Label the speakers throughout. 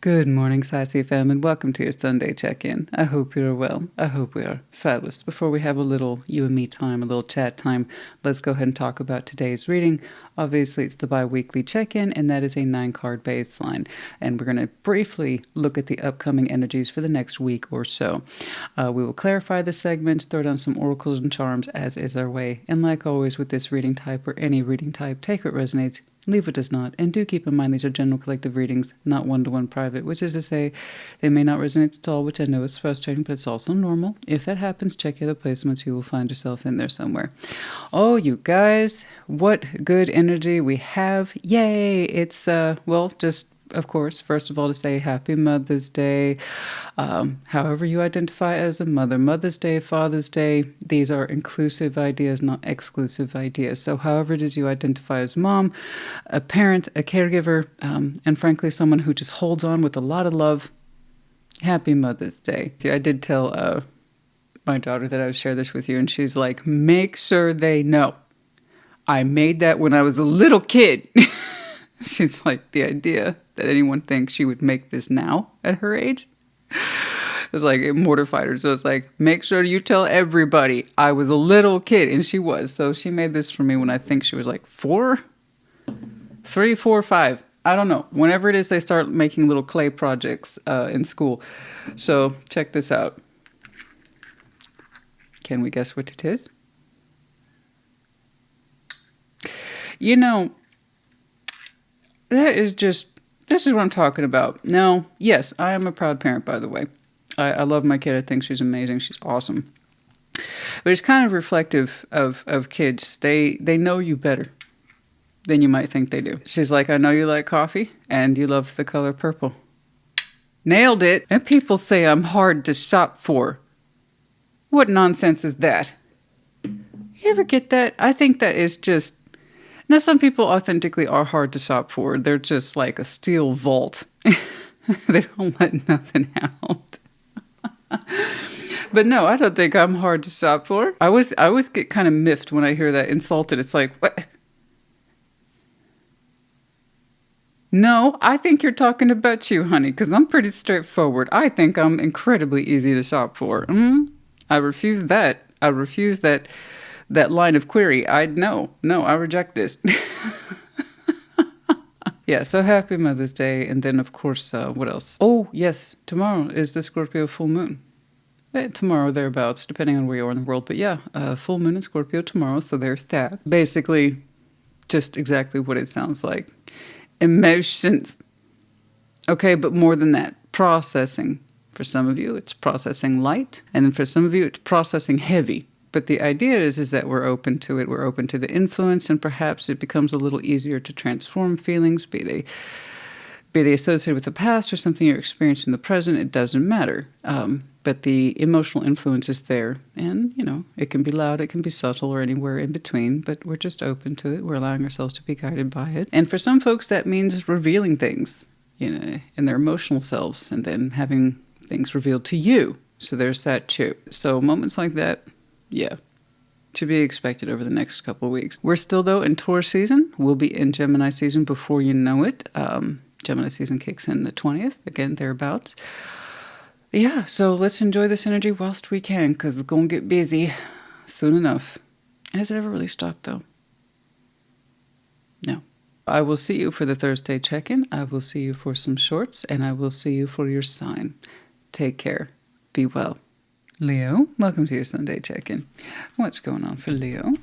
Speaker 1: Good morning, Sassy fam, and welcome to your Sunday check-in. I hope you're well. I hope we are fabulous. Before we have a little you and me time, a little chat time, let's go ahead and talk about today's reading. Obviously, it's the bi-weekly check-in, and that is a 9-card baseline. And we're going to briefly look at the upcoming energies for the next week or so. We will clarify the segments, throw down some oracles and charms, as is our way. And like always with this reading type or any reading type, take what resonates, leave what does not, and do keep in mind these are general collective readings, not one-to-one private, which is to say they may not resonate at all, which I know is frustrating, but it's also normal. If that happens, check your other placements. You will find yourself in there somewhere. Oh, you guys, what good energy we have. Yay! It's, well, just of course, first of all, to say Happy Mother's Day. However you identify as a mother, Mother's Day, Father's Day, these are inclusive ideas, not exclusive ideas. So however it is you identify as mom, a parent, a caregiver, and frankly, someone who just holds on with a lot of love, Happy Mother's Day. I did tell my daughter that I would share this with you, and she's like, make sure they know. I made that when I was a little kid. She's like, the idea that anyone thinks she would make this now at her age, it was like, it mortified her. So it's like, make sure you tell everybody I was a little kid. And she was. So she made this for me when I think she was like 3, 4, 5. I don't know. Whenever it is they start making little clay projects in school. So check this out. Can we guess what it is? You know, this is what I'm talking about. Now, yes, I am a proud parent, by the way. I love my kid. I think she's amazing. She's awesome. But it's kind of reflective of kids. They know you better than you might think they do. She's like, I know you like coffee and you love the color purple. Nailed it. And people say I'm hard to shop for. What nonsense is that? You ever get that? I think that is just... Now, some people authentically are hard to shop for. They're just like a steel vault. They don't let nothing out. But no, I don't think I'm hard to shop for. I always get kind of miffed when I hear that insulted. It's like, what? No, I think you're talking about you, honey, because I'm pretty straightforward. I think I'm incredibly easy to shop for. I refuse that. I refuse that line of query. I reject this. Yeah, so happy Mother's Day. And then, of course, what else? Oh, yes, tomorrow is the Scorpio full moon. Tomorrow, thereabouts, depending on where you are in the world. But yeah, full moon in Scorpio tomorrow, so there's that. Basically, just exactly what it sounds like. Emotions. Okay, but more than that, processing. For some of you, it's processing light. And then for some of you, it's processing heavy. But the idea is that we're open to it. We're open to the influence, and perhaps it becomes a little easier to transform feelings, be they associated with the past or something you're experiencing in the present. It doesn't matter. But the emotional influence is there, and it can be loud, it can be subtle, or anywhere in between. But we're just open to it. We're allowing ourselves to be guided by it. And for some folks, that means revealing things, in their emotional selves, and then having things revealed to you. So there's that too. So moments like that. Yeah, to be expected over the next couple of weeks. We're still, though, in Taurus season. We'll be in Gemini season before you know it. Gemini season kicks in the 20th, again, thereabouts. Yeah, so let's enjoy this energy whilst we can, because it's going to get busy soon enough. Has it ever really stopped, though? No. I will see you for the Thursday check-in. I will see you for some shorts, and I will see you for your sign. Take care. Be well. Leo, welcome to your Sunday check-in. What's going on for Leo?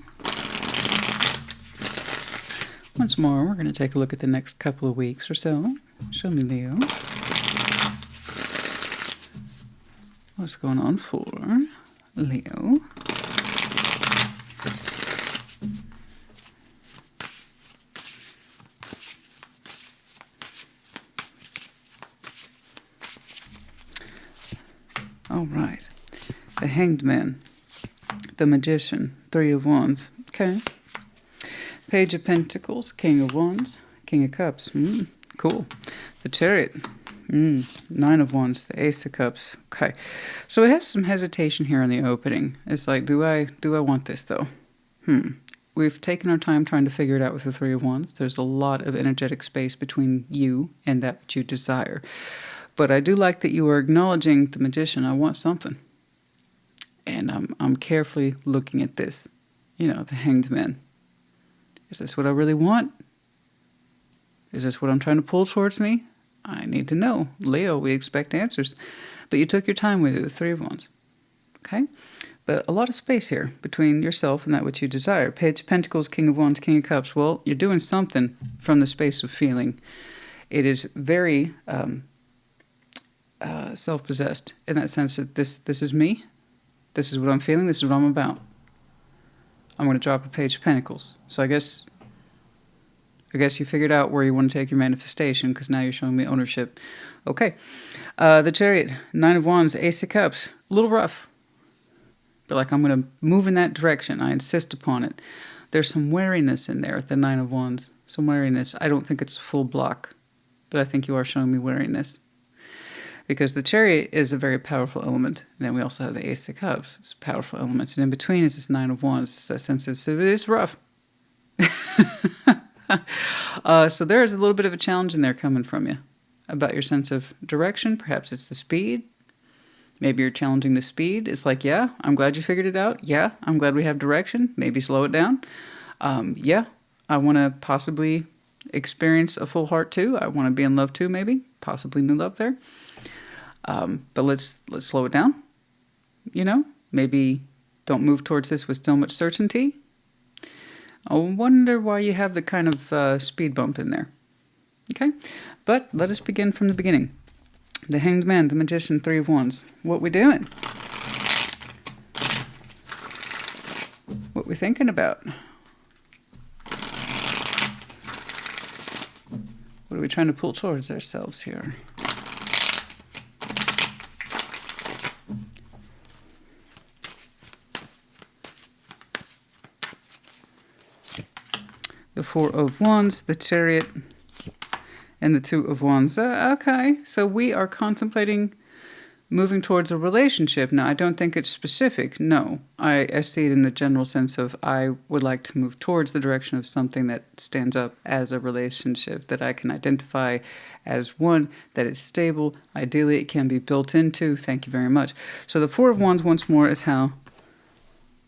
Speaker 1: Once more, we're going to take a look at the next couple of weeks or so. Show me, Leo. What's going on for Leo? All right. The Hanged Man, the Magician, 3 of Wands. Okay. Page of Pentacles, King of Wands, King of Cups. Cool. The Chariot, 9 of Wands, the Ace of Cups. Okay. So it has some hesitation here in the opening. It's like, do I want this though? we've taken our time trying to figure it out with the Three of Wands. There's a lot of energetic space between you and that which you desire. But I do like that you are acknowledging the Magician. I want something. And I'm carefully looking at this. You know, the Hanged Man. Is this what I really want? Is this what I'm trying to pull towards me? I need to know. Leo, we expect answers. But you took your time with it, the Three of Wands. Okay? But a lot of space here between yourself and that which you desire. Page of Pentacles, King of Wands, King of Cups. Well, you're doing something from the space of feeling. It is very self-possessed in that sense that this is me. This is what I'm feeling. This is what I'm about. I'm going to drop a Page of Pentacles. So I guess you figured out where you want to take your manifestation, because now you're showing me ownership. Okay. The Chariot, Nine of Wands, Ace of Cups. A little rough. But like, I'm going to move in that direction. I insist upon it. There's some wariness in there at the Nine of Wands. Some wariness. I don't think it's full block. But I think you are showing me wariness. Because the Chariot is a very powerful element. And then we also have the Ace of Cups. It's a powerful element. And in between is this Nine of Wands. It's that sense of, it is rough. So there is a little bit of a challenge in there coming from you about your sense of direction. Perhaps it's the speed. Maybe you're challenging the speed. It's like, yeah, I'm glad you figured it out. Yeah, I'm glad we have direction. Maybe slow it down. Yeah, I want to possibly experience a full heart too. I want to be in love too, maybe. Possibly new love there. But let's slow it down. You know, maybe don't move towards this with so much certainty. I wonder why you have the kind of speed bump in there. Okay, but let us begin from the beginning. The Hanged Man, the Magician, Three of Wands. What we doing? What we thinking about? What are we trying to pull towards ourselves here? The Four of Wands, the Chariot, and the Two of Wands. Okay, so we are contemplating moving towards a relationship. Now, I don't think it's specific. No, I see it in the general sense of I would like to move towards the direction of something that stands up as a relationship, that I can identify as one, that is stable. Ideally, it can be built into. Thank you very much. So the Four of Wands, once more, is how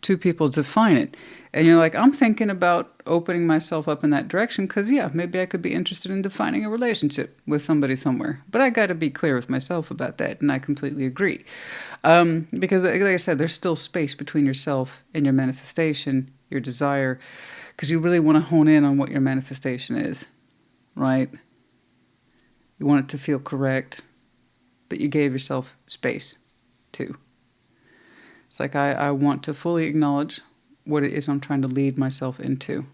Speaker 1: two people define it. And you're like, I'm thinking about opening myself up in that direction because, yeah, maybe I could be interested in defining a relationship with somebody somewhere. But I got to be clear with myself about that, and I completely agree. Because, like I said, there's still space between yourself and your manifestation, your desire, because you really want to hone in on what your manifestation is, right? You want it to feel correct, but you gave yourself space, too. It's like I want to fully acknowledge what it is I'm trying to lead myself into.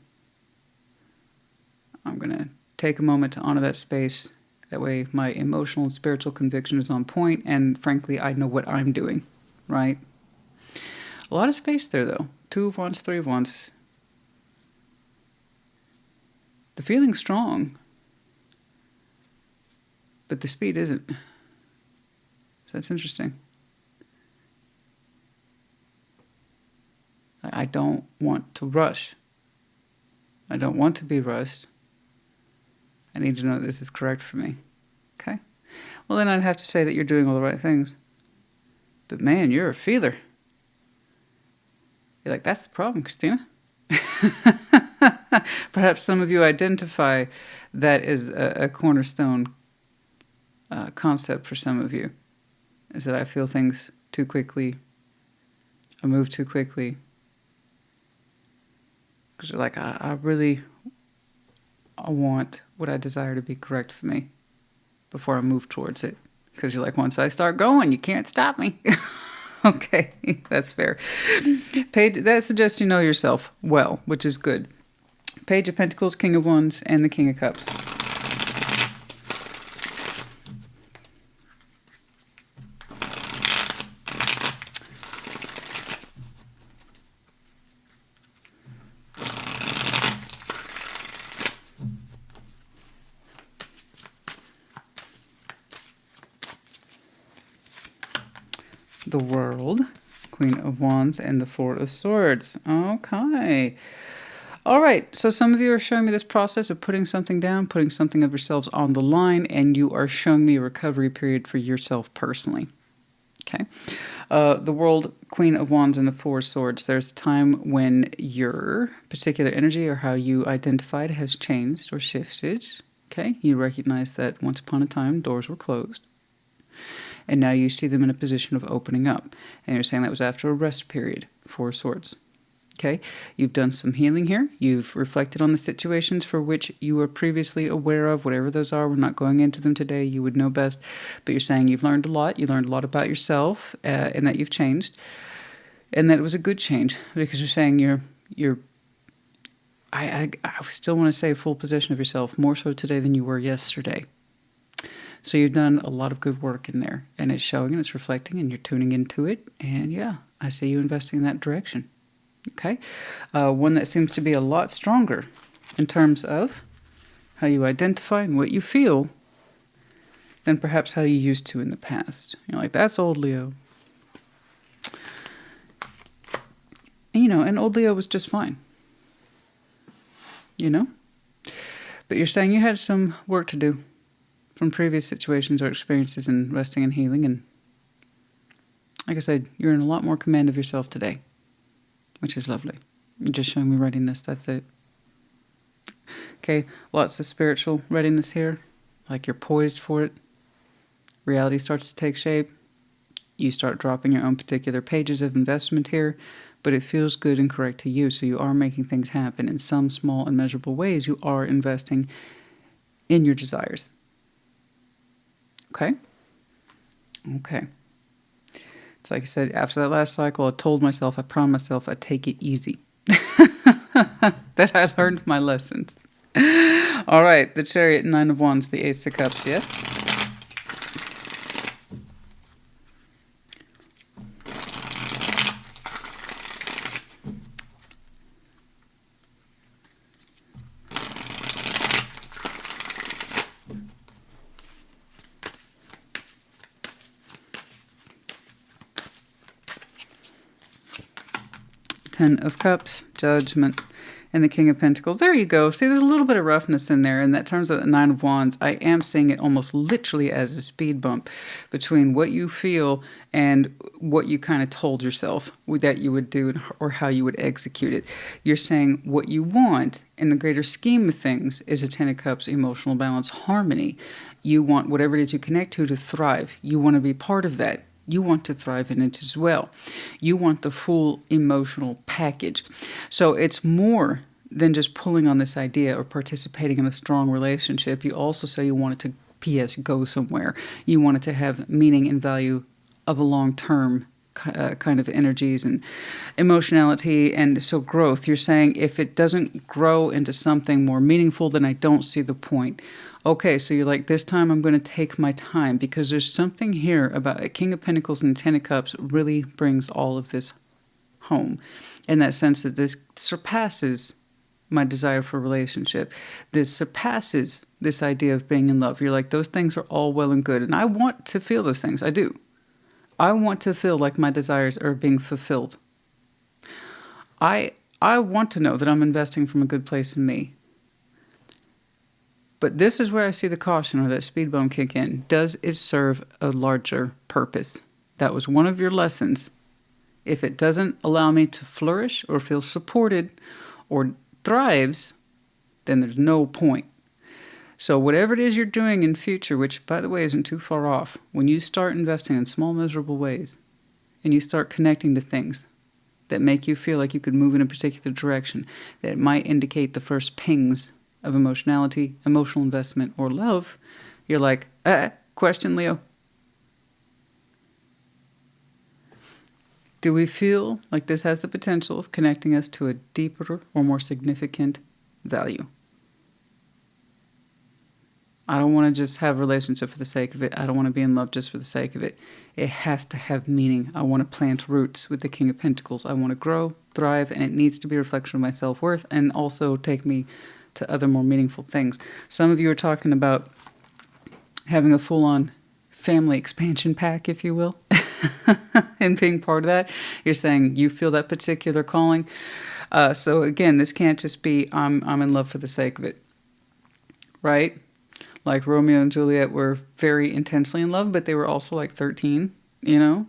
Speaker 1: I'm going to take a moment to honor that space. That way my emotional and spiritual conviction is on point, and frankly, I know what I'm doing, right? A lot of space there, though. Two of Wands, Three of Wands. The feeling's strong, but the speed isn't. So that's interesting. I don't want to rush. I don't want to be rushed. I need to know that this is correct for me. Okay? Well, then I'd have to say that you're doing all the right things. But man, you're a feeler. You're like, that's the problem, Christina. Perhaps some of you identify that as a cornerstone concept for some of you. Is that I feel things too quickly. I move too quickly. Because you're like, I want what I desire to be correct for me before I move towards it. Because you're like, once I start going, you can't stop me. Okay, that's fair. That suggests you know yourself well, which is good. Page of Pentacles, King of Wands, and the King of Cups. The World, Queen of Wands, and the Four of Swords. Okay. All right, so some of you are showing me this process of putting something down, putting something of yourselves on the line, and you are showing me a recovery period for yourself personally. Okay. The World, Queen of Wands, and the Four of Swords. There's a time when your particular energy or how you identified has changed or shifted. Okay. You recognize that once upon a time doors were closed. And now you see them in a position of opening up. And you're saying that was after a rest period. Four of Swords. Okay, you've done some healing here. You've reflected on the situations for which you were previously aware of, whatever those are. We're not going into them today. You would know best. But you're saying you've learned a lot. You learned a lot about yourself and that you've changed. And that it was a good change because you're saying I still want to say full possession of yourself, more so today than you were yesterday. So you've done a lot of good work in there. And it's showing and it's reflecting and you're tuning into it. And yeah, I see you investing in that direction. Okay, one that seems to be a lot stronger in terms of how you identify and what you feel than perhaps how you used to in the past. You're like, that's old Leo. And, and old Leo was just fine. But you're saying you had some work to do from previous situations or experiences in resting and healing. And like I said, you're in a lot more command of yourself today, which is lovely. You're just showing me readiness, that's it. Okay, lots of spiritual readiness here, like you're poised for it. Reality starts to take shape. You start dropping your own particular pages of investment here, but it feels good and correct to you, so you are making things happen in some small and measurable ways. You are investing in your desires. Okay? Okay. It's like I said, after that last cycle, I promised myself I'd take it easy. That I learned my lessons. All right, the Chariot, Nine of Wands, the Ace of Cups, yes? Ten of Cups, Judgment, and the King of Pentacles. There you go. See, there's a little bit of roughness in there, and that turns out the Nine of Wands. I am seeing it almost literally as a speed bump between what you feel and what you kind of told yourself that you would do or how you would execute it. You're saying what you want in the greater scheme of things is a Ten of Cups, emotional balance, harmony. You want whatever it is you connect to thrive. You want to be part of that. You want to thrive in it as well. You want the full emotional package. So it's more than just pulling on this idea or participating in a strong relationship. You also say you want it to, P.S., go somewhere. You want it to have meaning and value of a long-term kind of energies and emotionality, and so growth. You're saying if it doesn't grow into something more meaningful, then I don't see the point. Okay, so you're like, this time I'm going to take my time, because there's something here about a King of Pentacles and Ten of Cups really brings all of this home, in that sense that this surpasses my desire for a relationship. This surpasses this idea of being in love. You're like, those things are all well and good, and I want to feel those things. I do. I want to feel like my desires are being fulfilled. I want to know that I'm investing from a good place in me. But this is where I see the caution or that speed bump kick in. Does it serve a larger purpose? That was one of your lessons. If it doesn't allow me to flourish or feel supported or thrives, then there's no point. So whatever it is you're doing in future, which, by the way, isn't too far off, when you start investing in small, measurable ways, and you start connecting to things that make you feel like you could move in a particular direction, that might indicate the first pings of emotionality, emotional investment, or love, you're like, question, Leo. Do we feel like this has the potential of connecting us to a deeper or more significant value? I don't want to just have a relationship for the sake of it. I don't want to be in love just for the sake of it. It has to have meaning. I want to plant roots with the King of Pentacles. I want to grow, thrive, and it needs to be a reflection of my self-worth and also take me to other more meaningful things. Some of you are talking about having a full-on family expansion pack, if you will, and being part of that. You're saying you feel that particular calling. So again, this can't just be I'm in love for the sake of it, right? Like Romeo and Juliet were very intensely in love, but they were also like 13, you know?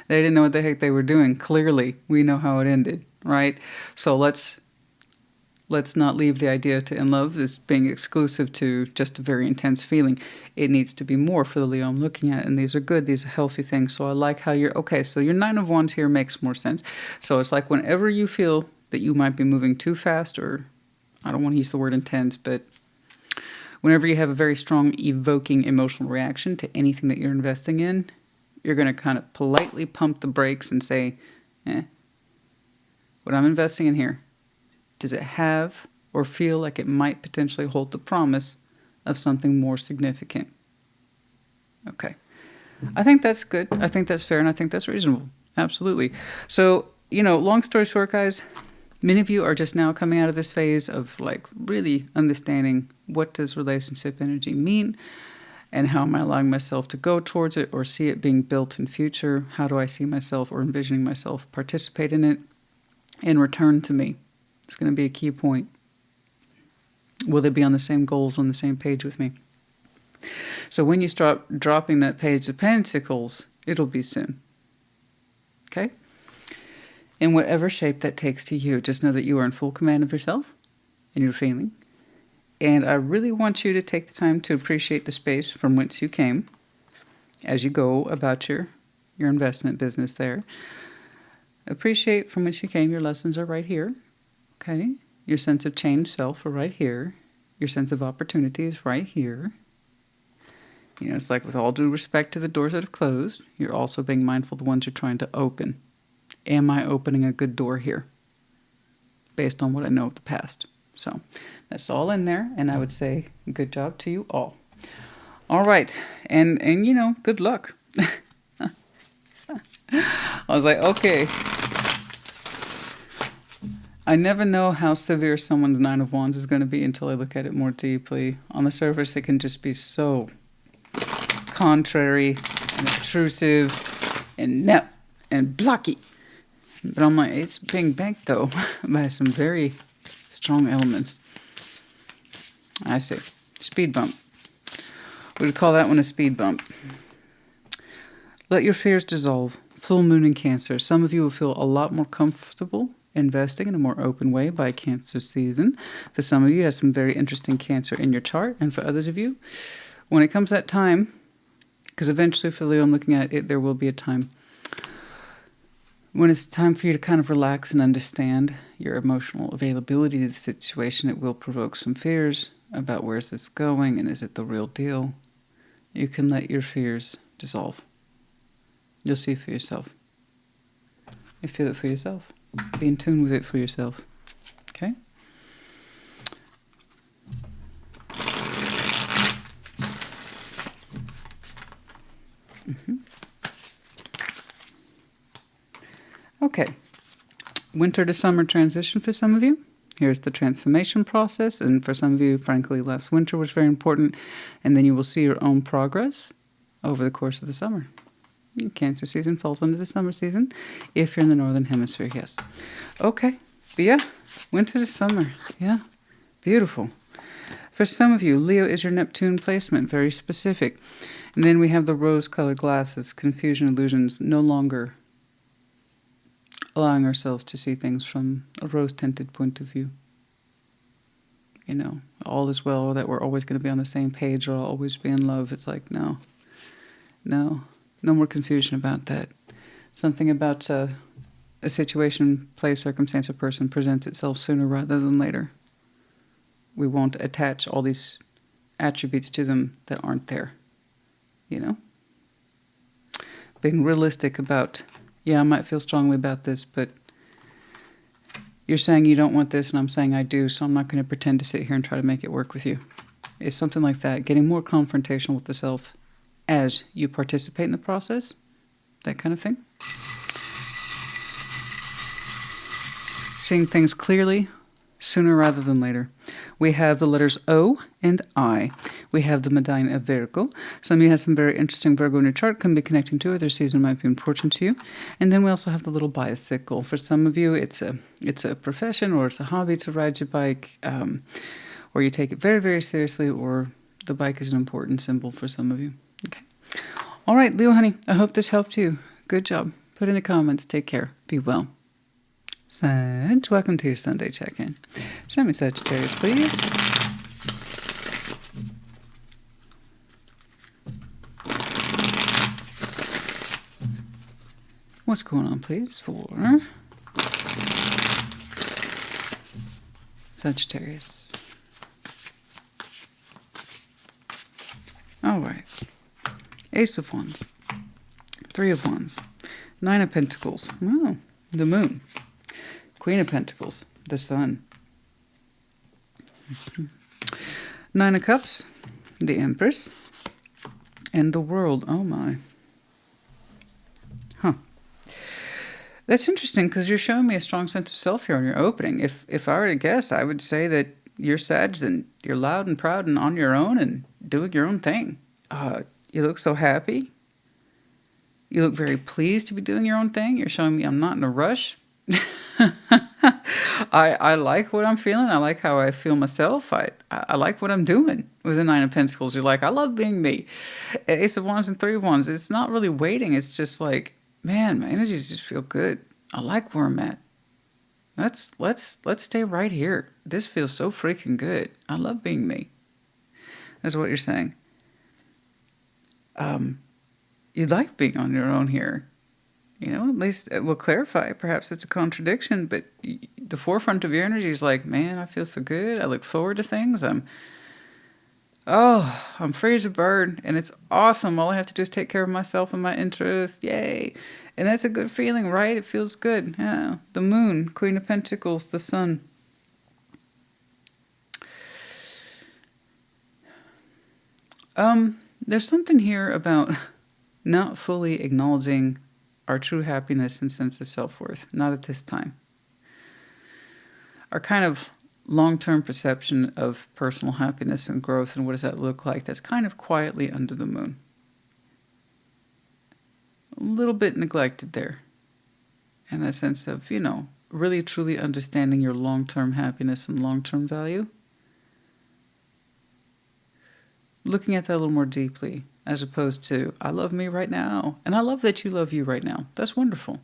Speaker 1: They didn't know what the heck they were doing. Clearly, we know how it ended, right? So let's not leave the idea to in love as being exclusive to just a very intense feeling. It needs to be more for the Leo I'm looking at, and these are good. These are healthy things. So I like how you're, okay, so your Nine of Wands here makes more sense. So it's like whenever you feel that you might be moving too fast, or I don't want to use the word intense, but whenever you have a very strong evoking emotional reaction to anything that you're investing in, you're going to kind of politely pump the brakes and say, what I'm investing in here, does it have or feel like it might potentially hold the promise of something more significant? Okay. I think that's good. I think that's fair, and I think that's reasonable. Absolutely. So, long story short, guys, many of you are just now coming out of this phase of like really understanding what does relationship energy mean, and how am I allowing myself to go towards it or see it being built in future? How do I see myself or envisioning myself participate in it and return to me? It's going to be a key point. Will they be on the same goals, on the same page with me? So when you start dropping that Page of Pentacles, it'll be soon. Okay? In whatever shape that takes to you, just know that you are in full command of yourself and your feeling. And I really want you to take the time to appreciate the space from whence you came as you go about your investment business there. Appreciate from whence you came. Your lessons are right here. Okay? Your sense of change self are right here. Your sense of opportunity is right here. It's like with all due respect to the doors that have closed, you're also being mindful of the ones you're trying to open. Am I opening a good door here? Based on what I know of the past. So that's all in there, and I would say good job to you all. All right, and good luck. I was like, okay. I never know how severe someone's Nine of Wands is going to be until I look at it more deeply. On the surface, it can just be so contrary and obtrusive and blocky. But I'm like, it's being backed, though, by some very strong elements. I see. Speed bump. We would call that one a speed bump. Let your fears dissolve. Full moon in Cancer. Some of you will feel a lot more comfortable investing in a more open way by Cancer season. For some of you, you have some very interesting Cancer in your chart. And for others of you, when it comes that time, because eventually for Leo, I'm looking at it, there will be a time when it's time for you to kind of relax and understand your emotional availability to the situation. It will provoke some fears about where's this going and is it the real deal. You can let your fears dissolve. You'll see for yourself. You feel it for yourself. Be in tune with it for yourself. Okay? Okay. Winter to summer transition for some of you. Here's the transformation process. And for some of you, frankly, last winter was very important. And then you will see your own progress over the course of the summer. Cancer season falls under the summer season. If you're in the Northern Hemisphere, yes. Okay. But yeah, winter to summer. Yeah. Beautiful. For some of you, Leo is your Neptune placement. Very specific. And then we have the rose-colored glasses. Confusion, illusions. No longer allowing ourselves to see things from a rose-tinted point of view. All is well, that we're always going to be on the same page or I'll always be in love. It's like, no more confusion about that. Something about a situation, place, circumstance, or person presents itself sooner rather than later. We won't attach all these attributes to them that aren't there. Being realistic about, I might feel strongly about this, but you're saying you don't want this and I'm saying I do, so I'm not going to pretend to sit here and try to make it work with you. It's something like that. Getting more confrontational with the self as you participate in the process. That kind of thing. Seeing things clearly sooner rather than later. We have the letters O and I. We have the Medina of Virgo. Some of you have some very interesting Virgo in your chart, can be connecting to, or their season might be important to you. And then we also have the little bicycle. For some of you, it's a profession or it's a hobby to ride your bike, or you take it very, very seriously, or the bike is an important symbol for some of you. Okay. All right, Leo, honey, I hope this helped you. Good job. Put in the comments. Take care. Be well. Sag, welcome to your Sunday check-in. Show me Sagittarius, please. What's going on, please, for Sagittarius? All right. Ace of Wands. 3 of Wands. 9 of Pentacles. Oh, the Moon. Queen of Pentacles. The Sun. 9 of Cups. The Empress. And the World. Oh, my. Huh. That's interesting because you're showing me a strong sense of self here on your opening. If I were to guess, I would say that you're Sag and you're loud and proud and on your own and doing your own thing. You look so happy. You look very pleased to be doing your own thing. You're showing me I'm not in a rush. I like what I'm feeling. I like how I feel myself. I like what I'm doing with the 9 of Pentacles. You're like, I love being me. Ace of Wands and 3 of Wands. It's not really waiting. It's just like, man, my energies just feel good. I like where I'm at. Let's stay right here. This feels so freaking good. I love being me. That's what you're saying. You like being on your own here. You know, at least it will clarify. Perhaps it's a contradiction, but the forefront of your energy is like, man, I feel so good. I look forward to things. I'm free as a bird, and it's awesome. All I have to do is take care of myself and my interests. Yay. And that's a good feeling, right? It feels good. Yeah. The Moon, Queen of Pentacles, the Sun. There's something here about not fully acknowledging our true happiness and sense of self-worth. Not at this time. Our kind of long-term perception of personal happiness and growth and what does that look like, that's kind of quietly under the moon. A little bit neglected there. And that sense of, you know, really truly understanding your long-term happiness and long-term value. Looking at that a little more deeply, as opposed to, I love me right now. And I love that you love you right now. That's wonderful.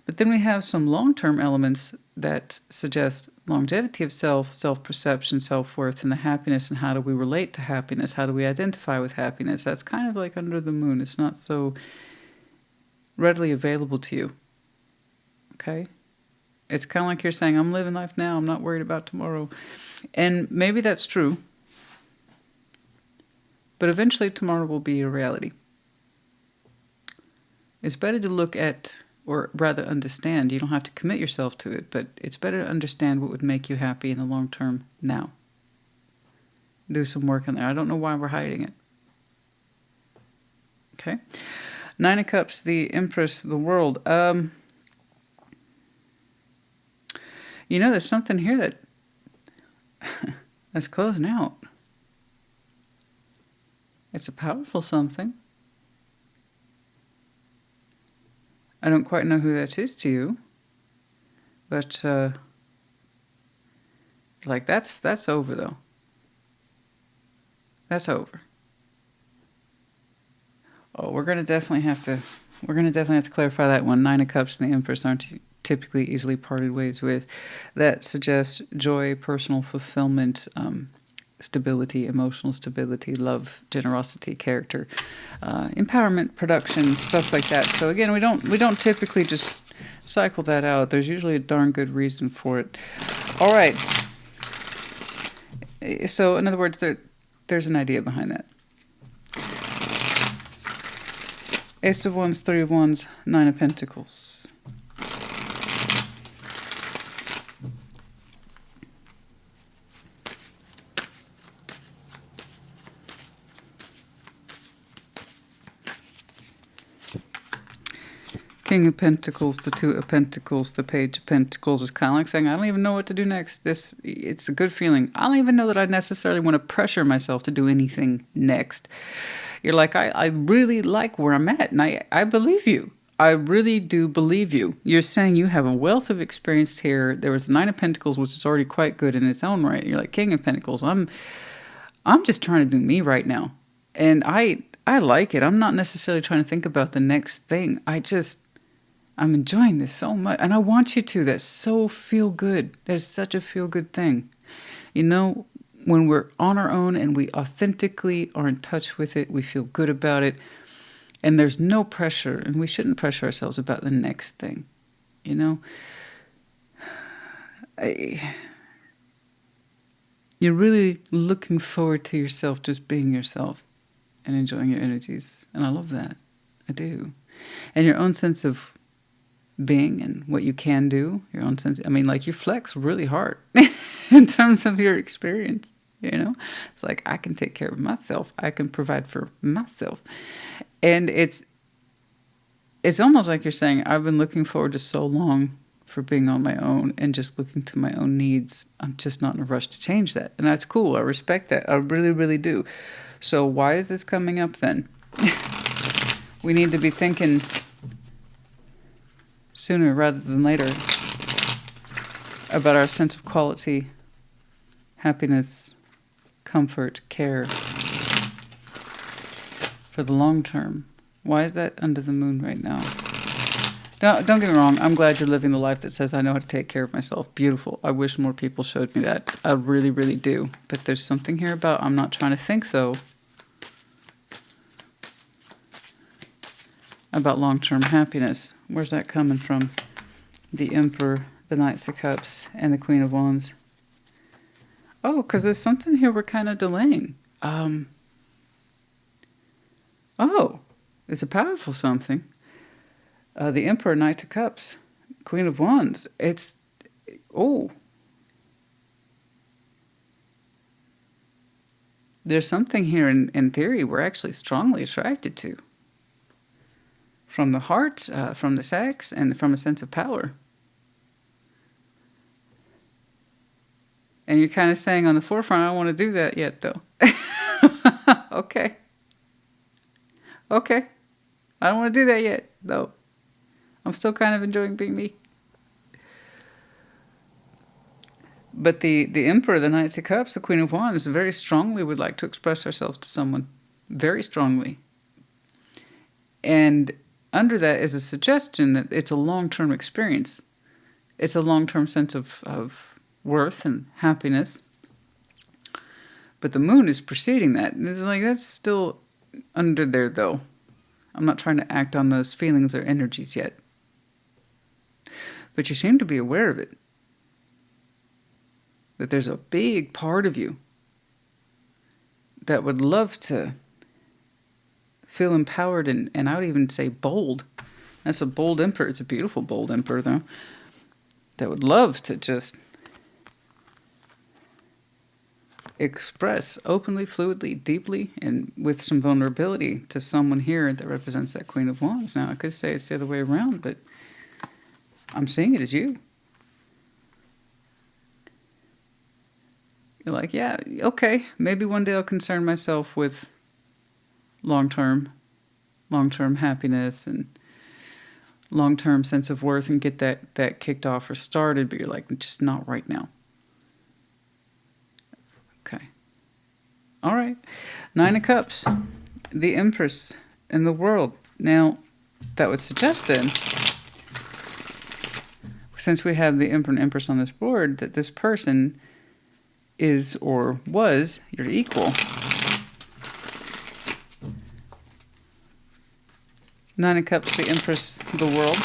Speaker 1: But then we have some long-term elements that suggest longevity of self, self-perception, self-worth, and the happiness, and how do we relate to happiness? How do we identify with happiness? That's kind of like under the moon. It's not so readily available to you. Okay? It's kind of like you're saying, I'm living life now. I'm not worried about tomorrow. And maybe that's true. But eventually tomorrow will be a reality. It's better to look at, or rather understand, you don't have to commit yourself to it, but it's better to understand what would make you happy in the long term now. Do some work on there. I don't know why we're hiding it. Okay. 9 of Cups, the Empress, the World. You know, there's something here that that's closing out. It's a powerful something. I don't quite know who that is to you, but like that's over though. That's over. Oh, we're gonna definitely have to clarify that one. 9 of Cups and the Empress aren't typically easily parted ways with. That suggests joy, personal fulfillment, stability, emotional stability, love, generosity, character, empowerment, production, stuff like that. So again, we don't typically just cycle that out. There's usually a darn good reason for it. All right. So in other words, there's an idea behind that. Ace of Wands, 3 of Wands, 9 of Pentacles. King of Pentacles, the Two of Pentacles, the Page of Pentacles is kind of like saying, I don't even know what to do next. It's a good feeling. I don't even know that I necessarily want to pressure myself to do anything next. You're like, I really like where I'm at, and I believe you. I really do believe you. You're saying you have a wealth of experience here. There was the Nine of Pentacles, which is already quite good in its own right. You're like, King of Pentacles, I'm just trying to do me right now. And I like it. I'm not necessarily trying to think about the next thing. I'm enjoying this so much. And I want you to. That's so feel good. That's such a feel good thing. You know, when we're on our own and we authentically are in touch with it, we feel good about it. And there's no pressure. And we shouldn't pressure ourselves about the next thing. You know? You're really looking forward to yourself just being yourself and enjoying your energies. And I love that. I do. And your own sense of being and what you can do, your own sense. I mean, like, you flex really hard in terms of your experience, you know? It's like, I can take care of myself. I can provide for myself. And it's almost like you're saying, I've been looking forward to so long for being on my own and just looking to my own needs. I'm just not in a rush to change that. And that's cool. I respect that. I really, really do. So why is this coming up then? We need to be thinking sooner rather than later about our sense of quality, happiness, comfort, care for the long term. Why is that under the moon right now? Don't get me wrong. I'm glad you're living the life that says I know how to take care of myself. Beautiful. I wish more people showed me that. I really, really do. But there's something here about, I'm not trying to think though, about long-term happiness. Where's that coming from? The Emperor, the Knights of Cups, and the Queen of Wands. Oh, because there's something here we're kind of delaying. Oh, it's a powerful something. The Emperor, Knight of Cups, Queen of Wands. There's something here in theory we're actually strongly attracted to. From the heart, from the sex, and from a sense of power. And you're kind of saying on the forefront, I don't want to do that yet, though. Okay. Okay. I don't want to do that yet, though. I'm still kind of enjoying being me. But the Emperor, the Knights of Cups, the Queen of Wands, very strongly would like to express ourselves to someone. Very strongly. And under that is a suggestion that it's a long-term experience. It's a long-term sense of worth and happiness. But the moon is preceding that. And it's like, that's still under there, though. I'm not trying to act on those feelings or energies yet. But you seem to be aware of it. That there's a big part of you that would love to feel empowered and I would even say bold. That's a bold emperor. It's a beautiful bold emperor, though. That would love to just express openly, fluidly, deeply, and with some vulnerability to someone here that represents that Queen of Wands. Now, I could say it's the other way around, but I'm seeing it as you. You're like, yeah, okay, maybe one day I'll concern myself with long-term happiness and long-term sense of worth and get that kicked off or started, but you're like, just not right now. Okay. All right. Nine of Cups, the Empress in the world. Now, that would suggest then, since we have the Emperor and Empress on this board, that this person is or was your equal. Nine of Cups, the Empress, the world.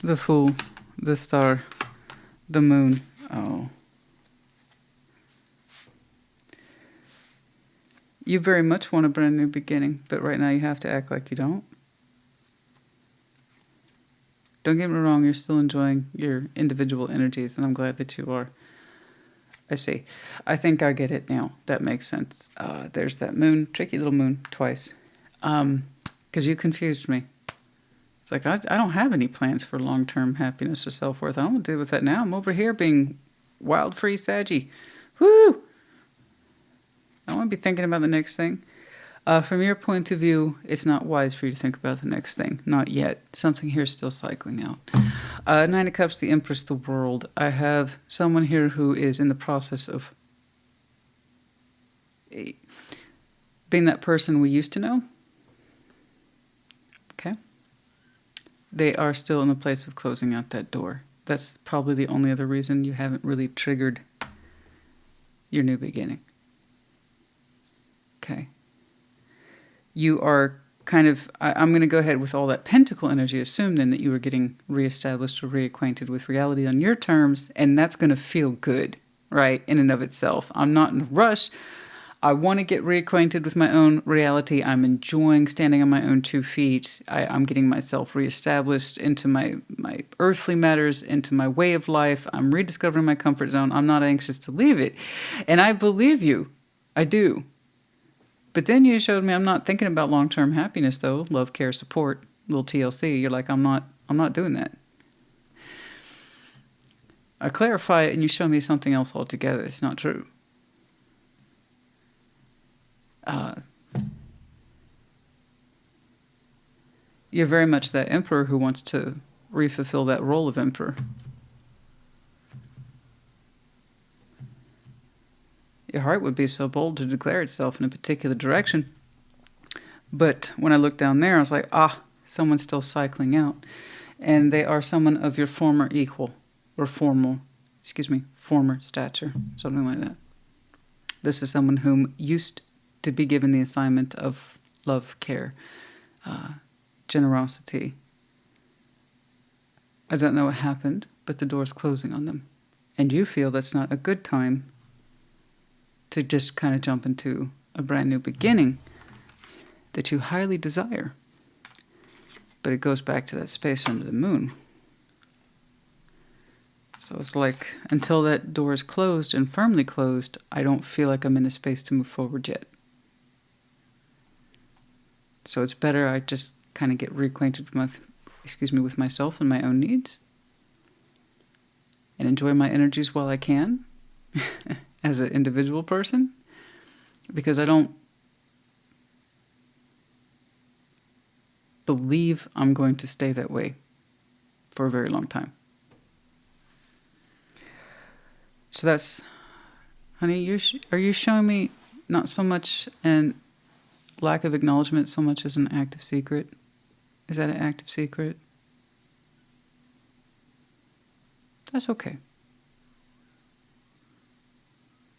Speaker 1: The Fool, the Star, the Moon. Oh. You very much want a brand new beginning, but right now you have to act like you don't. Don't get me wrong, you're still enjoying your individual energies, and I'm glad that you are. I see. I think I get it now. That makes sense. There's that moon, tricky little moon, twice. Because you confused me. It's like, I don't have any plans for long-term happiness or self-worth. I don't want to deal with that now. I'm over here being wild, free, saggy. Woo! I want to be thinking about the next thing. From your point of view, it's not wise for you to think about the next thing. Not yet. Something here is still cycling out. Nine of Cups, the Empress, the World. I have someone here who is in the process of being that person we used to know. Okay. They are still in the place of closing out that door. That's probably the only other reason you haven't really triggered your new beginning. Okay. You are kind of, I'm going to go ahead with all that pentacle energy, assume then that you are getting reestablished or reacquainted with reality on your terms, and that's going to feel good, right, in and of itself. I'm not in a rush. I want to get reacquainted with my own reality. I'm enjoying standing on my own 2 feet. I'm getting myself reestablished into my earthly matters, into my way of life. I'm rediscovering my comfort zone. I'm not anxious to leave it. And I believe you. I do. But then you showed me I'm not thinking about long-term happiness, though. Love, care, support, little TLC. You're like, I'm not doing that. I clarify it and you show me something else altogether. It's not true. You're very much that emperor who wants to refulfill that role of emperor. Your heart would be so bold to declare itself in a particular direction. But when I looked down there, I was like, someone's still cycling out. And they are someone of your former equal or former stature, something like that. This is someone whom used to be given the assignment of love, care, generosity. I don't know what happened, but the door's closing on them. And you feel that's not a good time to just kind of jump into a brand new beginning that you highly desire. But it goes back to that space under the moon. So it's like, until that door is closed and firmly closed, I don't feel like I'm in a space to move forward yet. So it's better I just kind of get reacquainted with myself and my own needs. And enjoy my energies while I can. As an individual person, because I don't believe I'm going to stay that way for a very long time. So that's, honey, are you showing me not so much an lack of acknowledgement so much as an active secret? Is that an active secret? That's okay.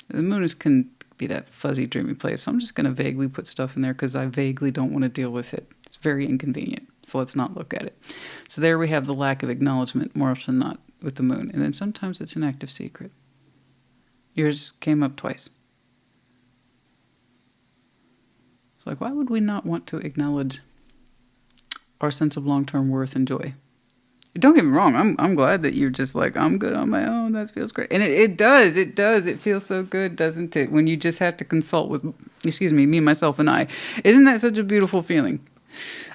Speaker 1: The moon can be that fuzzy, dreamy place. So I'm just going to vaguely put stuff in there because I vaguely don't want to deal with it. It's very inconvenient. So let's not look at it. So there we have the lack of acknowledgement, more often than not, with the moon. And then sometimes it's an active secret. Yours came up twice. It's like, why would we not want to acknowledge our sense of long-term worth and joy? Don't get me wrong, I'm glad that you're just like, I'm good on my own, that feels great. And it does, it feels so good, doesn't it? When you just have to consult with, me, myself, and I. Isn't that such a beautiful feeling?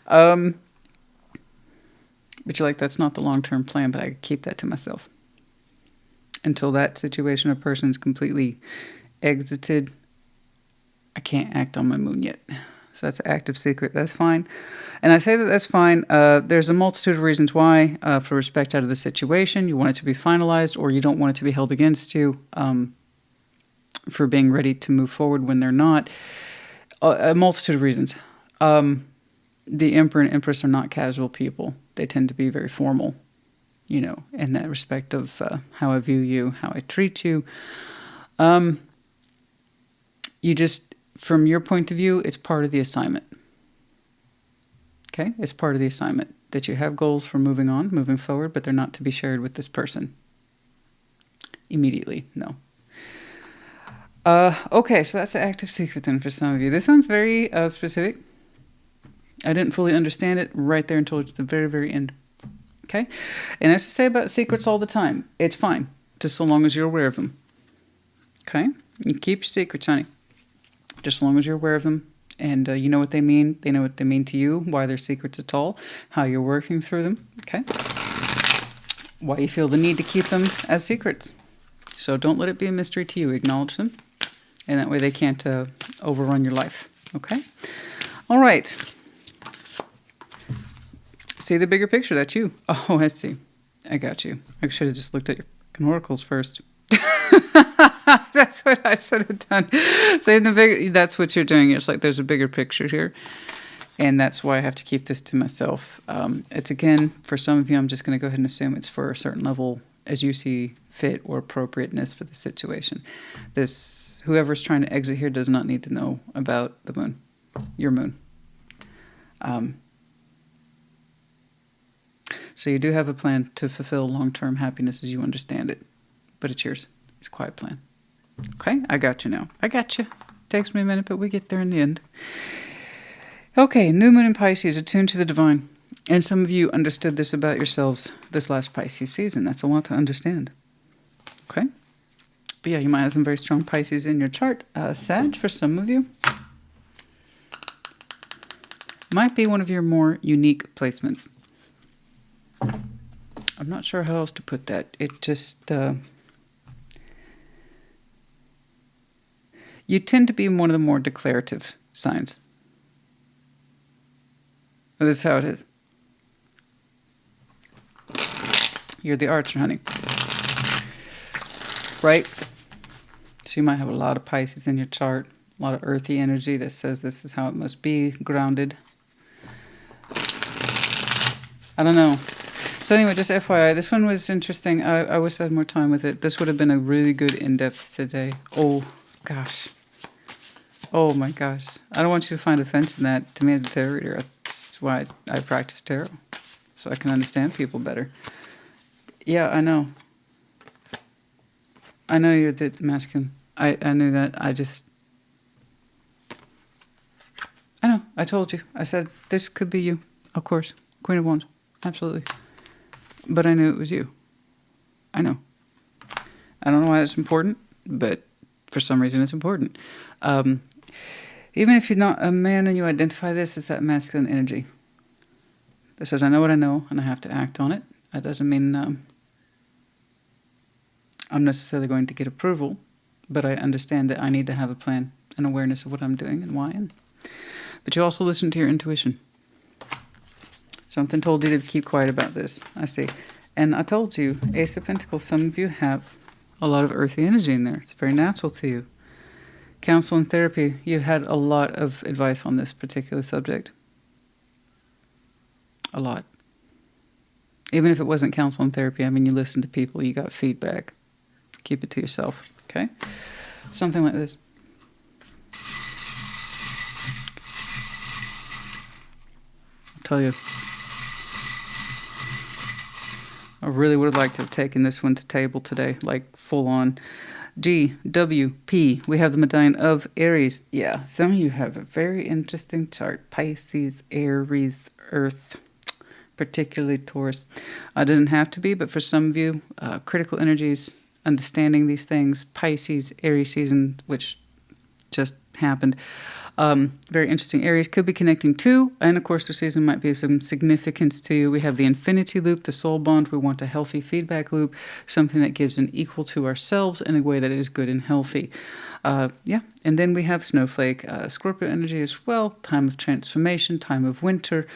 Speaker 1: But you're like, that's not the long-term plan, but I keep that to myself. Until that situation or person is completely exited, I can't act on my moon yet. So that's an active secret. That's fine. And I say that that's fine. There's a multitude of reasons why. For respect out of the situation, you want it to be finalized, or you don't want it to be held against you for being ready to move forward when they're not. A multitude of reasons. The Emperor and Empress are not casual people. They tend to be very formal, in that respect of how I view you, how I treat you. You just... From your point of view, it's part of the assignment. Okay? It's part of the assignment that you have goals for moving forward, but they're not to be shared with this person. Immediately, no. Okay, so that's an active secret then for some of you. This one's very specific. I didn't fully understand it right there until it's the very, very end. Okay? And as I say about secrets all the time, it's fine, just so long as you're aware of them. Okay? You keep your secrets, honey, just as long as you're aware of them. And you know what they mean. They know what they mean to you, why they're secrets at all, how you're working through them. Okay? Why you feel the need to keep them as secrets. So don't let it be a mystery to you. Acknowledge them. And that way they can't overrun your life. Okay? All right. See the bigger picture. That's you. Oh, I see. I got you. I should have just looked at your oracles first. That's what I should have done. So that's what you're doing. It's like there's a bigger picture here. And that's why I have to keep this to myself. It's, again, for some of you, I'm just going to go ahead and assume it's for a certain level as you see fit or appropriateness for the situation. Whoever's trying to exit here does not need to know about the moon, your moon. So you do have a plan to fulfill long-term happiness as you understand it. But it's yours. It's a quiet plan. Okay? I got you now. I got you. Takes me a minute, but we get there in the end. Okay, new moon in Pisces, attuned to the divine. And some of you understood this about yourselves this last Pisces season. That's a lot to understand. Okay? But yeah, you might have some very strong Pisces in your chart. Sag, for some of you, might be one of your more unique placements. I'm not sure how else to put that. It just... you tend to be one of the more declarative signs. This is how it is. You're the archer, honey. Right? So you might have a lot of Pisces in your chart. A lot of earthy energy that says this is how it must be. Grounded. I don't know. So anyway, just FYI, this one was interesting. I wish I had more time with it. This would have been a really good in-depth today. Oh, gosh. Oh, my gosh. I don't want you to find offense in that. To me, as a tarot reader, that's why I practice tarot. So I can understand people better. Yeah, I know. I know you're the masculine. I knew that. I know. I told you. I said, this could be you. Of course. Queen of Wands. Absolutely. But I knew it was you. I know. I don't know why it's important, but for some reason it's important. Even if you're not a man and you identify this as that masculine energy that says, I know what I know and I have to act on it. That doesn't mean I'm necessarily going to get approval, but I understand that I need to have a plan and awareness of what I'm doing and why. But you also listen to your intuition. Something told you to keep quiet about this. I see. And I told you, Ace of Pentacles, some of you have a lot of earthy energy in there. It's very natural to you. Counsel and therapy, you had a lot of advice on this particular subject. A lot. Even if it wasn't counsel and therapy, I mean, you listened to people, you got feedback. Keep it to yourself, okay? Something like this. I'll tell you. I really would have liked to have taken this one to table today, like full on. G, W, P. We have the medallion of Aries. Yeah, some of you have a very interesting chart. Pisces, Aries, Earth, particularly Taurus. It doesn't have to be, but for some of you, critical energies, understanding these things, Pisces, Aries season, which just happened. Very interesting. Aries could be connecting to, and of course the season might be some significance to you. We have the infinity loop, the soul bond. We want a healthy feedback loop, something that gives an equal to ourselves in a way that is good and healthy. Yeah, and then we have snowflake, Scorpio energy as well, time of transformation, time of winter,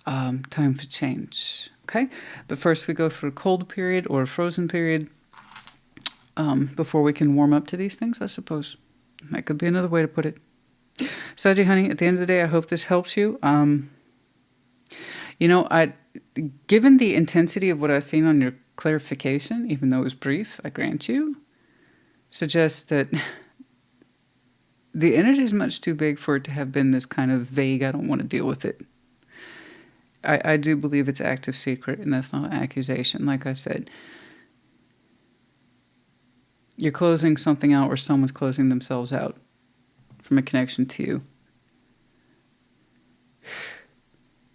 Speaker 1: time for change. Okay, but first we go through a cold period or a frozen period before we can warm up to these things, I suppose. That could be another way to put it. Saji, honey, at the end of the day, I hope this helps you. You know, given the intensity of what I've seen on your clarification, even though it was brief, I grant you, suggests that the energy is much too big for it to have been this kind of vague, I don't want to deal with it. I do believe it's active secret, and that's not an accusation. Like I said, you're closing something out or someone's closing themselves out from a connection to you.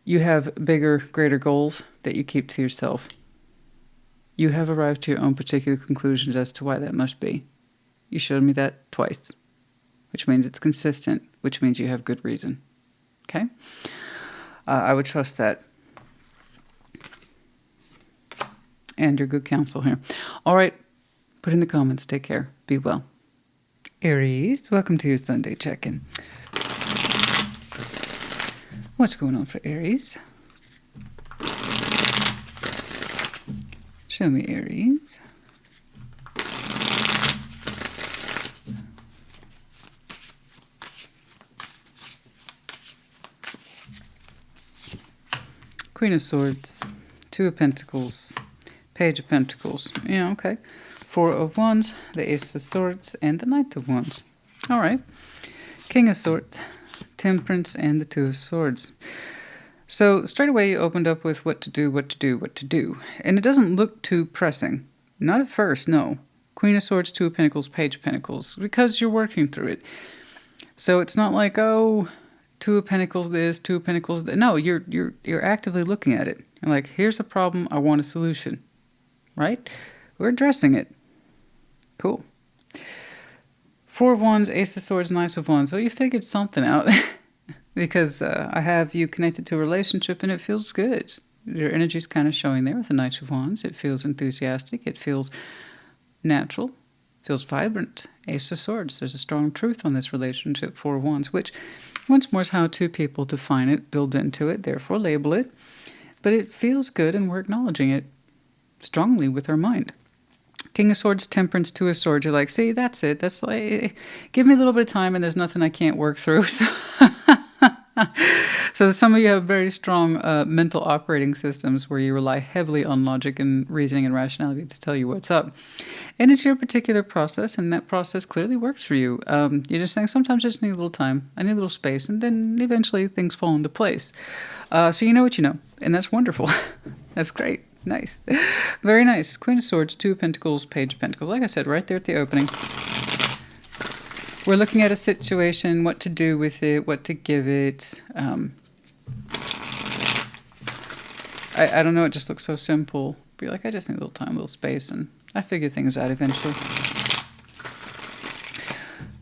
Speaker 1: You have bigger, greater goals that you keep to yourself. You have arrived to your own particular conclusions as to why that must be. You showed me that twice, which means it's consistent, which means you have good reason. Okay? I would trust that. And your good counsel here. All right. Put in the comments. Take care. Be well. Aries, welcome to your Sunday check-in. What's going on for Aries? Show me Aries. Queen of Swords, Two of Pentacles, Page of Pentacles. Yeah, okay. Four of Wands, the Ace of Swords, and the Knight of Wands. All right. King of Swords, Temperance, and the Two of Swords. So straight away you opened up with what to do, what to do, what to do. And it doesn't look too pressing. Not at first, no. Queen of Swords, Two of Pentacles, Page of Pentacles, because you're working through it. So it's not like, oh, Two of Pentacles this, Two of Pentacles that. No, you're actively looking at it. You're like, here's a problem, I want a solution. Right? We're addressing it. Cool. Four of Wands, Ace of Swords, Knight of Wands. Well, you figured something out. Because I have you connected to a relationship and it feels good. Your energy's kind of showing there with the Knight of Wands. It feels enthusiastic. It feels natural. Feels vibrant. Ace of Swords. There's a strong truth on this relationship. Four of Wands, which once more is how two people define it, build into it, therefore label it. But it feels good and we're acknowledging it strongly with our mind. King of Swords, Temperance, Two of Swords. You're like, see, that's it. That's like, give me a little bit of time and there's nothing I can't work through. So some of you have very strong mental operating systems where you rely heavily on logic and reasoning and rationality to tell you what's up. And it's your particular process, and that process clearly works for you. You're just saying, sometimes I just need a little time. I need a little space, and then eventually things fall into place. So you know what you know, and that's wonderful. That's great. Nice. Very nice. Queen of Swords, Two of Pentacles, Page of Pentacles. Like I said, right there at the opening. We're looking at a situation, what to do with it, what to give it. I don't know, it just looks so simple. Be like, I just need a little time, a little space, and I figure things out eventually.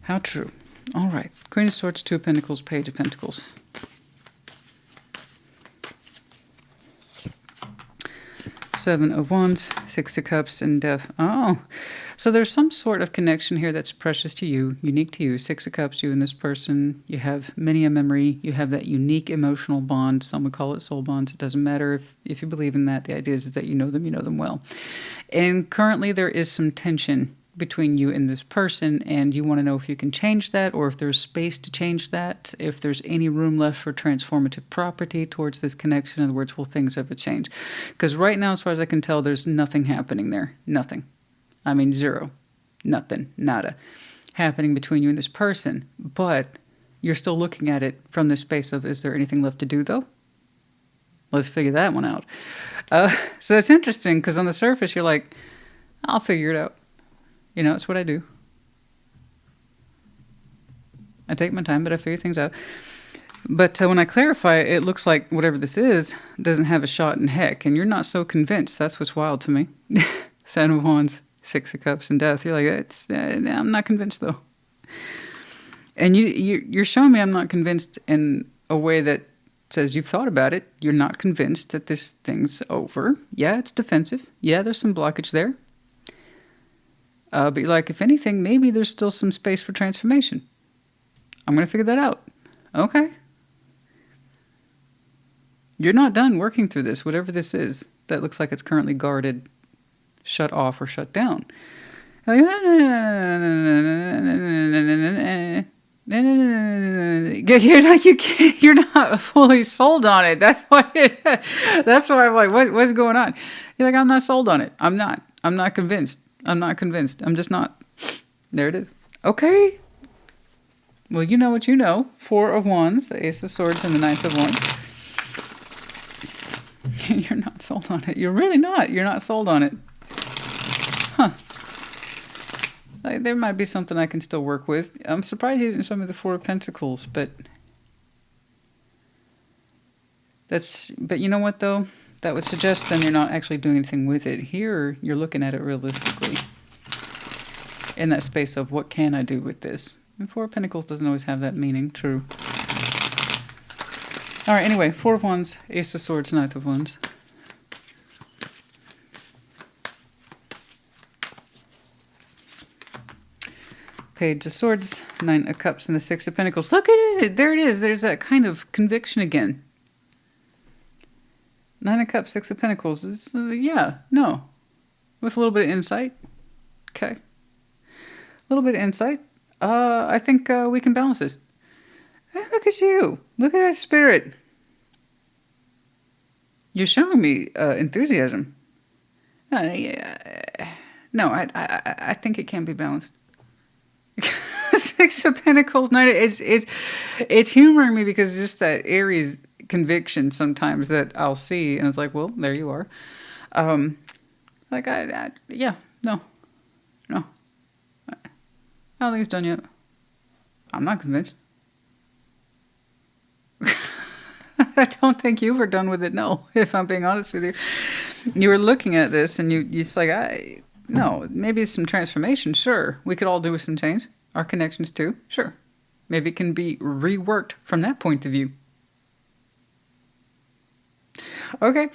Speaker 1: How true. All right. Queen of Swords, Two of Pentacles, Page of Pentacles. Seven of Wands, Six of Cups, and Death. Oh, so there's some sort of connection here that's precious to you, unique to you. Six of Cups, you and this person. You have many a memory. You have that unique emotional bond. Some would call it soul bonds. It doesn't matter if you believe in that. The idea is that you know them well. And currently there is some tension between you and this person, and you want to know if you can change that, or if there's space to change that, if there's any room left for transformative property towards this connection. In other words, will things ever change? Because right now, as far as I can tell, there's nothing happening there. Nothing. I mean, zero. Nothing. Nada. Happening between you and this person. But you're still looking at it from the space of, is there anything left to do, though? Let's figure that one out. So it's interesting, because on the surface, you're like, I'll figure it out. You know, it's what I do. I take my time, but I figure things out. But when I clarify, it looks like whatever this is doesn't have a shot in heck. And you're not so convinced. That's what's wild to me. Seven of Wands, Six of Cups, and Death. You're like, I'm not convinced, though. And you're showing me I'm not convinced in a way that says you've thought about it. You're not convinced that this thing's over. Yeah, it's defensive. Yeah, there's some blockage there. But you're like, if anything, maybe there's still some space for transformation. I'm going to figure that out. Okay. You're not done working through this, whatever this is that looks like it's currently guarded, shut off, or shut down. You're like, you're not fully sold on it. That's why I'm like, what's going on? You're like, I'm not sold on it. I'm not convinced. I'm not convinced. I'm just not. There it is. Okay. Well, you know what you know. Four of Wands, the Ace of Swords, and the Knight of Wands. You're not sold on it. You're really not. You're not sold on it. Huh. Like, there might be something I can still work with. I'm surprised you didn't show me the Four of Pentacles, but But you know what though? That would suggest then you're not actually doing anything with it. Here, you're looking at it realistically. In that space of what can I do with this? And Four of Pentacles doesn't always have that meaning. True. All right, anyway, Four of Wands, Ace of Swords, Knight of Wands. Page of Swords, Nine of Cups, and the Six of Pentacles. Look at it. There it is. There's that kind of conviction again. Nine of Cups, Six of Pentacles. Yeah, no. With a little bit of insight. Okay. A little bit of insight. I think we can balance this. Hey, look at you. Look at that spirit. You're showing me enthusiasm. No, I think it can be balanced. Six of Pentacles, it's humoring me because it's just that Aries conviction sometimes that I'll see, and it's like, well, there you are. Like yeah, no, I don't think it's done yet. I'm not convinced. I don't think you were done with it. No, if I'm being honest with you, you were looking at this and you just like, no, maybe it's some transformation. Sure, we could all do with some change. Our connections too. Sure, maybe it can be reworked from that point of view. Okay,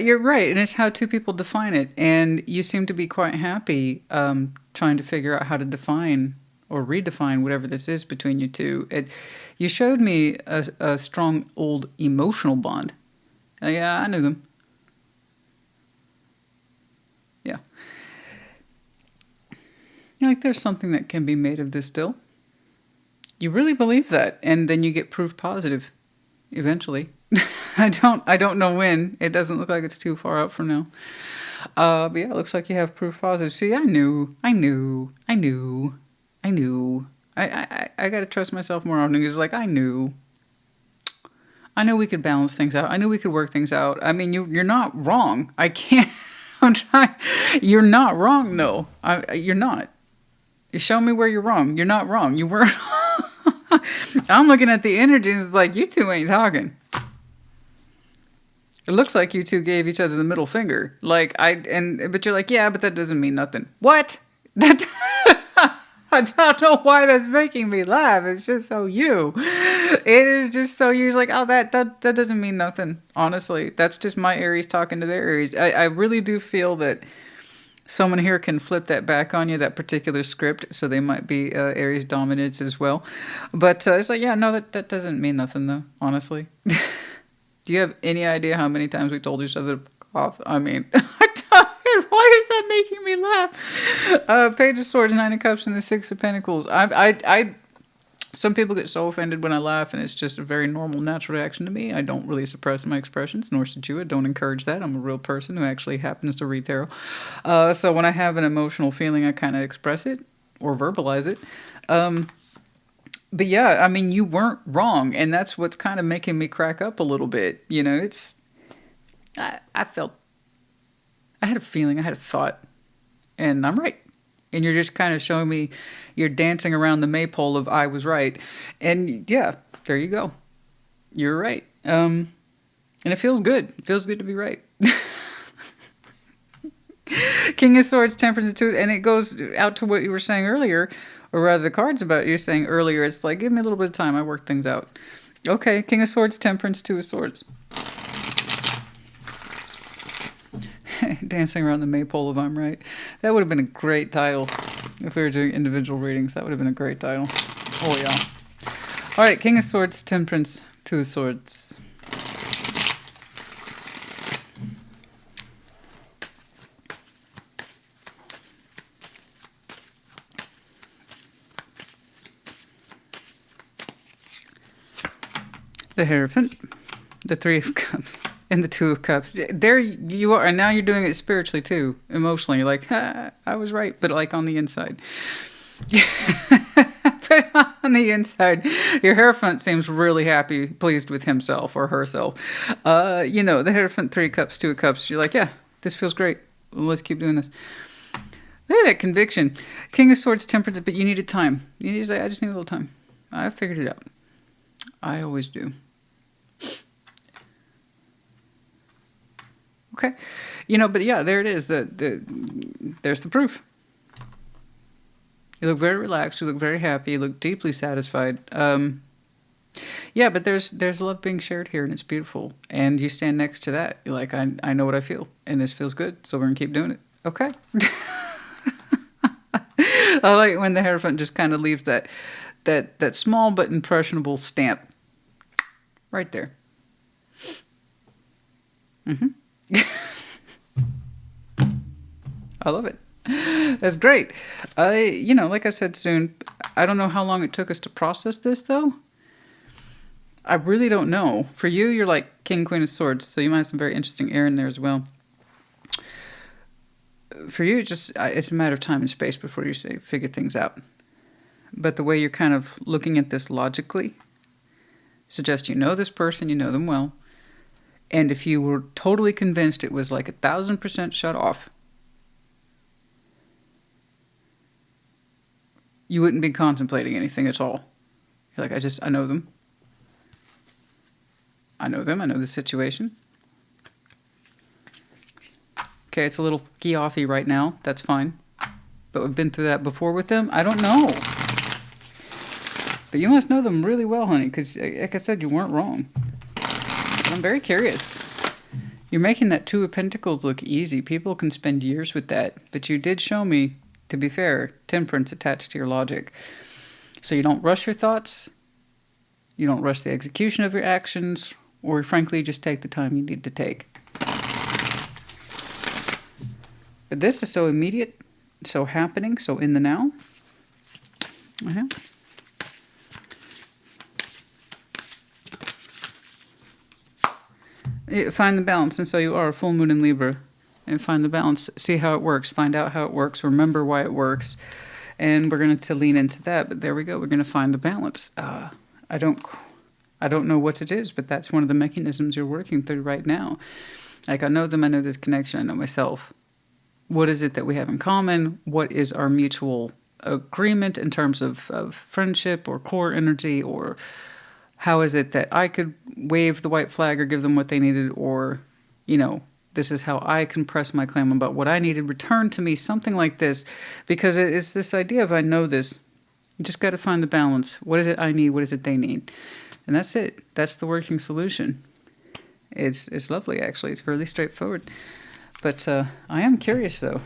Speaker 1: you're right, and it's how two people define it, and you seem to be quite happy trying to figure out how to define or redefine whatever this is between you two. You showed me a strong old emotional bond. Yeah, I knew them. Yeah. You're like, there's something that can be made of this still. You really believe that, and then you get proof positive eventually. I don't know when. It doesn't look like it's too far out from now. But yeah, it looks like you have proof positive. See, I knew. I got to trust myself more often. It's like, I knew we could balance things out. I knew we could work things out. I mean, you're not wrong. I can't. I'm trying. You're not wrong. No, you're not. You show me where you're wrong. You're not wrong. You weren't. I'm looking at the energies like you two ain't talking. It looks like you two gave each other the middle finger. But you're like, yeah, but that doesn't mean nothing. What? That. I don't know why that's making me laugh. It's just so you. It is just so you. It's like, oh, that doesn't mean nothing. Honestly, that's just my Aries talking to their Aries. I really do feel that someone here can flip that back on you, that particular script. So they might be Aries dominants as well. But it's like, yeah, no, that doesn't mean nothing though. Honestly. Do you have any idea how many times we told each other to cough? I mean, why is that making me laugh? Page of Swords, Nine of Cups, and the Six of Pentacles. Some people get so offended when I laugh, and it's just a very normal, natural reaction to me. I don't really suppress my expressions, nor should you. I don't encourage that. I'm a real person who actually happens to read tarot. So when I have an emotional feeling, I kind of express it or verbalize it. But yeah, I mean, you weren't wrong, and that's what's kind of making me crack up a little bit. You know, I had a feeling, I had a thought, and I'm right. And you're just kind of showing me, you're dancing around the maypole of I was right. And yeah, there you go. You're right. And it feels good. It feels good to be right. King of Swords, Temperance, and Two, and it goes out to what you were saying earlier, or rather the cards about you saying earlier. It's like, give me a little bit of time. I work things out. Okay, King of Swords, Temperance, Two of Swords. Dancing around the maypole of I'm right. That would have been a great title if we were doing individual readings. That would have been a great title. Oh yeah. All right, King of Swords, Temperance, Two of Swords. The Hierophant, the Three of Cups. And the Two of Cups. There you are. And now you're doing it spiritually too. Emotionally. You're like, I was right. But like on the inside. But on the inside, your Hierophant seems really happy, pleased with himself or herself. You know, the Hierophant, Three of Cups, Two of Cups. You're like, yeah, this feels great. Let's keep doing this. Look at that conviction. King of Swords, Temperance, but you needed time. You need to say, I just need a little time. I figured it out. I always do. Okay. But yeah, there it is. There's the proof. You look very relaxed. You look very happy. You look deeply satisfied. Yeah, but there's love being shared here, and it's beautiful. And you stand next to that. You're like, I know what I feel, and this feels good, so we're going to keep doing it. Okay. I like when the Hierophant just kind of leaves that small but impressionable stamp right there. I love it. That's great. Like I said, soon. I don't know how long it took us to process this, though. I really don't know. For you, you're like King, Queen of Swords, so you might have some very interesting air in there as well. For you, it's a matter of time and space before you figure things out. But the way you're kind of looking at this logically suggests you know this person, you know them well. And if you were totally convinced it was like 1,000% shut off, you wouldn't be contemplating anything at all. You're like, I know them. I know them. I know the situation. Okay, it's a little key-offy right now. That's fine. But we've been through that before with them. I don't know. But you must know them really well, honey, because, like I said, you weren't wrong. I'm very curious. You're making that Two of Pentacles look easy. People can spend years with that. But you did show me, to be fair, temperance attached to your logic. So you don't rush your thoughts. You don't rush the execution of your actions. Or, frankly, just take the time you need to take. But this is so immediate, so happening, so in the now. Find the balance, and so you are a full moon in Libra. And find the balance, see how it works, find out how it works, remember why it works. And we're going to lean into that, but there we go. We're going to find the balance. I don't know what it is, but that's one of the mechanisms you're working through right now. Like, I know them, I know this connection, I know myself. What is it that we have in common? What is our mutual agreement in terms of friendship or core energy? Or how is it that I could wave the white flag or give them what they needed? Or, this is how I can press my claim about what I needed. Return to me, something like this. Because it's this idea of I know this. You just got to find the balance. What is it I need? What is it they need? And that's it. That's the working solution. It's lovely, actually. It's fairly straightforward. But I am curious, though,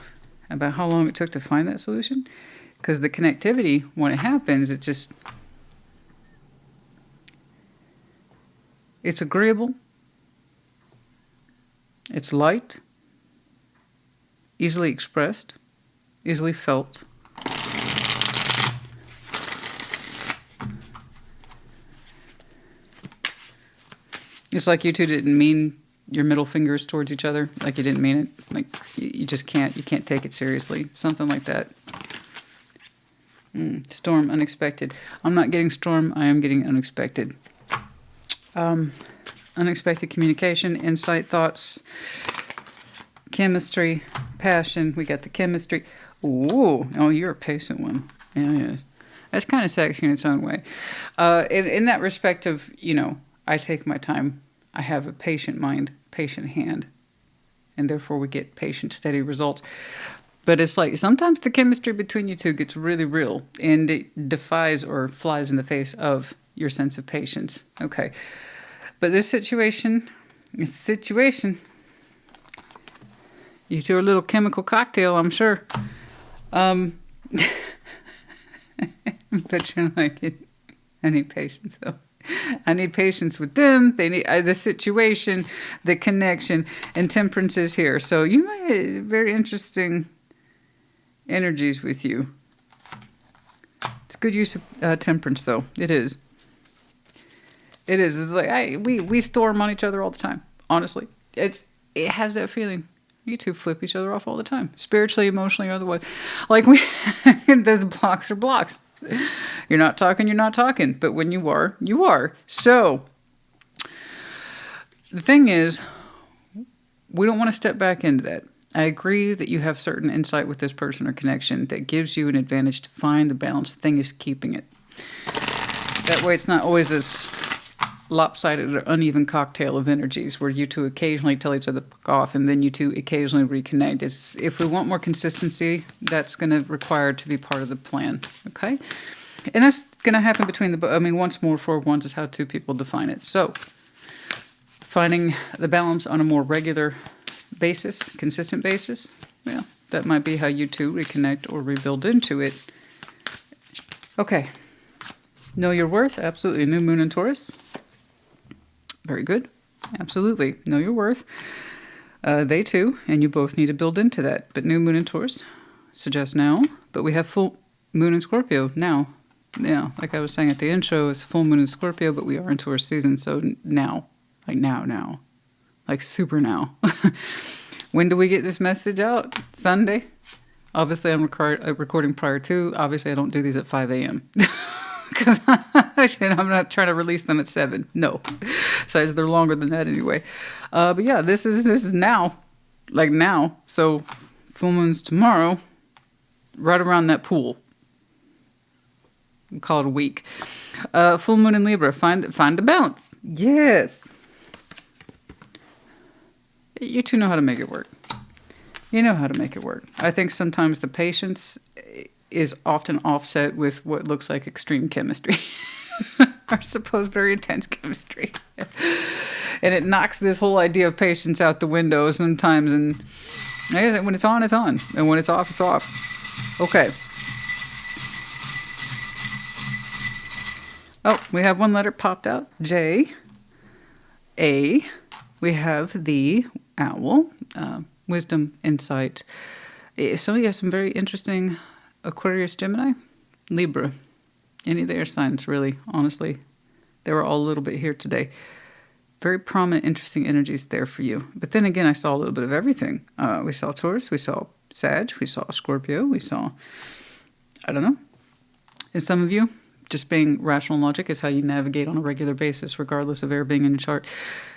Speaker 1: about how long it took to find that solution. Because the connectivity, when it happens, it's agreeable. It's light. Easily expressed. Easily felt. It's like you two didn't mean your middle fingers towards each other, like you didn't mean it. Like, you just can't take it seriously. Something like that. Storm, unexpected. I'm not getting storm, I am getting unexpected. Unexpected communication, insight, thoughts, chemistry, passion. We got the chemistry. Ooh, oh, you're a patient one. Yeah. That's kind of sexy in its own way. In that respect of, I take my time. I have a patient mind, patient hand, and therefore we get patient, steady results. But it's like sometimes the chemistry between you two gets really real, and it defies or flies in the face of your sense of patience. Okay. But this situation, you two are a little chemical cocktail, I'm sure. But you're like, I need patience, though. I need patience with them. They need the situation, the connection, and temperance is here. So you might have very interesting energies with you. It's good use of temperance, though. It is. It is. It's like we storm on each other all the time. Honestly, it has that feeling. You two flip each other off all the time, spiritually, emotionally, otherwise. Like the blocks are blocks. You're not talking. But when you are, you are. So the thing is, we don't want to step back into that. I agree that you have certain insight with this person or connection that gives you an advantage to find the balance. The thing is keeping it. That way it's not always this lopsided or uneven cocktail of energies where you two occasionally tell each other fuck off and then you two occasionally reconnect. If we want more consistency, that's going to require to be part of the plan, okay? And that's going to happen between once more, 4 of Wands is how two people define it. So, finding the balance on a more regular basis, consistent basis, well, that might be how you two reconnect or rebuild into it. Okay. Know your worth, absolutely. New moon in Taurus. Very good. Absolutely. Know your worth. They too, and you both need to build into that. But new moon in Taurus suggests now. But we have full moon in Scorpio now. Yeah, like I was saying at the intro, it's full moon in Scorpio, but we are in Taurus season, so now. Like now. Like super now. When do we get this message out? Sunday? Obviously, I'm recording prior to. Obviously, I don't do these at 5 a.m. Because I'm not trying to release them at 7. No. So they're longer than that anyway. But yeah, this is now. Like now. So full moon's tomorrow. Right around that pool. We'll call it a week. Full moon in Libra. Find the balance. Yes. You two know how to make it work. You know how to make it work. I think sometimes the patience is often offset with what looks like extreme chemistry. Or suppose very intense chemistry. And it knocks this whole idea of patience out the window sometimes. And when it's on, it's on. And when it's off, it's off. Okay. Oh, we have one letter popped out. J. A. We have the owl. Wisdom, insight. So you have some very interesting Aquarius, Gemini, Libra. Any of their signs, really, honestly. They were all a little bit here today. Very prominent, interesting energies there for you. But then again, I saw a little bit of everything. We saw Taurus, we saw Sag, we saw Scorpio, we saw, I don't know. And some of you, just being rational logic is how you navigate on a regular basis, regardless of air being in your chart.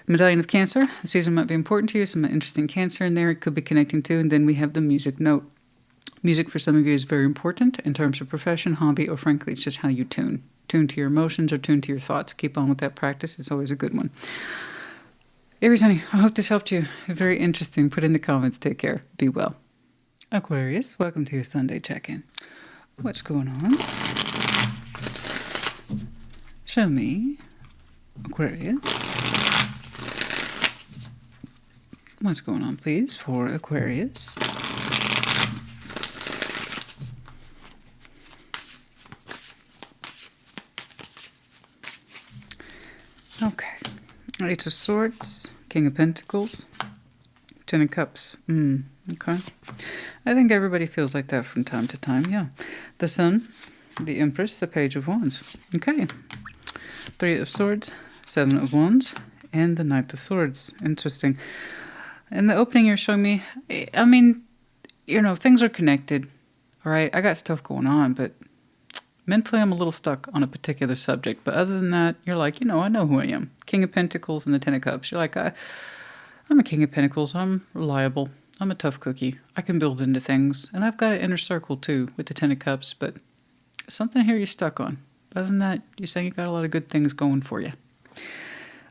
Speaker 1: Medallion of Cancer. The season might be important to you. Some interesting Cancer in there it could be connecting to. And then we have the music note. Music for some of you is very important in terms of profession, hobby, or frankly, it's just how you tune. Tune to your emotions or tune to your thoughts. Keep on with that practice. It's always a good one. Aries, honey, I hope this helped you. Very interesting. Put in the comments. Take care. Be well. Aquarius, welcome to your Sunday check-in. What's going on? Show me, Aquarius. What's going on, please, for Aquarius? Okay. Eight of Swords, King of Pentacles, Ten of Cups. Okay. I think everybody feels like that from time to time, yeah. The Sun, the Empress, the Page of Wands. Okay. Three of Swords, Seven of Wands, and the Knight of Swords. Interesting. In the opening, you're showing me, I mean, things are connected, all right? I got stuff going on, but mentally I'm a little stuck on a particular subject. But other than that, you're like, I know who I am. King of Pentacles and the Ten of Cups. You're like, I'm a King of Pentacles. I'm reliable. I'm a tough cookie. I can build into things. And I've got an inner circle, too, with the Ten of Cups. But something here you're stuck on. Other than that, you're saying you've got a lot of good things going for you.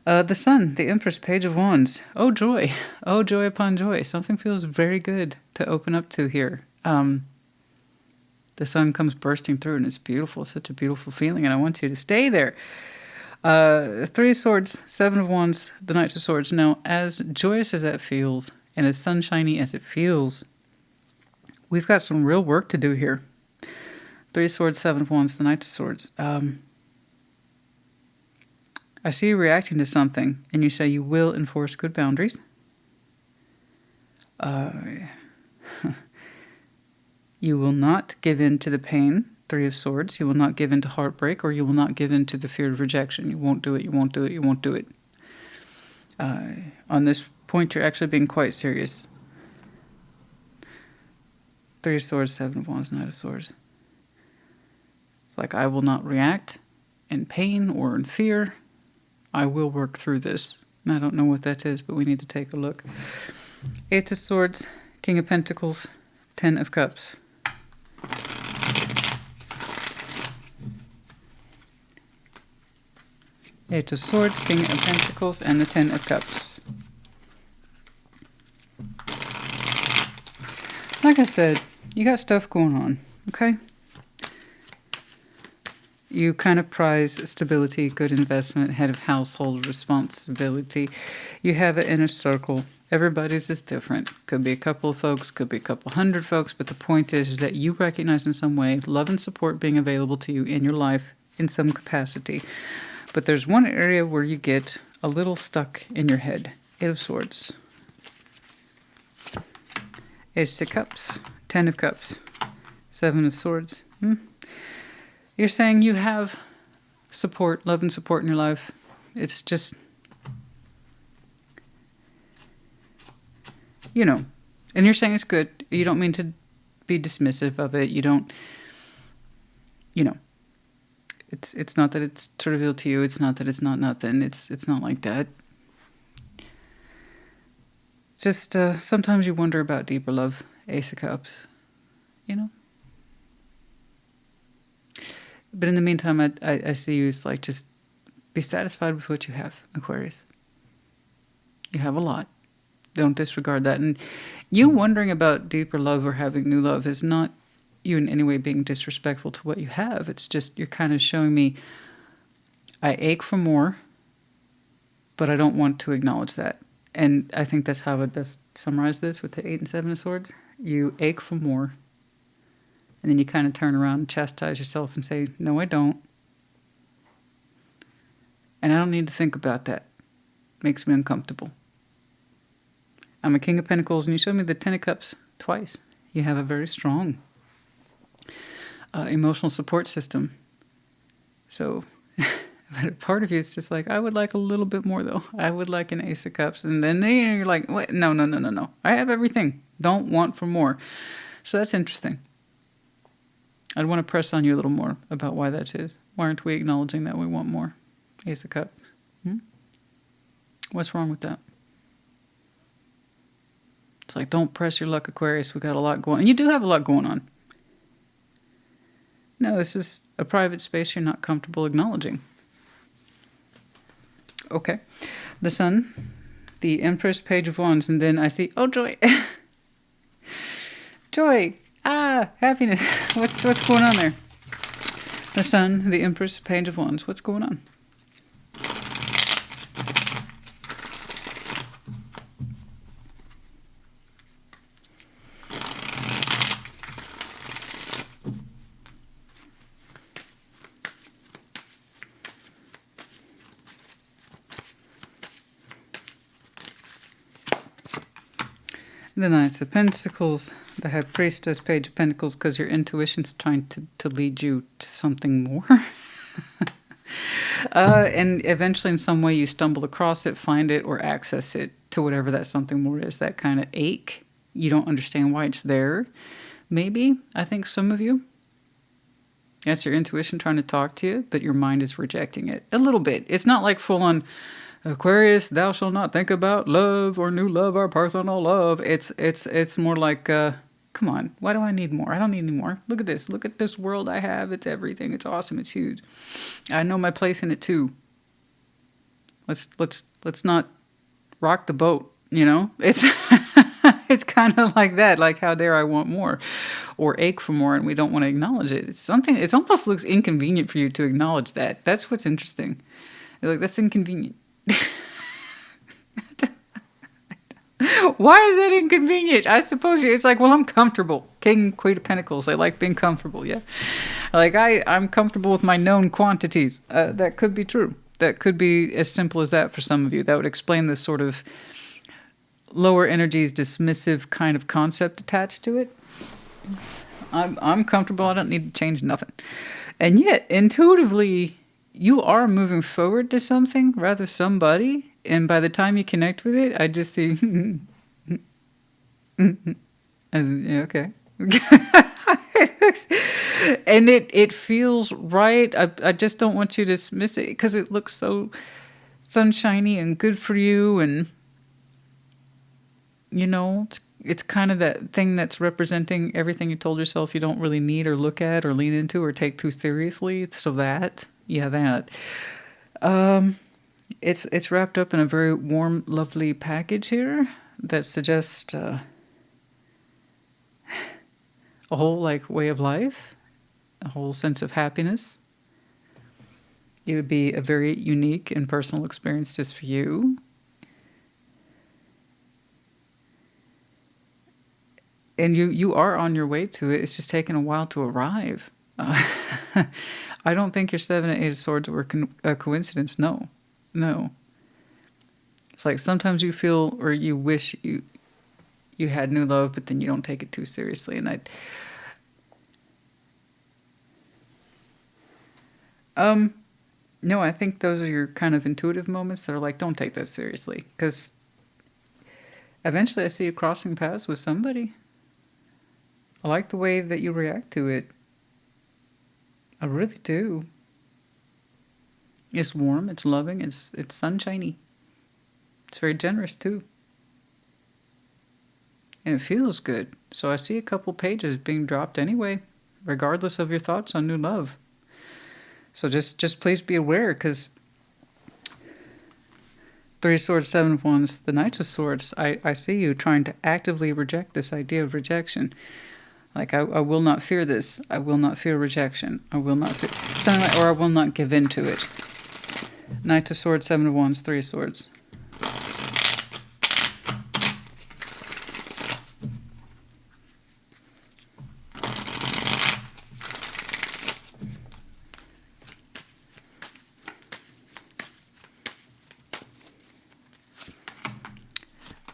Speaker 1: The Sun, the Empress, Page of Wands. Oh, joy. Oh, joy upon joy. Something feels very good to open up to here. The sun comes bursting through, and it's beautiful. Such a beautiful feeling, and I want you to stay there. Three of Swords, Seven of Wands, the Knight of Swords. Now, as joyous as that feels, and as sunshiny as it feels, we've got some real work to do here. Three of Swords, Seven of Wands, the Knight of Swords. I see you reacting to something, and you say you will enforce good boundaries. You will not give in to the pain, Three of Swords. You will not give in to heartbreak, or you will not give in to the fear of rejection. You won't do it, you won't do it, you won't do it. On this point, you're actually being quite serious. Three of Swords, Seven of Wands, Knight of Swords. It's like, I will not react in pain or in fear. I will work through this. And I don't know what that is, but we need to take a look. Eight of Swords, King of Pentacles, Ten of Cups. Eight of Swords, King of Pentacles, and the Ten of Cups. Like I said, you got stuff going on, okay? You kind of prize stability, good investment, head of household responsibility. You have an inner circle. Everybody's is different. Could be a couple of folks, could be a couple hundred folks, but the point is that you recognize in some way love and support being available to you in your life in some capacity. But there's one area where you get a little stuck in your head. Eight of Swords. Ace of Cups. Ten of Cups. Seven of Swords. You're saying you have support, love and support in your life. It's just, you know, and you're saying it's good. You don't mean to be dismissive of it. You don't, you know, it's not that it's trivial to you. It's not that it's not nothing. It's not like that. Just sometimes you wonder about deeper love. Ace of Cups, you know. But in the meantime, I see you as like, just be satisfied with what you have, Aquarius. You have a lot. Don't disregard that. And you wondering about deeper love or having new love is not you in any way being disrespectful to what you have. It's just you're kind of showing me, I ache for more, but I don't want to acknowledge that. And I think that's how it does summarize this with the 8 and 7 of Swords. You ache for more. And then you kind of turn around and chastise yourself and say, no, I don't. And I don't need to think about that. Makes me uncomfortable. I'm a King of Pentacles, and you showed me the Ten of Cups twice. You have a very strong emotional support system. So, but part of you is just like, I would like a little bit more, though. I would like an Ace of Cups. And then you're like, wait, no. I have everything. Don't want for more. So that's interesting. I'd want to press on you a little more about why that is. Why aren't we acknowledging that we want more? Ace of Cups. What's wrong with that? It's like, don't press your luck, Aquarius. We got a lot going on. And you do have a lot going on. No, this is a private space you're not comfortable acknowledging. Okay. The Sun, the Empress, Page of Wands, and then I see, oh, joy. Joy. Happiness. What's going on there? The Sun, the Empress, Page of Wands. What's going on? The Knights of Pentacles, the High Priestess, Page of Pentacles, because your intuition's trying to lead you to something more. And eventually in some way you stumble across it, find it, or access it to whatever that something more is. That kind of ache. You don't understand why it's there. Maybe, I think some of you. That's your intuition trying to talk to you, but your mind is rejecting it. A little bit. It's not like full on, Aquarius, thou shalt not think about love or new love or Parthenon love. It's more like, come on, why do I need more? I don't need any more. Look at this. Look at this world I have. It's everything. It's awesome. It's huge. I know my place in it too. Let's not rock the boat, you know? It's it's kind of like that. Like, how dare I want more or ache for more, and we don't want to acknowledge it. It's something, it almost looks inconvenient for you to acknowledge that. That's what's interesting. You're like, that's inconvenient. Why is that inconvenient? I suppose it's like, well, I'm comfortable. King, Queen of Pentacles. I like being comfortable, yeah? Like, I'm comfortable with my known quantities. That could be true. That could be as simple as that for some of you. That would explain this sort of lower energies, dismissive kind of concept attached to it. I'm comfortable. I don't need to change nothing. And yet, intuitively, you are moving forward to something, rather somebody. And by the time you connect with it, I just see, okay. And it feels right. I just don't want you to dismiss it because it looks so sunshiny and good for you. And, you know, it's kind of that thing that's representing everything you told yourself you don't really need or look at or lean into or take too seriously. So that, yeah, that. It's wrapped up in a very warm, lovely package here that suggests a whole like way of life, a whole sense of happiness. It would be a very unique and personal experience just for you. And you are on your way to it. It's just taken a while to arrive. I don't think your 7 and 8 of Swords were a coincidence. No. It's like sometimes you feel or you wish you had new love, but then you don't take it too seriously. And no, I think those are your kind of intuitive moments that are like, don't take that seriously. Because eventually I see you crossing paths with somebody. I like the way that you react to it. I really do. It's warm, it's loving, it's sunshiny. It's very generous too. And it feels good. So I see a couple pages being dropped anyway, regardless of your thoughts on new love. So just please be aware, because 3 of Swords, 7 of Wands, the Knight of Swords, I see you trying to actively reject this idea of rejection. Like, I will not fear this. I will not fear rejection. I will not fear... Something like, or I will not give in to it. Knight of Swords, 7 of Wands, 3 of Swords.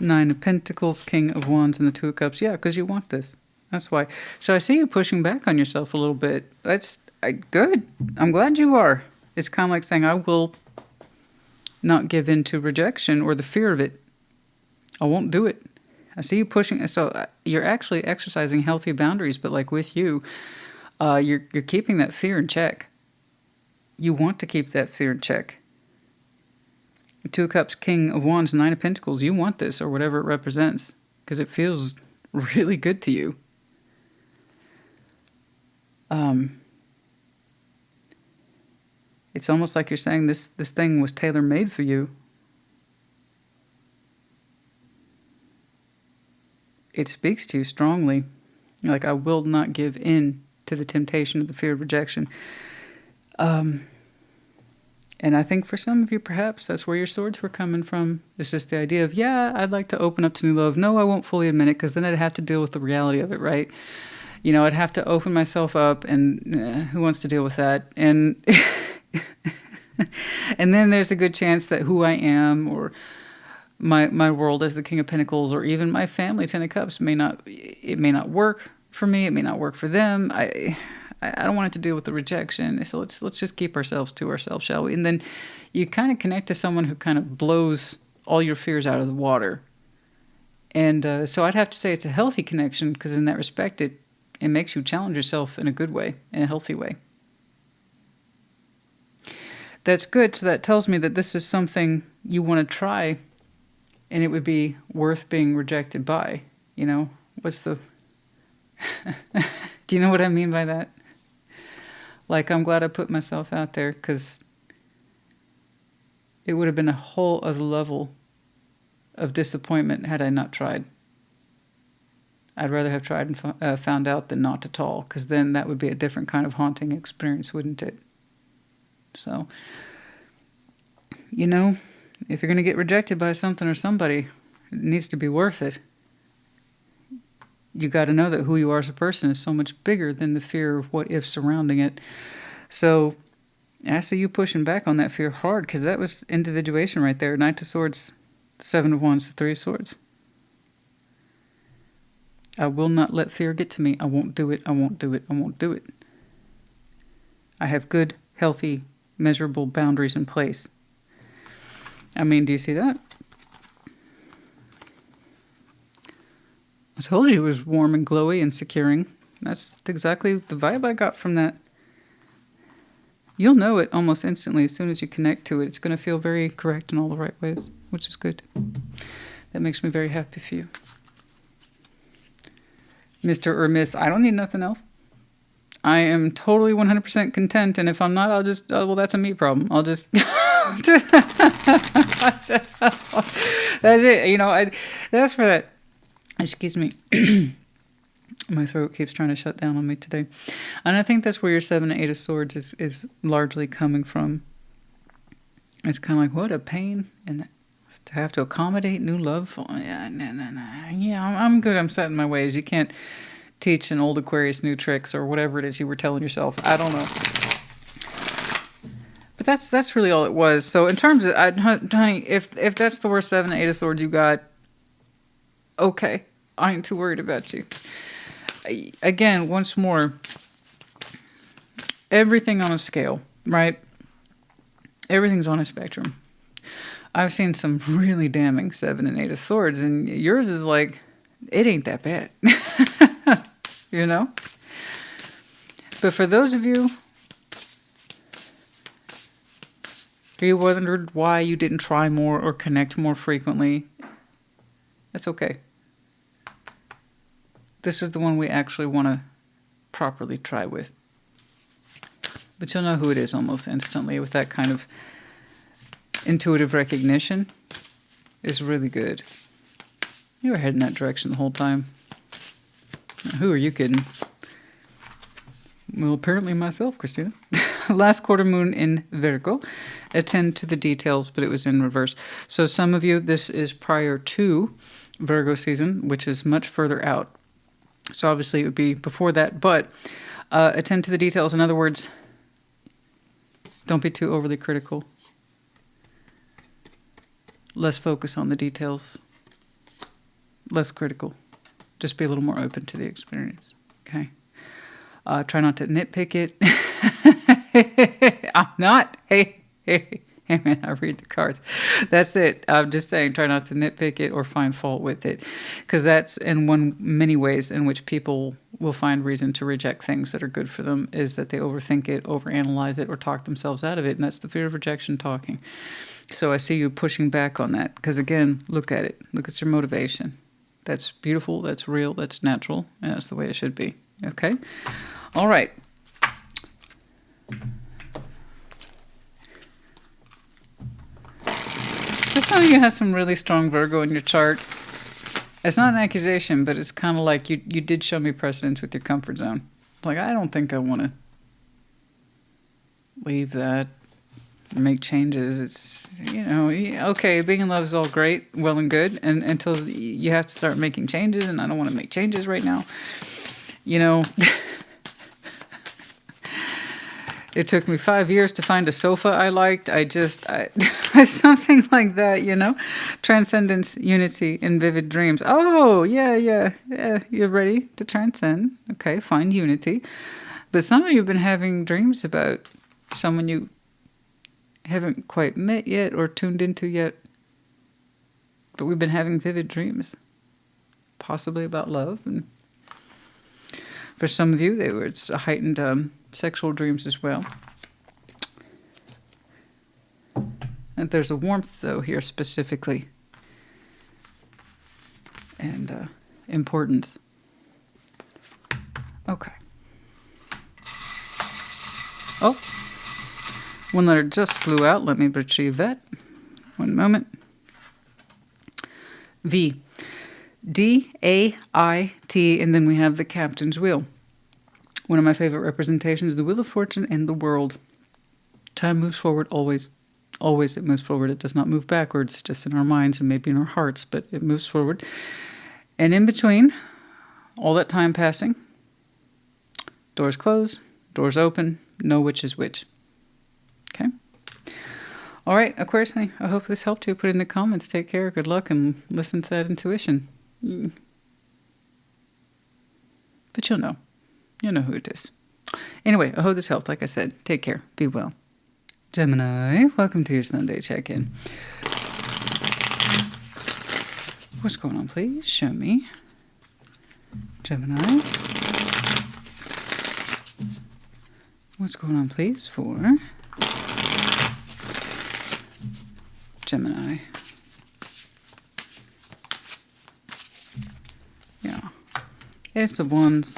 Speaker 1: Nine of Pentacles, King of Wands, and the 2 of Cups. Yeah, because you want this. That's why. So I see you pushing back on yourself a little bit. That's good. I'm glad you are. It's kind of like saying, I will not give in to rejection or the fear of it. I won't do it. I see you pushing. So you're actually exercising healthy boundaries, but like with you, you're keeping that fear in check. You want to keep that fear in check. 2 of Cups, King of Wands, 9 of Pentacles. You want this or whatever it represents because it feels really good to you. It's almost like you're saying this thing was tailor-made for you. It speaks to you strongly. You're like, I will not give in to the temptation of the fear of rejection. And I think for some of you, perhaps that's where your swords were coming from. It's just the idea of, yeah, I'd like to open up to new love. No, I won't fully admit it, because then I'd have to deal with the reality of it, right? You know, I'd have to open myself up, and who wants to deal with that? And and then there's a good chance that who I am, or my world as the King of Pentacles, or even my family, 10 of Cups, may not work for me. It may not work for them. I don't want it to deal with the rejection. So let's just keep ourselves to ourselves, shall we? And then you kind of connect to someone who kind of blows all your fears out of the water. And so I'd have to say it's a healthy connection, because in that respect, it makes you challenge yourself in a good way, in a healthy way. That's good. So that tells me that this is something you want to try, and it would be worth being rejected by. You know, what's the... Do you know what I mean by that? Like, I'm glad I put myself out there, because it would have been a whole other level of disappointment had I not tried. I'd rather have tried and found out than not at all, because then that would be a different kind of haunting experience, wouldn't it? So, you know, if you're going to get rejected by something or somebody, it needs to be worth it. You got to know that who you are as a person is so much bigger than the fear of what if surrounding it. So I see you pushing back on that fear hard, because that was individuation right there. 9 of Swords, 7 of Wands, 3 of Swords. I will not let fear get to me. I won't do it. I won't do it. I won't do it. I have good, healthy, measurable boundaries in place. I mean, do you see that? I told you it was warm and glowy and securing. That's exactly the vibe I got from that. You'll know it almost instantly as soon as you connect to it. It's going to feel very correct in all the right ways, which is good. That makes me very happy for you. Mr. or Miss, I don't need nothing else. I am totally 100% content, and if I'm not, I'll just, well, that's a me problem. I'll just, That's it. You know, that's for that. Excuse me. My throat keeps trying to shut down on me today. And I think that's where your 7 and 8 of Swords is largely coming from. It's kind of like, what a pain. And to have to accommodate new love. Yeah, yeah, I'm good. I'm set in my ways. You can't teach an old Aquarius new tricks or whatever it is you were telling yourself. I don't know. But that's really all it was. So in terms of, honey, if that's the worst 7 and 8 of Swords you got, okay. I ain't too worried about you. Again, once more, everything on a scale, right? Everything's on a spectrum. I've seen some really damning 7 and 8 of Swords, and yours is like, it ain't that bad. You know? But for those of you who wondered why you didn't try more or connect more frequently, that's okay. This is the one we actually want to properly try with. But you'll know who it is almost instantly with that kind of intuitive recognition. Is really good. You were heading that direction the whole time. Who are you kidding? Well, apparently myself, Christina. Last quarter moon in Virgo. Attend to the details, but it was in reverse. So some of you, this is prior to Virgo season, which is much further out. So obviously it would be before that, but attend to the details. In other words, don't be too overly critical. Less focus on the details. Less critical. Just be a little more open to the experience. Okay? Try not to nitpick it. I'm not. Hey, man, I read the cards. That's it. I'm just saying, try not to nitpick it or find fault with it. Because that's many ways in which people will find reason to reject things that are good for them is that they overthink it, overanalyze it, or talk themselves out of it. And that's the fear of rejection talking. So I see you pushing back on that. Because again, look at it. Look at your motivation. That's beautiful. That's real. That's natural. And that's the way it should be. Okay? All right. Some of you have some really strong Virgo in your chart. It's not an accusation, but it's kind of like you did show me precedence with your comfort zone. Like, I don't think I want to leave that, make changes. It's, you know, okay, being in love is all great, well and good, and until you have to start making changes, and I don't want to make changes right now. You know, it took me 5 years to find a sofa I liked. Something like that, you know? Transcendence, unity, and vivid dreams. Oh, yeah. You're ready to transcend. Okay, find unity. But some of you have been having dreams about someone you haven't quite met yet or tuned into yet. But we've been having vivid dreams. Possibly about love. And for some of you, it's a heightened sexual dreams as well. And there's a warmth, though, here specifically. And importance. Okay. Oh. One letter just flew out. Let me retrieve that. One moment. V. D-A-I-T, and then we have the Captain's Wheel. One of my favorite representations, the Wheel of Fortune and the World. Time moves forward always. Always it moves forward. It does not move backwards, just in our minds and maybe in our hearts, but it moves forward. And in between, all that time passing, doors close, doors open, know which is which. Okay? All right, Aquarius, honey, I hope this helped you. Put it in the comments. Take care, good luck, and listen to that intuition. But you'll know. You know who it is. Anyway, I hope this helped. Like I said, take care. Be well. Gemini, welcome to your Sunday check-in. What's going on, please? Show me. Gemini. What's going on, please, for Gemini? Yeah. Ace of Wands.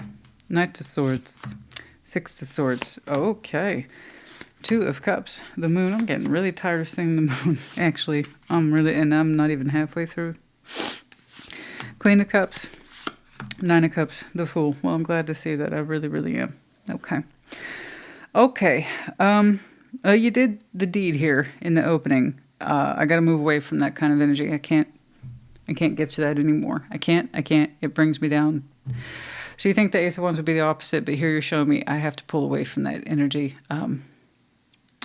Speaker 1: Knight of Swords. Six of Swords. Okay. Two of Cups, the Moon. I'm getting really tired of seeing the Moon. Actually, I'm not even halfway through. Queen of Cups, Nine of Cups, the Fool. Well, I'm glad to see that. I really, really am. Okay. Okay. You did the deed here in the opening. I got to move away from that kind of energy. I can't give to that anymore. I can't. It brings me down. So you think the Ace of Wands would be the opposite, but here you're showing me I have to pull away from that energy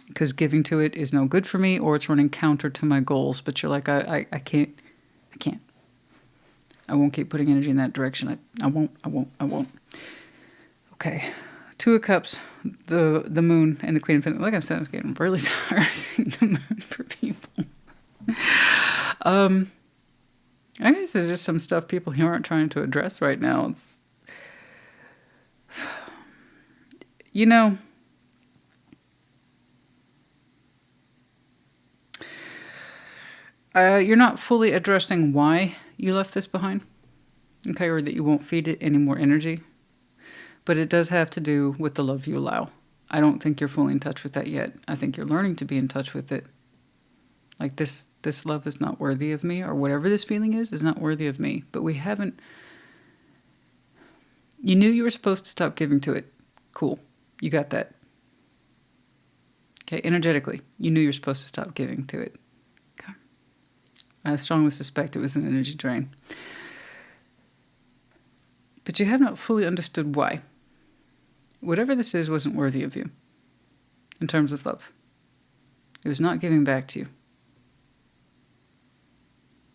Speaker 1: because giving to it is no good for me, or it's running counter to my goals. But you're like, I can't. I won't keep putting energy in that direction. I won't. Okay. Two of Cups, the Moon, and the Queen of Pentacles. Like I said, I'm getting really tired of seeing the Moon for people. I guess there's just some stuff people here aren't trying to address right now. You know, you're not fully addressing why you left this behind, okay, or that you won't feed it any more energy. But it does have to do with the love you allow. I don't think you're fully in touch with that yet. I think you're learning to be in touch with it. Like this love is not worthy of me, or whatever this feeling is not worthy of me. But we haven't... You knew you were supposed to stop giving to it. Cool. You got that. Okay, energetically, you knew you were supposed to stop giving to it. Okay. I strongly suspect it was an energy drain. But you have not fully understood why. Whatever this is wasn't worthy of you in terms of love. It was not giving back to you.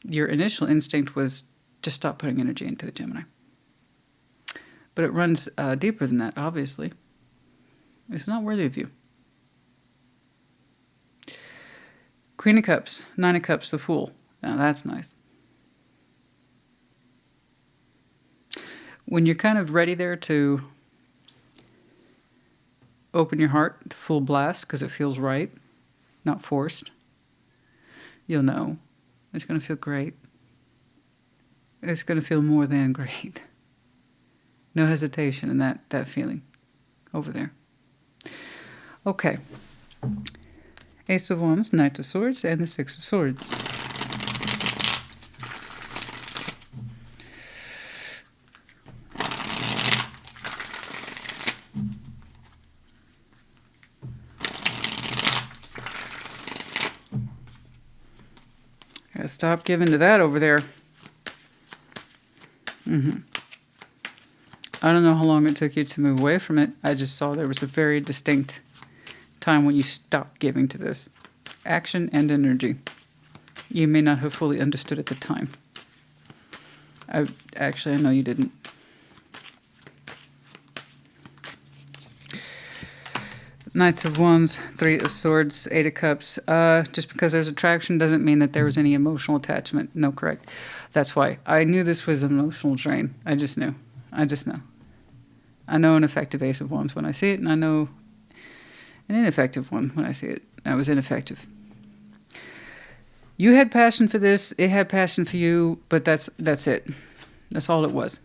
Speaker 1: Your initial instinct was just stop putting energy into it, Gemini. But it runs deeper than that, obviously. It's not worthy of you. Queen of Cups, Nine of Cups, the Fool. Now that's nice. When you're kind of ready there to open your heart to full blast because it feels right, not forced, you'll know. It's going to feel great. It's going to feel more than great. No hesitation in that feeling over there. Okay. Ace of Wands, Knight of Swords, and the Six of Swords. Gotta stop giving to that over there. I don't know how long it took you to move away from it. I just saw there was a very distinct time when you stopped giving to this. Action and energy. You may not have fully understood at the time. I know you didn't. Knights of Wands, Three of Swords, Eight of Cups. Just because there's attraction doesn't mean that there was any emotional attachment. No, correct. That's why. I knew this was an emotional drain. I just knew. I know an effective Ace of Wands when I see it, and I know an ineffective one when I see it. That was ineffective. You had passion for this. It had passion for you, but that's it. That's all it was.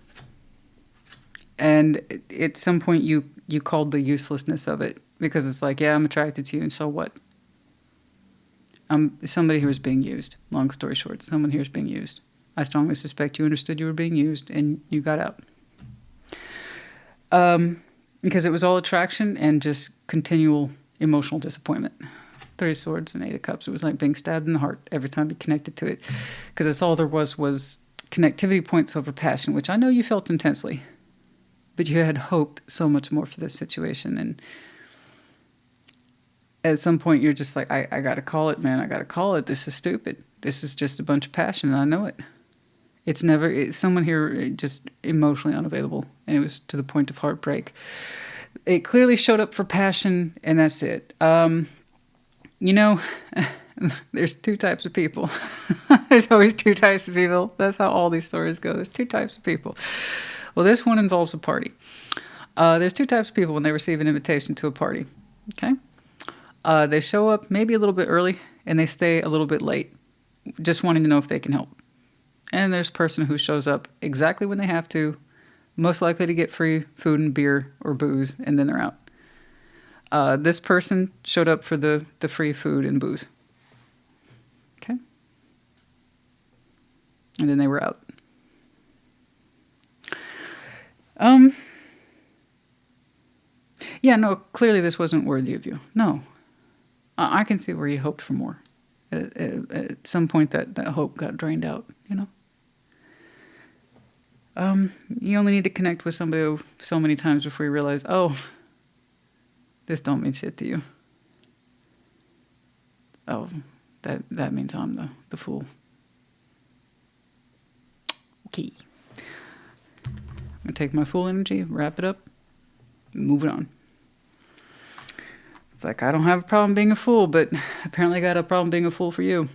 Speaker 1: And at some point you called the uselessness of it. Because it's like, yeah, I'm attracted to you, and so what? I'm somebody who is being used. Long story short, someone here is being used. I strongly suspect you understood you were being used, and you got out. Because it was all attraction and just continual emotional disappointment. Three of Swords and Eight of Cups. It was like being stabbed in the heart every time you connected to it. Because that's all there was connectivity points over passion, which I know you felt intensely. But you had hoped so much more for this situation, and at some point, you're just like, I got to call it, man. I got to call it. This is stupid. This is just a bunch of passion, and I know it. It's someone here just emotionally unavailable, and it was to the point of heartbreak. It clearly showed up for passion, and that's it. There's two types of people. There's always two types of people. That's how all these stories go. There's two types of people. Well, this one involves a party. There's two types of people when they receive an invitation to a party, okay? They show up maybe a little bit early, and they stay a little bit late, just wanting to know if they can help. And there's a person who shows up exactly when they have to, most likely to get free food and beer or booze, and then they're out. This person showed up for the free food and booze. Okay? And then they were out. Yeah, no, clearly this wasn't worthy of you. No. I can see where you hoped for more. At some point that hope got drained out, you know? You only need to connect with somebody so many times before you realize, oh, this don't mean shit to you. Oh, that means I'm the fool. Okay. I'm going to take my fool energy, wrap it up, move it on. It's like, I don't have a problem being a fool, but apparently I got a problem being a fool for you.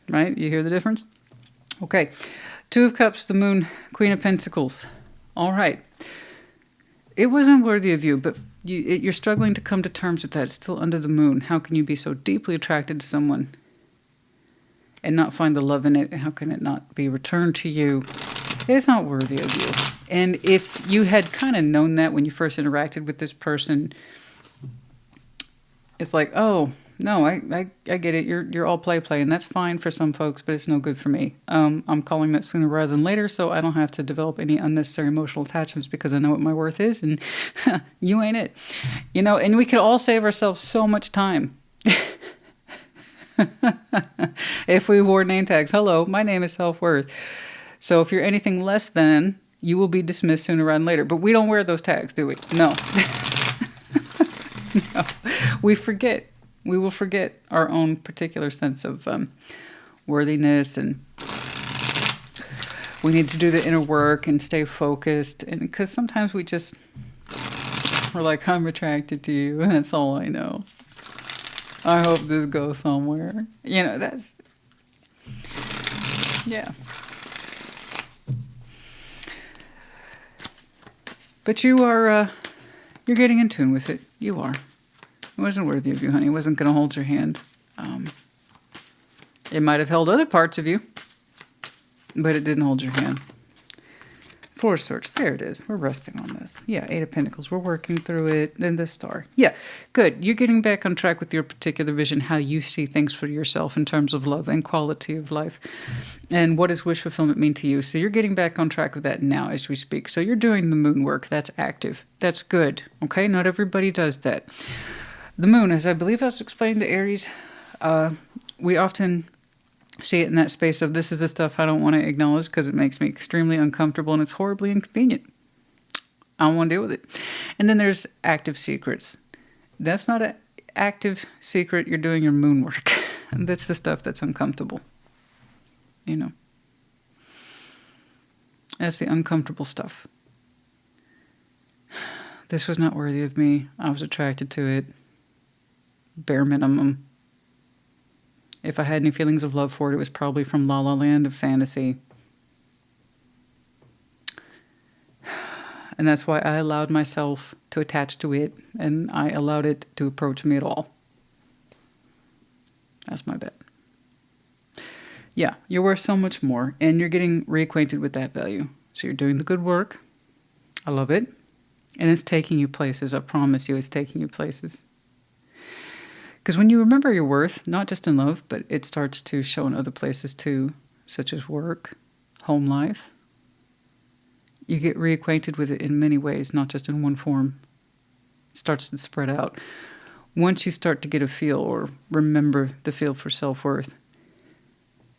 Speaker 1: Right? You hear the difference? Okay. Two of Cups, the Moon, Queen of Pentacles. All right. It wasn't worthy of you, but you're struggling to come to terms with that. It's still under the moon. How can you be so deeply attracted to someone and not find the love in it? How can it not be returned to you? It's not worthy of you. And if you had kind of known that when you first interacted with this person, it's like, oh, no, I get it. You're all play, and that's fine for some folks, but it's no good for me. I'm calling that sooner rather than later, so I don't have to develop any unnecessary emotional attachments because I know what my worth is, and you ain't it. You know, and we could all save ourselves so much time. If we wore name tags. Hello, my name is self-worth. So if you're anything less than, you will be dismissed sooner rather than later. But we don't wear those tags, do we? No. No. We forget. We will forget our own particular sense of worthiness, and we need to do the inner work and stay focused. And because sometimes we're like, I'm attracted to you, and that's all I know. I hope this goes somewhere. You know, that's, yeah. But you are, you're getting in tune with it. You are. It wasn't worthy of you, honey. It wasn't going to hold your hand. It might have held other parts of you, but it didn't hold your hand. Four of Swords. There it is. We're resting on this. Yeah, Eight of Pentacles. We're working through it. Then the Star. Yeah, good. You're getting back on track with your particular vision, how you see things for yourself in terms of love and quality of life. And what does wish fulfillment mean to you? So you're getting back on track with that now as we speak. So you're doing the moon work. That's active. That's good. Okay? Not everybody does that. The moon, as I believe I was explaining to Aries, we often see it in that space of this is the stuff I don't want to acknowledge because it makes me extremely uncomfortable and it's horribly inconvenient. I don't want to deal with it. And then there's active secrets. That's not an active secret. You're doing your moon work. That's the stuff that's uncomfortable. You know. That's the uncomfortable stuff. This was not worthy of me. I was attracted to it. Bare minimum. If I had any feelings of love for it, it was probably from La La Land of fantasy. And that's why I allowed myself to attach to it, and I allowed it to approach me at all. That's my bet. Yeah, you're worth so much more, and you're getting reacquainted with that value. So you're doing the good work. I love it. And it's taking you places. I promise you, it's taking you places. Because when you remember your worth, not just in love, but it starts to show in other places too, such as work, home life. You get reacquainted with it in many ways, not just in one form. It starts to spread out. Once you start to get a feel or remember the feel for self-worth,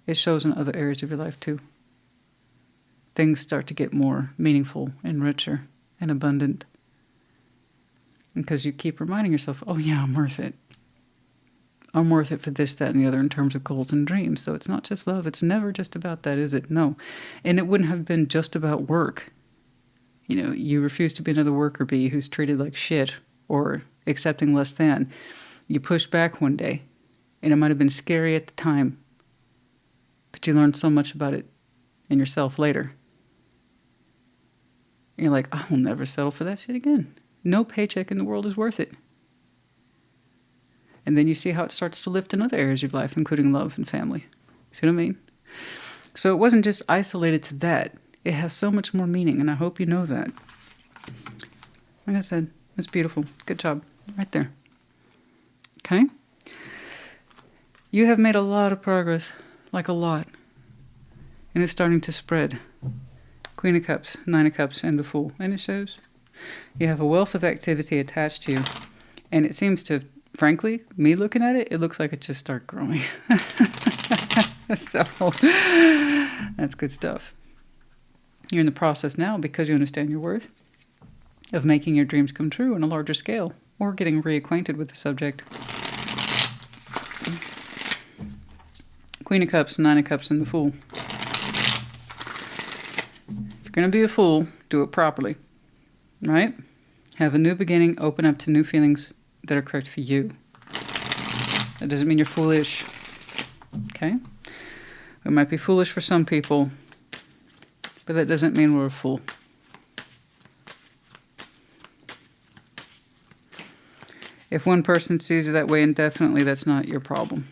Speaker 1: it shows in other areas of your life too. Things start to get more meaningful and richer and abundant. Because you keep reminding yourself, oh yeah, I'm worth it. I'm worth it for this, that, and the other in terms of goals and dreams. So it's not just love. It's never just about that, is it? No. And it wouldn't have been just about work. You know, you refuse to be another worker bee who's treated like shit or accepting less than. You pushed back one day, and it might have been scary at the time, but you learned so much about it in yourself later. And you're like, I will never settle for that shit again. No paycheck in the world is worth it. And then you see how it starts to lift in other areas of life, including love and family. See what I mean? So it wasn't just isolated to that. It has so much more meaning, and I hope you know that. Like I said, That's beautiful. Good job. Right there. Okay? You have made a lot of progress. Like a lot. And it's starting to spread. Queen of Cups, Nine of Cups, and the Fool. And it shows. You have a wealth of activity attached to you. And it seems to, frankly, me looking at it, it looks like it just started growing. So, that's good stuff. You're in the process now, because you understand your worth, of making your dreams come true on a larger scale, or getting reacquainted with the subject. Queen of Cups, Nine of Cups, and the Fool. If you're going to be a fool, do it properly. Right? Have a new beginning, open up to new feelings that are correct for you. That doesn't mean you're foolish. Okay? It might be foolish for some people, but that doesn't mean we're a fool. If one person sees it that way indefinitely, that's not your problem.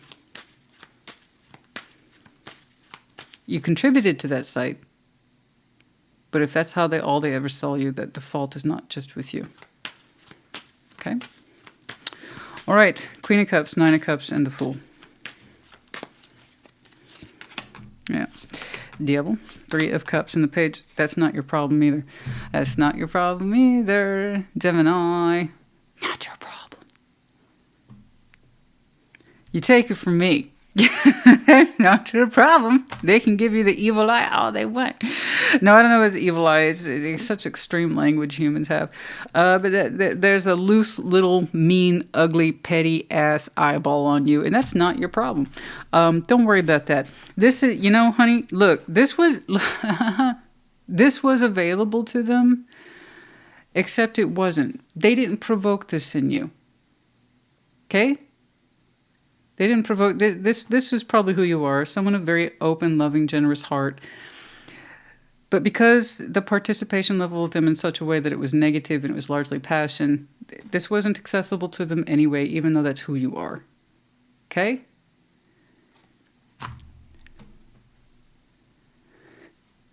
Speaker 1: You contributed to that site, but if that's how all they ever saw you, that the fault is not just with you. Okay? All right, Queen of Cups, Nine of Cups, and the Fool. Yeah. Devil, Three of Cups in the page. That's not your problem either. That's not your problem either. Gemini, not your problem. You take it from me. That's not your problem. They can give you the evil eye all they want. No, I don't know if it's evil eye. It's such extreme language humans have. But there's a loose, little, mean, ugly, petty ass eyeball on you, and that's not your problem. Don't worry about that. This is, you know, honey, look, this was this was available to them, except it wasn't. They didn't provoke this in you. Okay? They didn't provoke this. This is probably who you are, someone of very open, loving, generous heart. But because the participation level of them in such a way that it was negative and it was largely passion, this wasn't accessible to them anyway, even though that's who you are. Okay?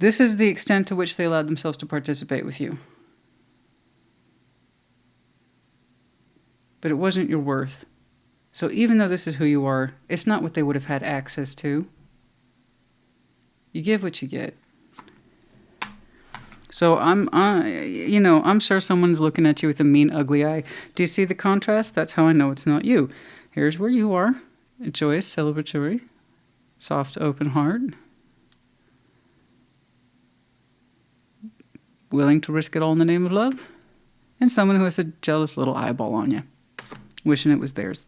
Speaker 1: This is the extent to which they allowed themselves to participate with you. But it wasn't your worth. So even though this is who you are, it's not what they would have had access to. You give what you get. So I'm sure someone's looking at you with a mean, ugly eye. Do you see the contrast? That's how I know it's not you. Here's where you are. Joyous, celebratory, soft, open heart. Willing to risk it all in the name of love. And someone who has a jealous little eyeball on you. Wishing it was theirs.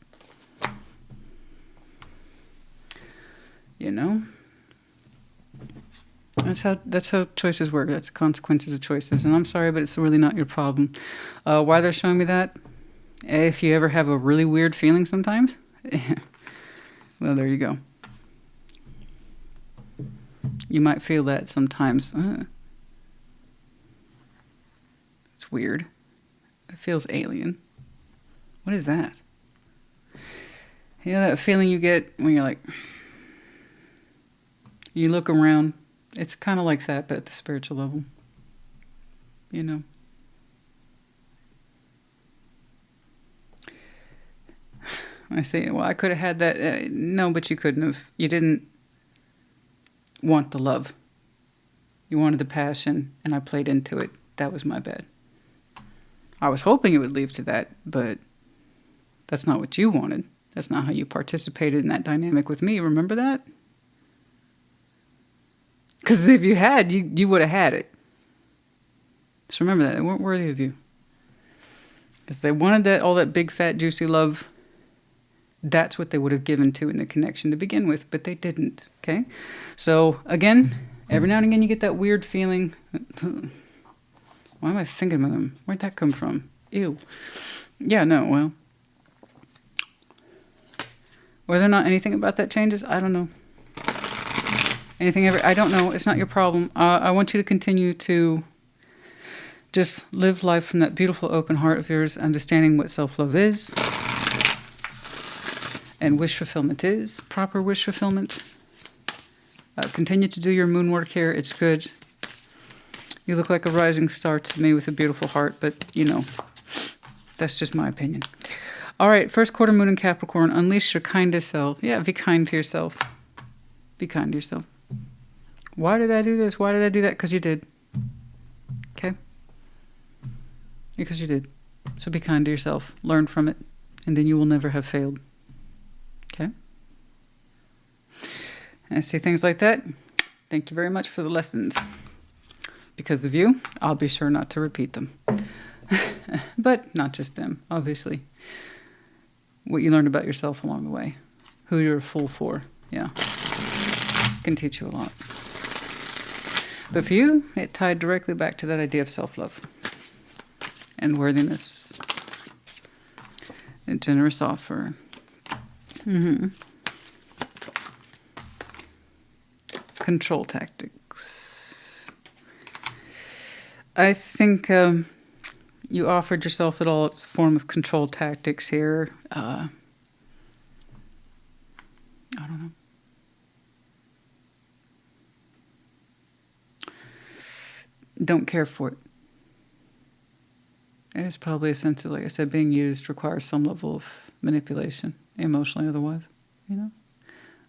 Speaker 1: You know? That's how choices work. That's the consequences of choices. And I'm sorry, but it's really not your problem. Why they're showing me that? If you ever have a really weird feeling sometimes, well, there you go. You might feel that sometimes. It's weird. It feels alien. What is that? You know that feeling you get when you're like... You look around, it's kind of like that, but at the spiritual level. You know. I say, well, I could have had that. No, but you couldn't have. You didn't want the love. You wanted the passion, and I played into it. That was my bad. I was hoping it would lead to that, but that's not what you wanted. That's not how you participated in that dynamic with me. Remember that? Because if you had, you would have had it. Just remember that. They weren't worthy of you. Because they wanted that, all that big, fat, juicy love. That's what they would have given to in the connection to begin with, but they didn't. Okay? So, again, every now and again you get that weird feeling. Why am I thinking of them? Where'd that come from? Ew. Yeah, no, well. Whether or not anything about that changes, I don't know. Anything ever, I don't know. It's not your problem. I want you to continue to just live life from that beautiful open heart of yours, understanding what self-love is and wish fulfillment is, proper wish fulfillment. Continue to do your moon work here. It's good. You look like a rising star to me with a beautiful heart, but, you know, That's just my opinion. All right, first quarter moon in Capricorn. Unleash your kindest self. Yeah, be kind to yourself. Be kind to yourself. Why did I do this? Why did I do that? Because you did. Okay? Because you did. So be kind to yourself. Learn from it. And then you will never have failed. Okay? And I see things like that. Thank you very much for the lessons. Because of you, I'll be sure not to repeat them. But not just them, obviously. What you learned about yourself along the way. Who you're a fool for. Yeah. Can teach you a lot. But for you, it tied directly back to that idea of self-love. And worthiness. A generous offer. Control tactics. I think you offered yourself at all. It's a form of control tactics here. I don't know. Don't care for it. It's probably a sense of, like I said, being used requires some level of manipulation, emotionally otherwise, you know?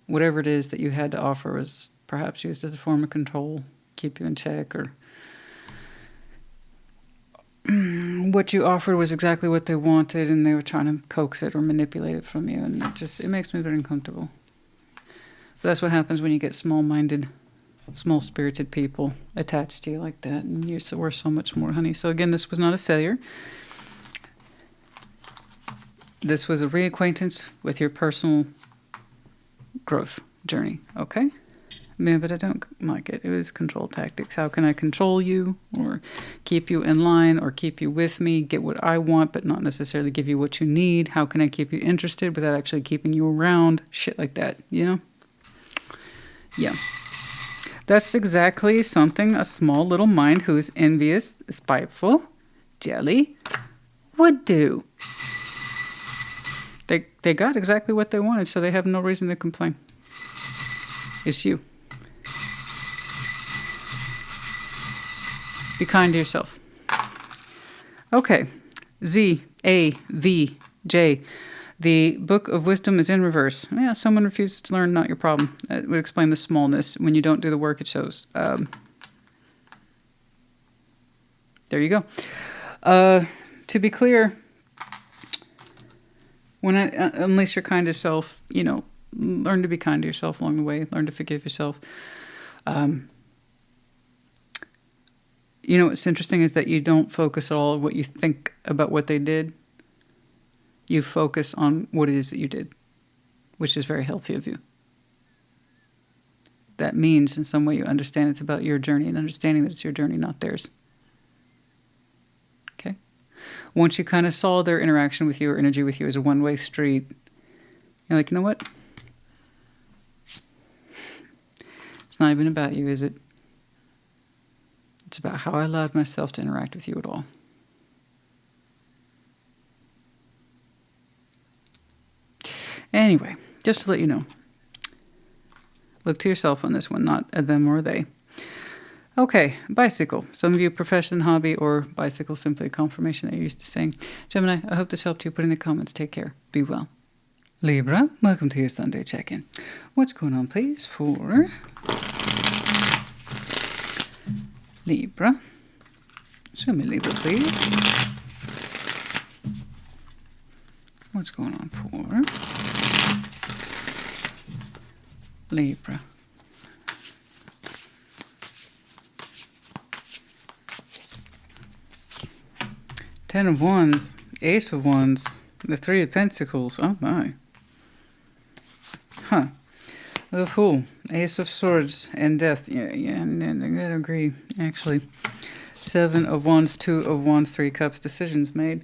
Speaker 1: Whatever it is that you had to offer was perhaps used as a form of control, keep you in check, or what you offered was exactly what they wanted and they were trying to coax it or manipulate it from you, and it makes me very uncomfortable. So that's what happens when you get small-minded, small-spirited people attached to you like that, and you're worth so much more, honey. So again, this was not a failure. This was a reacquaintance with your personal growth journey, okay? Yeah, but I don't like it. It was control tactics. How can I control you or keep you in line or keep you with me, get what I want but not necessarily give you what you need? How can I keep you interested without actually keeping you around? Shit like that, you know? Yeah. That's exactly something a small little mind who's envious, spiteful, jelly would do. They got exactly what they wanted, so they have no reason to complain. It's you. Be kind to yourself. Okay. Z, A, V, J. The Book of Wisdom is in reverse. Yeah, someone refuses to learn, not your problem. It would explain the smallness. When you don't do the work, it shows. There you go. To be clear, when I unleash your kindest self, you know, learn to be kind to yourself along the way. Learn to forgive yourself. You know, what's interesting is that you don't focus at all on what you think about what they did. You focus on what it is that you did, which is very healthy of you. That means in some way you understand it's about your journey and understanding that it's your journey, not theirs. Okay? Once you kind of saw their interaction with you or energy with you as a one-way street, you're like, you know what? It's not even about you, is it? It's about how I allowed myself to interact with you at all. Anyway, just to let you know, look to yourself on this one, not a them or they. Okay, bicycle. Some of you profession, hobby, or bicycle simply a confirmation that you're used to saying. Gemini, I hope this helped you. Put in the comments. Take care. Be well. Libra, welcome to your Sunday check-in. What's going on, please, for Libra? Show me Libra, please. What's going on for Libra? Ten of Wands, Ace of Wands, the Three of Pentacles. Oh my. Huh. The Fool, Ace of Swords, and Death. Yeah, and I gotta agree, actually. Seven of Wands, Two of Wands, Three Cups, decisions made.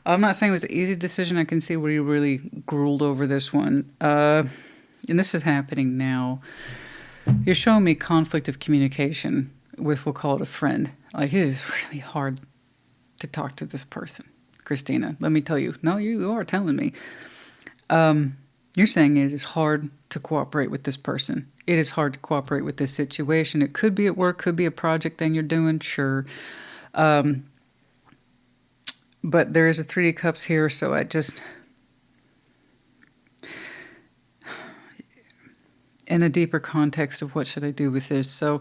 Speaker 1: I'm not saying it was an easy decision. I can see where you really grueled over this one. And this is happening now. You're showing me conflict of communication with, we'll call it a friend. Like, it is really hard to talk to this person. Christina, let me tell you. No, you are telling me. You're saying it is hard to cooperate with this person. It is hard to cooperate with this situation. It could be at work, could be a project thing you're doing, sure. But there is a Three of Cups here, so I just... in a deeper context of what should I do with this. So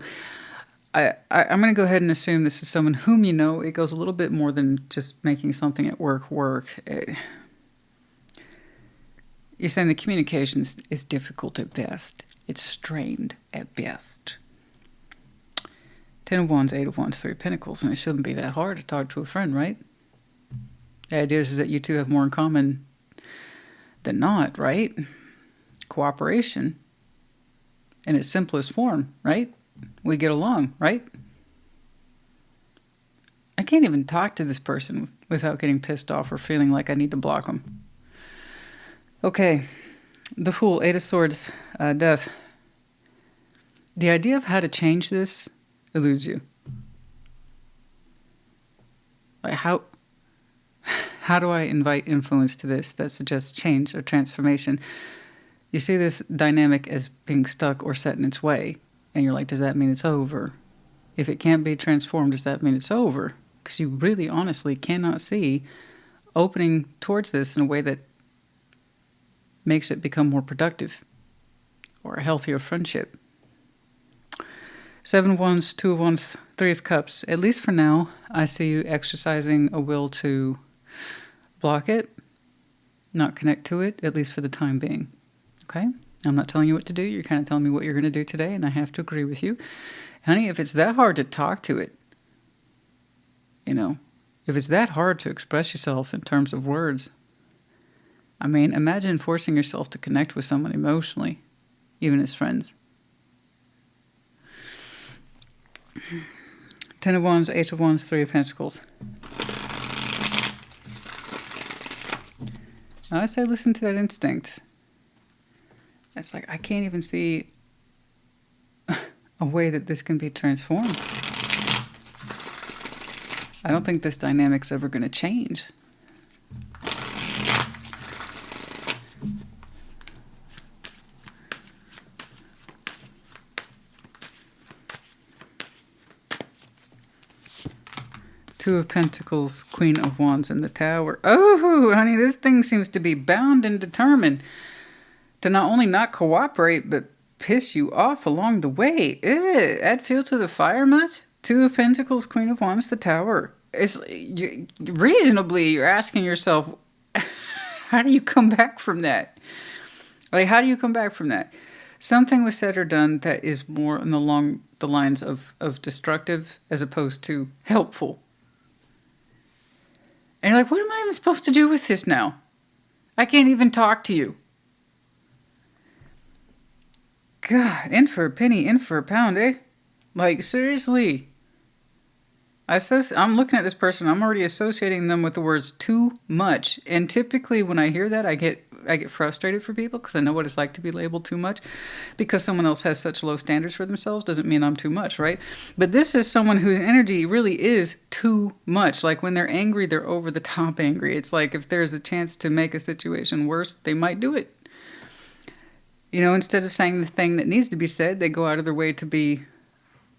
Speaker 1: I'm going to go ahead and assume this is someone whom you know. It goes a little bit more than just making something at work work. You're saying the communication is difficult at best. It's strained at best. 10 of Wands, 8 of Wands, 3 of Pentacles. And it shouldn't be that hard to talk to a friend, right? The idea is that you two have more in common than not, right? Cooperation in its simplest form, right? We get along, right? I can't even talk to this person without getting pissed off or feeling like I need to block them. Okay, the Fool, 8 of Swords, Death. The idea of how to change this eludes you. Like how do I invite influence to this that suggests change or transformation? You see this dynamic as being stuck or set in its way, and you're like, does that mean it's over? If it can't be transformed, does that mean it's over? Because you really honestly cannot see opening towards this in a way that makes it become more productive or a healthier friendship. 7 of Wands, 2 of Wands, 3 of Cups. At least for now, I see you exercising a will to block it, not connect to it, at least for the time being. Okay? I'm not telling you what to do. You're kind of telling me what you're going to do today, and I have to agree with you. Honey, if it's that hard to talk to it, if it's that hard to express yourself in terms of words, I mean, imagine forcing yourself to connect with someone emotionally, even as friends. 10 of Wands, 8 of Wands, 3 of Pentacles. I say listen to that instinct. It's like, I can't even see a way that this can be transformed. I don't think this dynamic's ever going to change. Two of Pentacles, Queen of Wands in the Tower. Oh, honey, this thing seems to be bound and determined to not only not cooperate, but piss you off along the way. Add fuel to the fire much? 2 of Pentacles, Queen of Wands, the Tower. Reasonably, you're asking yourself, how do you come back from that? Like, how do you come back from that? Something was said or done that is more along the lines of destructive as opposed to helpful. And you're like, what am I even supposed to do with this now? I can't even talk to you. God, in for a penny, in for a pound, eh? Like, seriously. I'm looking at this person. I'm already associating them with the words too much. And typically when I hear that, I get frustrated for people because I know what it's like to be labeled too much. Because someone else has such low standards for themselves doesn't mean I'm too much, right? But this is someone whose energy really is too much. Like when they're angry, they're over the top angry. It's like if there's a chance to make a situation worse, they might do it. Instead of saying the thing that needs to be said, they go out of their way to be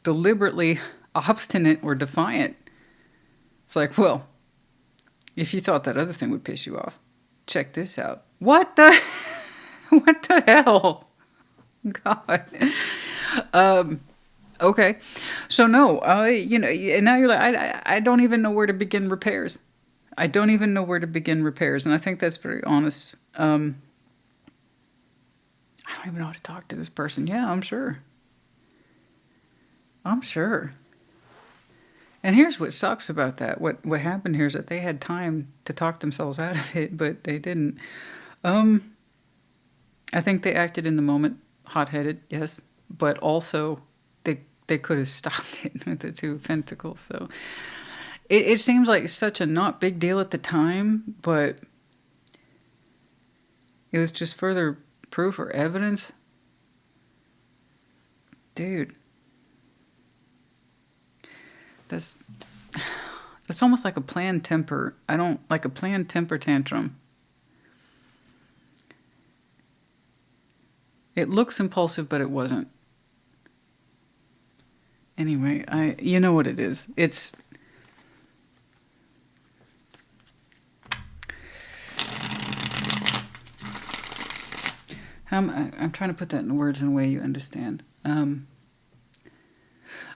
Speaker 1: deliberately obstinate or defiant. It's like, well, if you thought that other thing would piss you off, check this out. What the hell? God. Okay. So no, and now you're like, I don't even know where to begin repairs. I don't even know where to begin repairs. And I think that's very honest. I don't even know how to talk to this person. Yeah, I'm sure. And here's what sucks about that. What happened here is that they had time to talk themselves out of it, but they didn't. I think they acted in the moment, hot-headed, yes, but also they could have stopped it with the 2 of Pentacles. So it seems like such a not big deal at the time, but it was just further proof or evidence. Dude. That's almost like a planned temper. Like a planned temper tantrum. It looks impulsive, but it wasn't. Anyway, you know what it is. I'm trying to put that in words in a way you understand.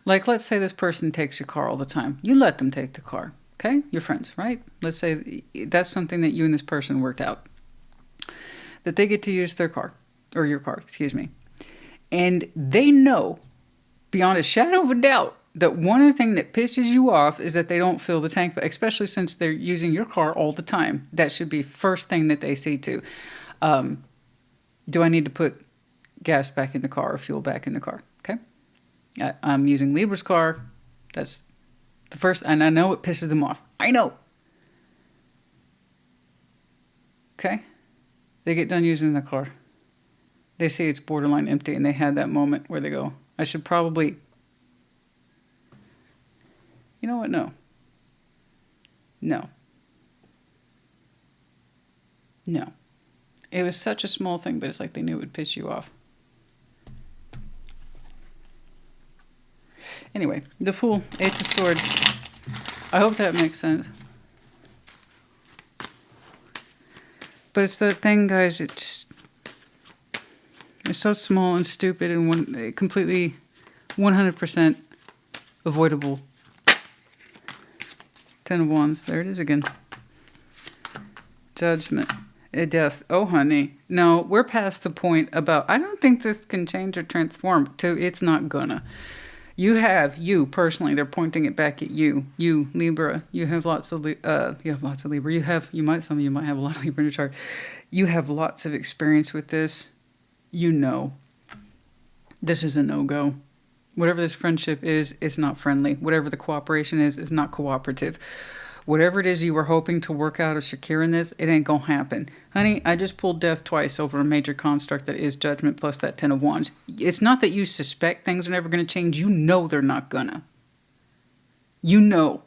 Speaker 1: Like, let's say this person takes your car all the time. You let them take the car, okay? You're friends, right? Let's say that's something that you and this person worked out. That they get to use their car, or your car, excuse me. And they know, beyond a shadow of a doubt, that one of the things that pisses you off is that they don't fill the tank, especially since they're using your car all the time. That should be first thing that they see too. Do I need to put gas back in the car or fuel back in the car? Okay. I'm using Libra's car. That's the first, and I know it pisses them off. I know. Okay. They get done using the car. They see it's borderline empty, and they had that moment where they go, I should probably, you know what? No. No. No. It was such a small thing, but it's like they knew it would piss you off. Anyway, the Fool, Eight of Swords. I hope that makes sense. But it's the thing, guys, it's so small and stupid and completely 100% avoidable. Ten of Wands, there it is again. Judgment. Death. Oh, honey. No, we're past the point about, I don't think this can change or transform. It's not gonna. You personally, they're pointing it back at you. You, Libra, you have lots of Libra. Some of you might have a lot of Libra in your chart. You have lots of experience with this. You know. This is a no-go. Whatever this friendship is, it's not friendly. Whatever the cooperation is not cooperative. Whatever it is you were hoping to work out or secure in this, it ain't gonna happen. Honey, I just pulled death twice over a major construct that is judgment plus that Ten of Wands. It's not that you suspect things are never gonna change. You know they're not gonna. You know.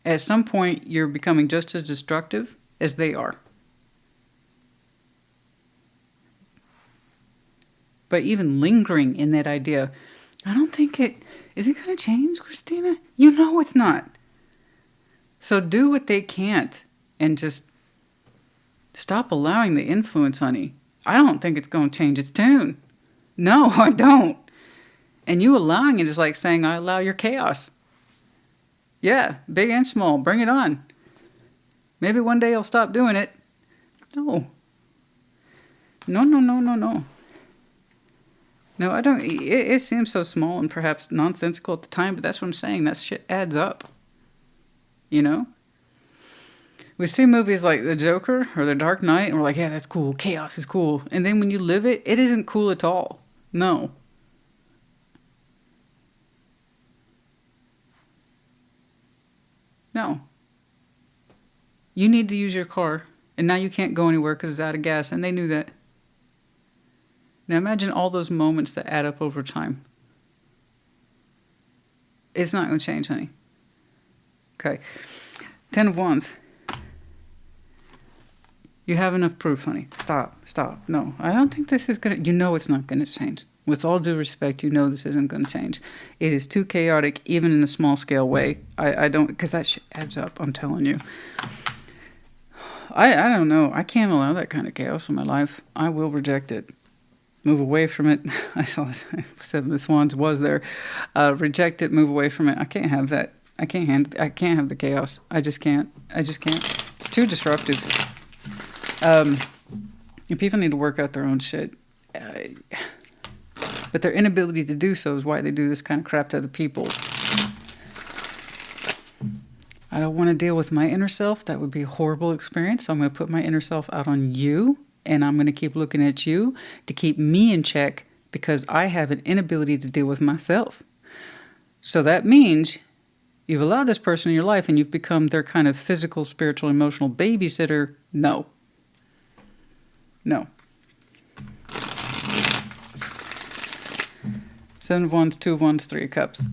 Speaker 1: At some point, you're becoming just as destructive as they are. But even lingering in that idea, I don't think is it gonna change, Christina? You know it's not. So do what they can't and just stop allowing the influence, honey. I don't think it's going to change its tune. No, I don't. And you allowing it is like saying, I allow your chaos. Yeah, big and small, bring it on. Maybe one day you'll stop doing it. No. No. No, I don't. It seems so small and perhaps nonsensical at the time, but that's what I'm saying. That shit adds up. You know? We see movies like The Joker or The Dark Knight, and we're like, yeah, that's cool. Chaos is cool. And then when you live it, it isn't cool at all. No. No. You need to use your car, and now you can't go anywhere because it's out of gas, and they knew that. Now imagine all those moments that add up over time. It's not going to change, honey. Okay. Ten of Wands. You have enough proof, honey. Stop. No, I don't think this is going to... You know it's not going to change. With all due respect, you know this isn't going to change. It is too chaotic, even in a small-scale way. I don't... Because that shit adds up, I'm telling you. I don't know. I can't allow that kind of chaos in my life. I will reject it. Move away from it. I saw this. Seven of Wands was there. Reject it. Move away from it. I can't have that. I can't have the chaos. I just can't. It's too disruptive. People need to work out their own shit. But their inability to do so is why they do this kind of crap to other people. I don't want to deal with my inner self. That would be a horrible experience. So I'm going to put my inner self out on you. And I'm going to keep looking at you to keep me in check because I have an inability to deal with myself. So that means... You've allowed this person in your life and you've become their kind of physical, spiritual, emotional babysitter. No. Seven of Wands, Two of Wands, Three of Cups.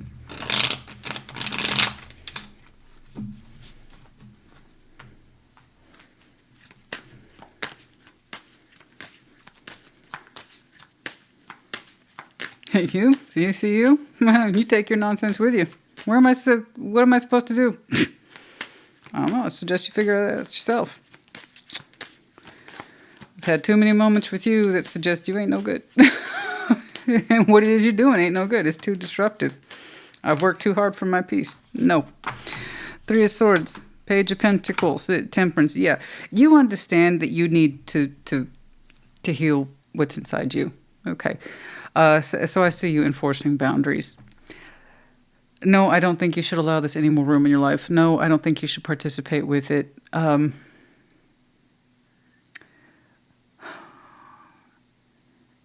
Speaker 1: You? You see you? You take your nonsense with you. What am I supposed to do? I don't know. I suggest you figure that out yourself. had too many moments with you that suggest you ain't no good. And what it is you're doing ain't no good. It's too disruptive. I've worked too hard for my peace. No. Three of Swords, Page of Pentacles, Temperance. Yeah, you understand that you need to heal what's inside you. Okay. So I see you enforcing boundaries. No, I don't think you should allow this any more room in your life. No, I don't think you should participate with it.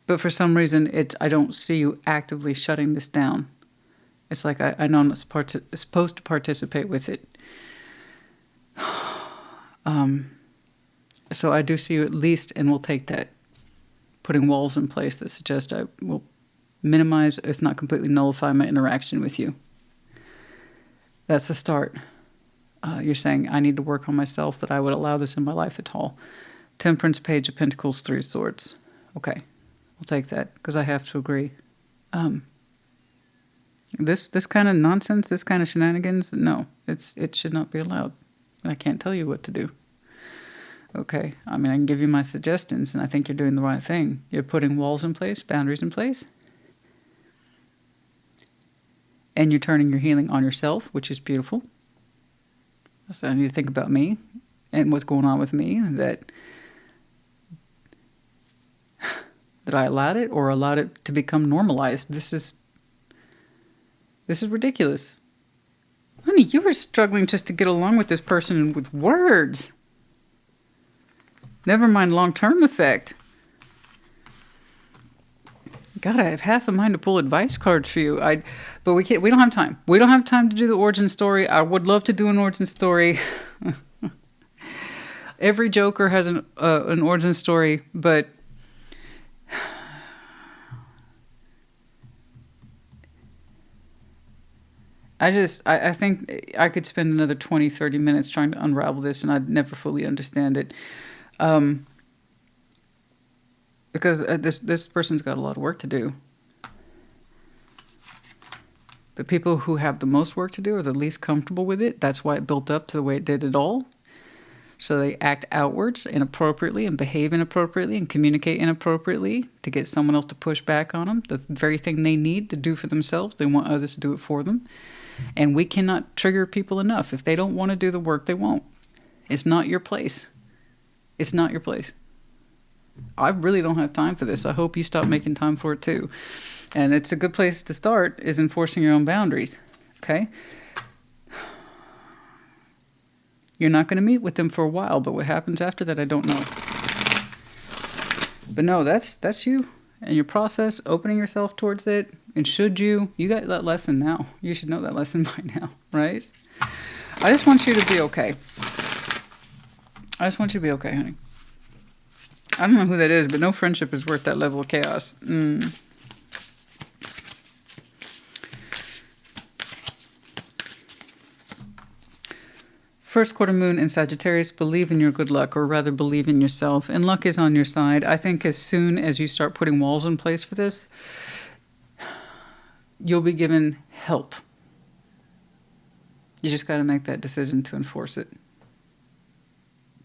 Speaker 1: But for some reason, I don't see you actively shutting this down. It's like I know I'm not supposed to participate with it. So I do see you at least, and we'll take that, putting walls in place that suggest I will minimize, if not completely nullify, my interaction with you. That's the start. You're saying, I need to work on myself, that I would allow this in my life at all. Temperance, Page of Pentacles, Three of Swords. Okay, we'll take that, because I have to agree. This kind of nonsense, this kind of shenanigans, no, it should not be allowed. I can't tell you what to do. Okay, I mean, I can give you my suggestions, and I think you're doing the right thing. You're putting walls in place, boundaries in place. And you're turning your healing on yourself, which is beautiful. So I need to think about me and what's going on with me, that I allowed it, or allowed it to become normalized. This is ridiculous. Honey, you were struggling just to get along with this person with words. Never mind long-term effect. God, I have half a mind to pull advice cards for you. But we can't. We don't have time. We don't have time to do the origin story. I would love to do an origin story. Every Joker has an origin story, but I think I could spend another 20, 30 minutes trying to unravel this, and I'd never fully understand it. Because this person's got a lot of work to do. But people who have the most work to do are the least comfortable with it. That's why it built up to the way it did at all. So they act outwards inappropriately and behave inappropriately and communicate inappropriately to get someone else to push back on them. The very thing they need to do for themselves, they want others to do it for them. And we cannot trigger people enough. If they don't want to do the work, they won't. It's not your place. It's not your place. I really don't have time for this. I hope you stop making time for it too. And it's a good place to start, is enforcing your own boundaries. Okay? You're not going to meet with them for a while, but what happens after that, I don't know. But no, that's you and your process, opening yourself towards it. And should you got that lesson now. You should know that lesson by now, right? I just want you to be okay. I just want you to be okay, honey. I don't know who that is, but no friendship is worth that level of chaos. First quarter moon in Sagittarius, believe in your good luck, or rather believe in yourself, and luck is on your side. I think as soon as you start putting walls in place for this, you'll be given help. You just got to make that decision to enforce it.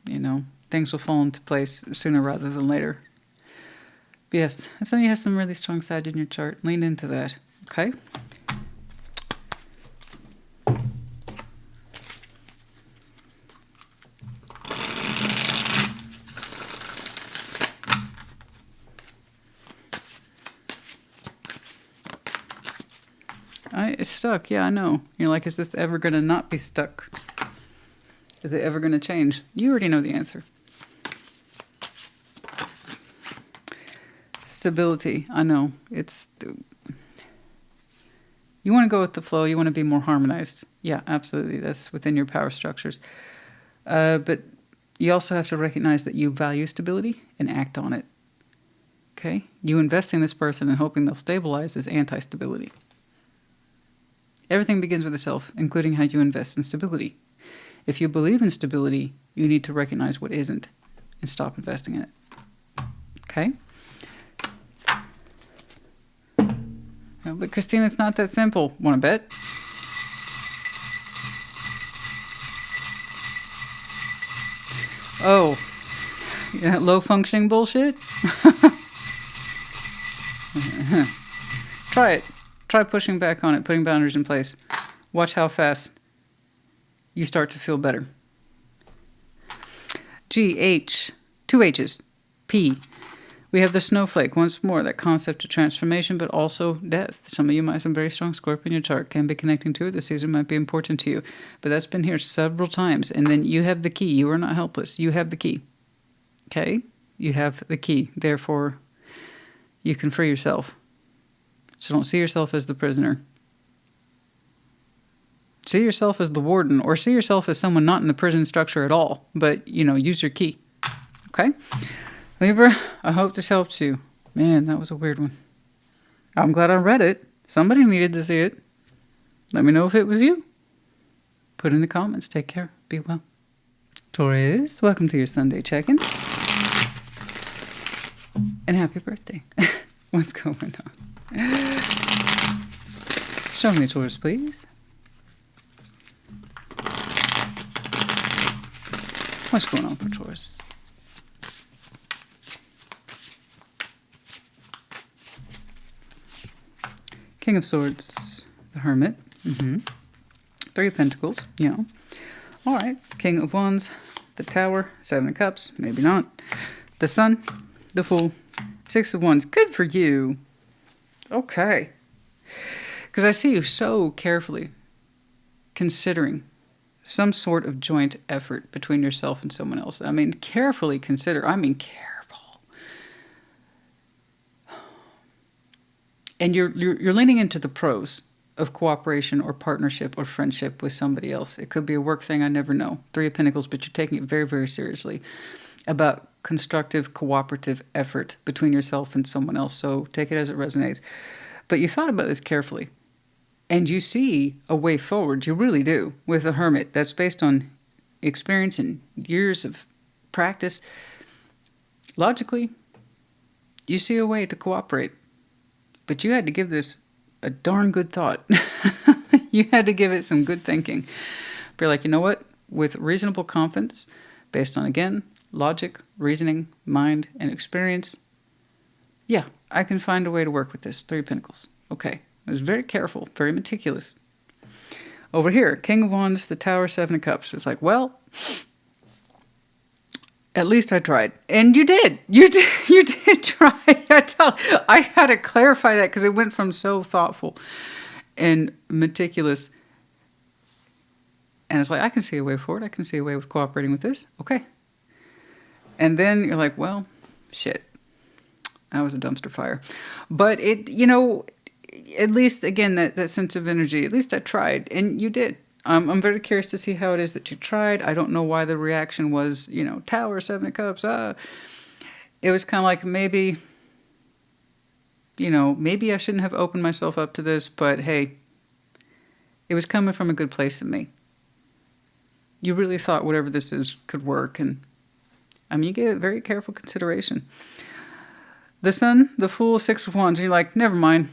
Speaker 1: You know, things will fall into place sooner rather than later. But yes, some of you have some really strong side in your chart. Lean into that, okay? It's stuck. Yeah, I know. You're like, is this ever going to not be stuck? Is it ever going to change? You already know the answer. Stability. I know. You want to go with the flow. You want to be more harmonized. Yeah, absolutely. That's within your power structures. But you also have to recognize that you value stability and act on it. Okay? You investing in this person and hoping they'll stabilize is anti-stability. Everything begins with the self, including how you invest in stability. If you believe in stability, you need to recognize what isn't and stop investing in it. Okay? No, but Christina, it's not that simple. Want to bet? Oh, Yeah, low functioning bullshit. Try it. Try pushing back on it, putting boundaries in place. Watch how fast you start to feel better. G, H, two H's, P. We have the snowflake. Once more, that concept of transformation, but also death. Some of you might have some very strong Scorpio in your chart. Can be connecting to it. This season might be important to you. But that's been here several times. And then you have the key. You are not helpless. You have the key. Okay? You have the key. Therefore, you can free yourself. So don't see yourself as the prisoner. See yourself as the warden, or see yourself as someone not in the prison structure at all. But, you know, use your key. Okay? Libra, I hope this helps you. Man, that was a weird one. I'm glad I read it. Somebody needed to see it. Let me know if it was you. Put in the comments. Take care. Be well. Taurus, welcome to your Sunday check-in. And happy birthday. What's going on? Show me, Taurus, please. What's going on for Taurus? King of Swords, the Hermit. Three of Pentacles, yeah. All right. King of Wands, the Tower, Seven of Cups, maybe not. The Sun, the Fool, Six of Wands. Good for you. Okay. Because I see you so carefully considering some sort of joint effort between yourself and someone else. I mean, carefully consider. I mean, careful. And you're leaning into the pros of cooperation or partnership or friendship with somebody else. It could be a work thing, I never know. Three of Pentacles, but you're taking it very, very seriously about constructive, cooperative effort between yourself and someone else. So take it as it resonates. But you thought about this carefully. And you see a way forward. You really do. With a Hermit. That's based on experience and years of practice. Logically, you see a way to cooperate. But you had to give this a darn good thought. You had to give it some good thinking. Be like, you know what? With reasonable confidence, based on, again, logic, reasoning, mind, and experience, yeah, I can find a way to work with this. Three of Pentacles. Okay. I was very careful, very meticulous. Over here, King of Wands, the Tower, Seven of Cups. It's like, well, at least I tried. And you did. You did try. I had to clarify that because it went from so thoughtful and meticulous. And it's like, I can see a way forward. I can see a way with cooperating with this. Okay. And then you're like, well, shit. That was a dumpster fire. But it, you know, at least, again, that sense of energy, at least I tried. And you did. I'm very curious to see how it is that you tried. I don't know why the reaction was, you know, Tower, Seven of Cups. It was kind of like maybe, you know, maybe I shouldn't have opened myself up to this, but hey, it was coming from a good place in me. You really thought whatever this is could work. And I mean, you gave it very careful consideration. The Sun, the Fool, Six of Wands. And you're like, never mind.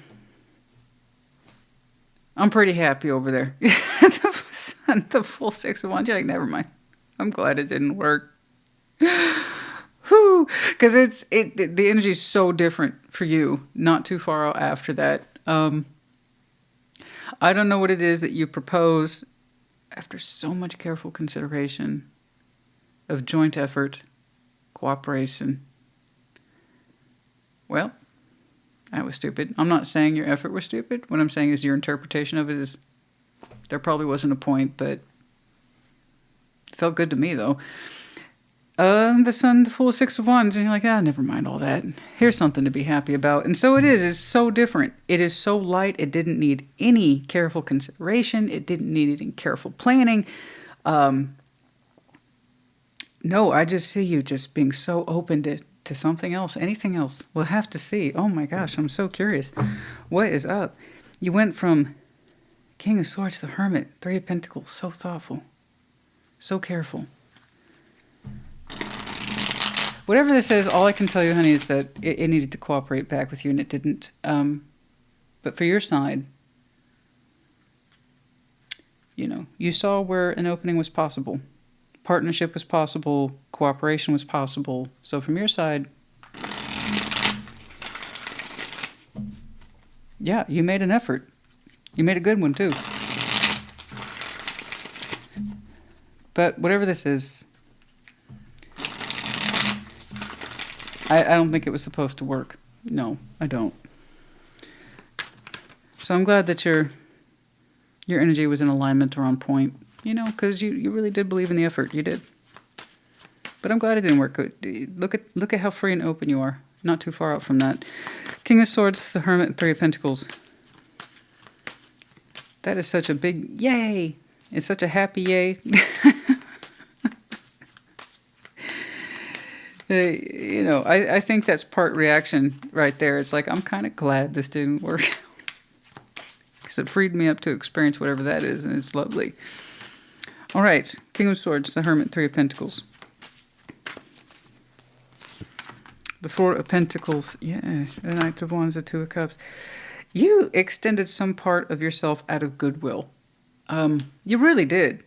Speaker 1: I'm pretty happy over there. The Sun, the Fool, Six of Wands. You're like, never mind. I'm glad it didn't work. Whew. Because the energy is so different for you. Not too far out after that. I don't know what it is that you propose after so much careful consideration of joint effort, cooperation. Well, that was stupid. I'm not saying your effort was stupid. What I'm saying is your interpretation of it is there probably wasn't a point, but it felt good to me, though. The Sun, the Fool, Six of Wands, and you're like, never mind all that. Here's something to be happy about. And so it is. It's so different. It is so light. It didn't need any careful consideration. It didn't need any careful planning. No, I just see you just being so open to something else, anything else. We'll have to see. Oh my gosh, I'm so curious. What is up? You went from King of Swords to the Hermit, Three of Pentacles, so thoughtful, so careful. Whatever this is, all I can tell you, honey, is that it needed to cooperate back with you, and it didn't. But for your side, you know, you saw where an opening was possible. Partnership was possible. Cooperation was possible. So from your side, yeah, you made an effort. You made a good one, too. But whatever this is, I don't think it was supposed to work. No, I don't. So I'm glad that your energy was in alignment or on point, you know, because you really did believe in the effort. You did. But I'm glad it didn't work. Look at how free and open you are. Not too far out from that. King of Swords, the Hermit, and Three of Pentacles. That is such a big yay. It's such a happy yay. You know, I think that's part reaction right there. It's like, I'm kind of glad this didn't work. Because it freed me up to experience whatever that is, and it's lovely. All right, King of Swords, the Hermit, Three of Pentacles. The Four of Pentacles, yeah, the Knight of Wands, the Two of Cups. You extended some part of yourself out of goodwill. You really did.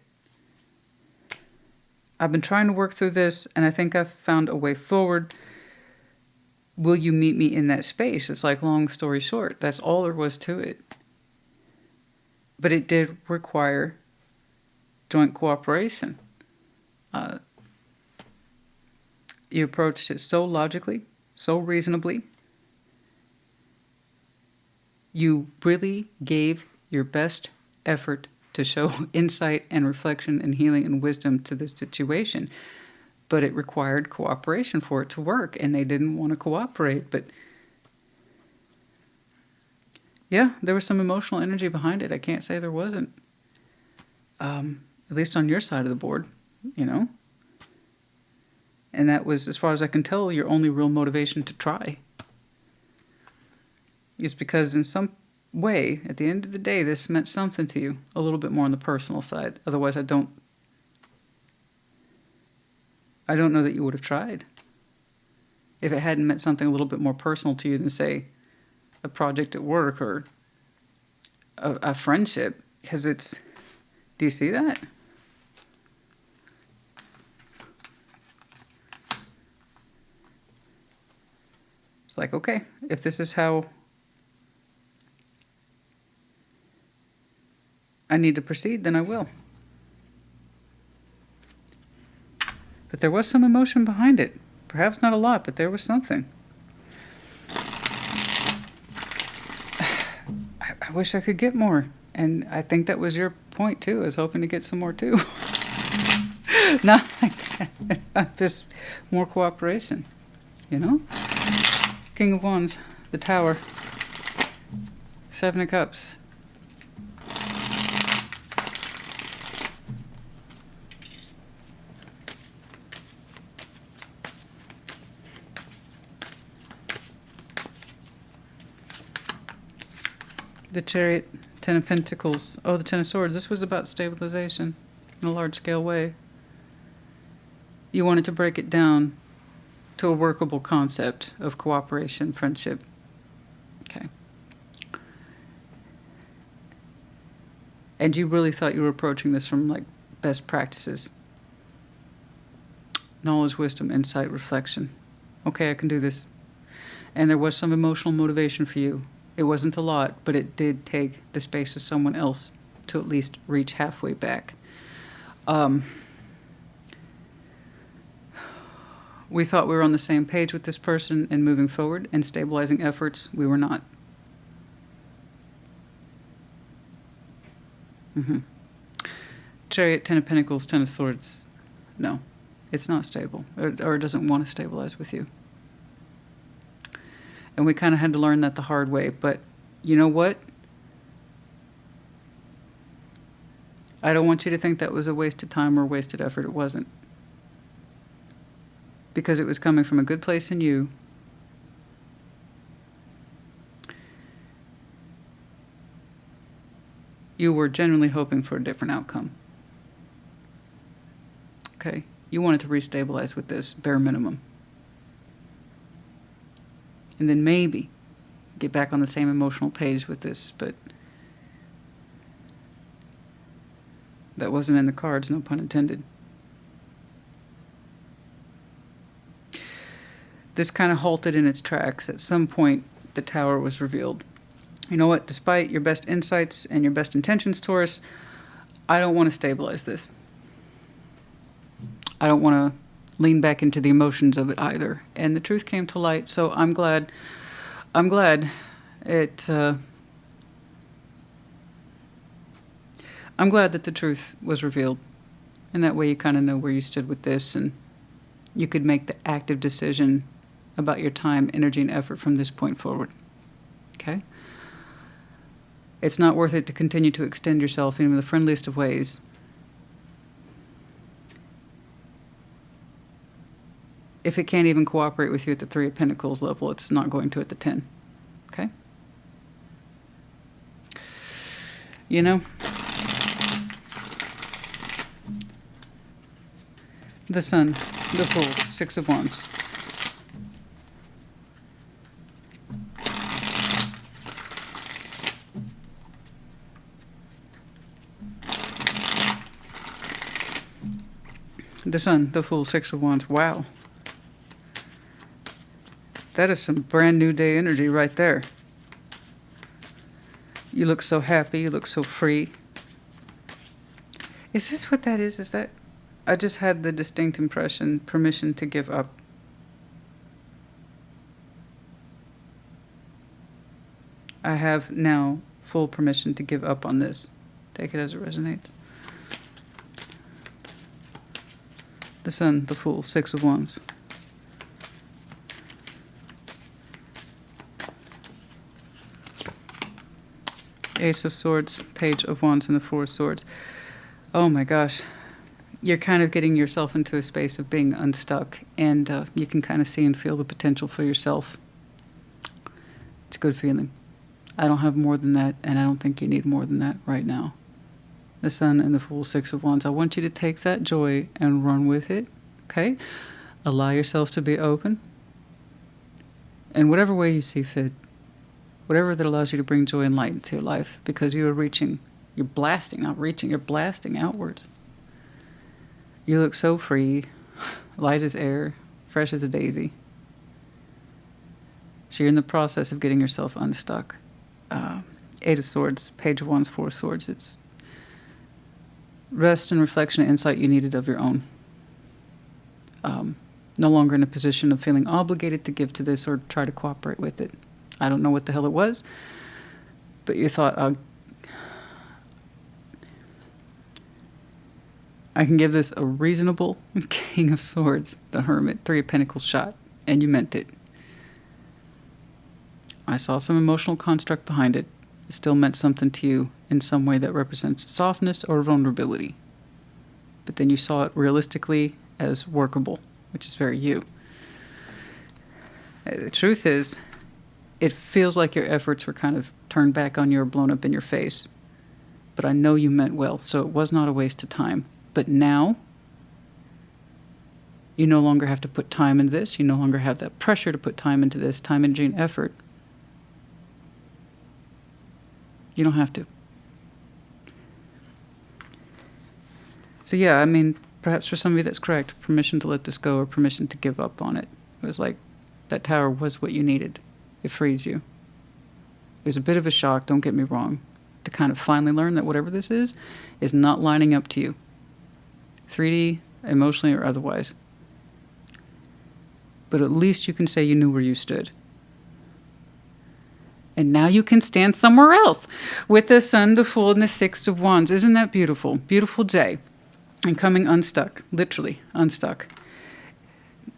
Speaker 1: I've been trying to work through this, and I think I've found a way forward. Will you meet me in that space? It's like, long story short, that's all there was to it. But it did require joint cooperation. You approached it so logically, so reasonably. You really gave your best effort to show insight and reflection and healing and wisdom to this situation. But it required cooperation for it to work, and they didn't want to cooperate. But yeah, there was some emotional energy behind it. I can't say there wasn't. At least on your side of the board, you know. And that was, as far as I can tell, your only real motivation to try. It's because in some way, at the end of the day, this meant something to you, a little bit more on the personal side. Otherwise, I don't know that you would have tried. If it hadn't meant something a little bit more personal to you than, say, a project at work or a friendship. Because it's, do you see that? It's like, okay, if this is how I need to proceed, then I will. But there was some emotion behind it. Perhaps not a lot, but there was something. I wish I could get more. And I think that was your point, too. I was hoping to get some more, too. Not like that. Just more cooperation, you know? King of Wands, the Tower, Seven of Cups. The Chariot, Ten of Pentacles. Oh, the Ten of Swords. This was about stabilization in a large-scale way. You wanted to break it down to a workable concept of cooperation, friendship. Okay. And you really thought you were approaching this from, like, best practices. Knowledge, wisdom, insight, reflection. Okay, I can do this. And there was some emotional motivation for you. It wasn't a lot, but it did take the space of someone else to at least reach halfway back. We thought we were on the same page with this person and moving forward and stabilizing efforts. We were not. Chariot, Ten of Pentacles, Ten of Swords. No, it's not stable, or it doesn't want to stabilize with you. And we kind of had to learn that the hard way. But you know what? I don't want you to think that was a wasted time or wasted effort. It wasn't. Because it was coming from a good place in you. You were genuinely hoping for a different outcome. Okay? You wanted to restabilize with this, bare minimum. And then maybe get back on the same emotional page with this, but that wasn't in the cards, no pun intended. this kind of halted in its tracks. At some point, the Tower was revealed. You know what? Despite your best insights and your best intentions, Taurus, I don't want to stabilize this. I don't want to lean back into the emotions of it either. And the truth came to light, so I'm glad it... I'm glad that the truth was revealed. And that way you kind of know where you stood with this, and you could make the active decision about your time, energy, and effort from this point forward. Okay? It's not worth it to continue to extend yourself in the friendliest of ways. If it can't even cooperate with you at the 3 of Pentacles level, it's not going to at the 10. Okay? You know? The Sun, the Fool, 6 of Wands. The Sun, the Fool, 6 of Wands. Wow. That is some brand new day energy right there. You look so happy. You look so free. Is this what that is? Is that... I just had the distinct impression, permission to give up. I have now full permission to give up on this. Take it as it resonates. The Sun, the Fool, 6 of Wands. Ace of Swords, Page of Wands, and the 4 of Swords. Oh my gosh. You're kind of getting yourself into a space of being unstuck, and you can kind of see and feel the potential for yourself. It's a good feeling. I don't have more than that, and I don't think you need more than that right now. The Sun and the Fool, 6 of Wands. I want you to take that joy and run with it, okay? Allow yourself to be open. In whatever way you see fit, whatever that allows you to bring joy and light into your life, because you are reaching, you're blasting, not reaching, you're blasting outwards. You look so free, light as air, fresh as a daisy. So you're in the process of getting yourself unstuck. 8 of Swords, Page of Wands, 4 of Swords. It's rest and reflection and insight you needed of your own. No longer in a position of feeling obligated to give to this or try to cooperate with it. I don't know what the hell it was, but you thought, I can give this a reasonable King of Swords, the Hermit, 3 of Pentacles shot, and you meant it. I saw some emotional construct behind it. It still meant something to you in some way that represents softness or vulnerability. But then you saw it realistically as workable, which is very you. The truth is, it feels like your efforts were kind of turned back on you or blown up in your face. But I know you meant well, so it was not a waste of time. But now, you no longer have to put time into this. You no longer have that pressure to put time into this, time, energy, and effort. You don't have to. So yeah, I mean, perhaps for some of you that's correct. Permission to let this go or permission to give up on it. It was like that Tower was what you needed. It frees you. It was a bit of a shock, don't get me wrong, to kind of finally learn that whatever this is not lining up to you. 3D, emotionally or otherwise. But at least you can say you knew where you stood. And now you can stand somewhere else with the Sun, the Fool, and the 6 of Wands. Isn't that beautiful? Beautiful day. And coming unstuck, literally unstuck.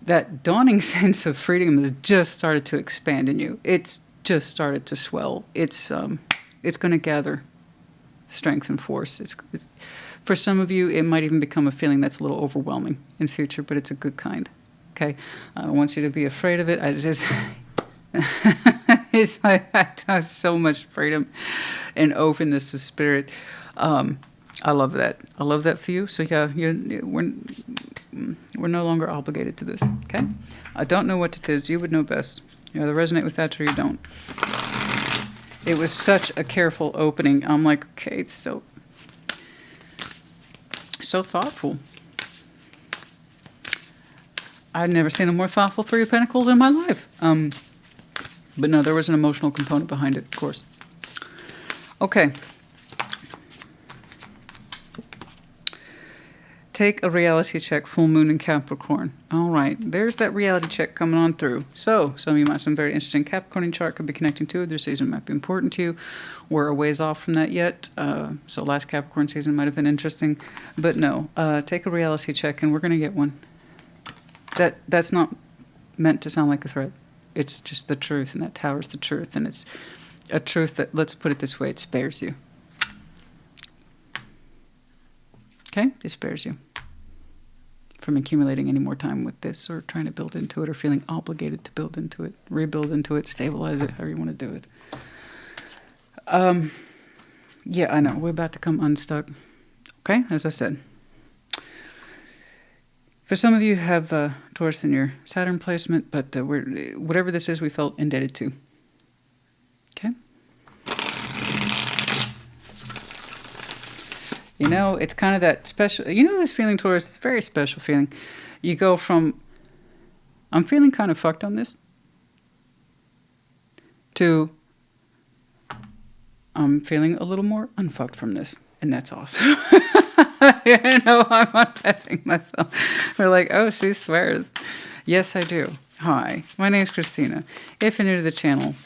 Speaker 1: That dawning sense of freedom has just started to expand in you. It's just started to swell. It's going to gather strength and force. It's for some of you, it might even become a feeling that's a little overwhelming in future, but it's a good kind. Okay, I don't want you to be afraid of it. I just, I have so much freedom and openness of spirit. I love that. I love that for you. So yeah, we're no longer obligated to this. Okay, I don't know what it is. You would know best. You either resonate with that or you don't. It was such a careful opening. I'm like, okay, it's so thoughtful. I'd never seen a more thoughtful Three of Pentacles in my life. But no, there was an emotional component behind it, of course. Okay. Take a reality check, full moon in Capricorn. All right, there's that reality check coming on through. So some of you might have some very interesting Capricorn chart could be connecting to. Their season might be important to you. We're a ways off from that yet. So last Capricorn season might have been interesting. But no, take a reality check and we're going to get one. That's not meant to sound like a threat. It's just the truth, and that tower's the truth. And it's a truth that, let's put it this way, it spares you. Okay? It spares you from accumulating any more time with this or trying to build into it or feeling obligated to build into it, rebuild into it, stabilize it, however you want to do it. Yeah, I know. We're about to come unstuck. Okay? As I said. For some of you have Taurus in your Saturn placement, but whatever this is, we felt indebted to. Okay? You know, it's kind of that special, you know this feeling, Taurus, it's a very special feeling. You go from, I'm feeling kind of fucked on this, to, I'm feeling a little more unfucked from this. And that's awesome. You know, I'm unpacking myself. We're like, oh, she swears. Yes, I do. Hi, my name's Christina. If you're new to the channel,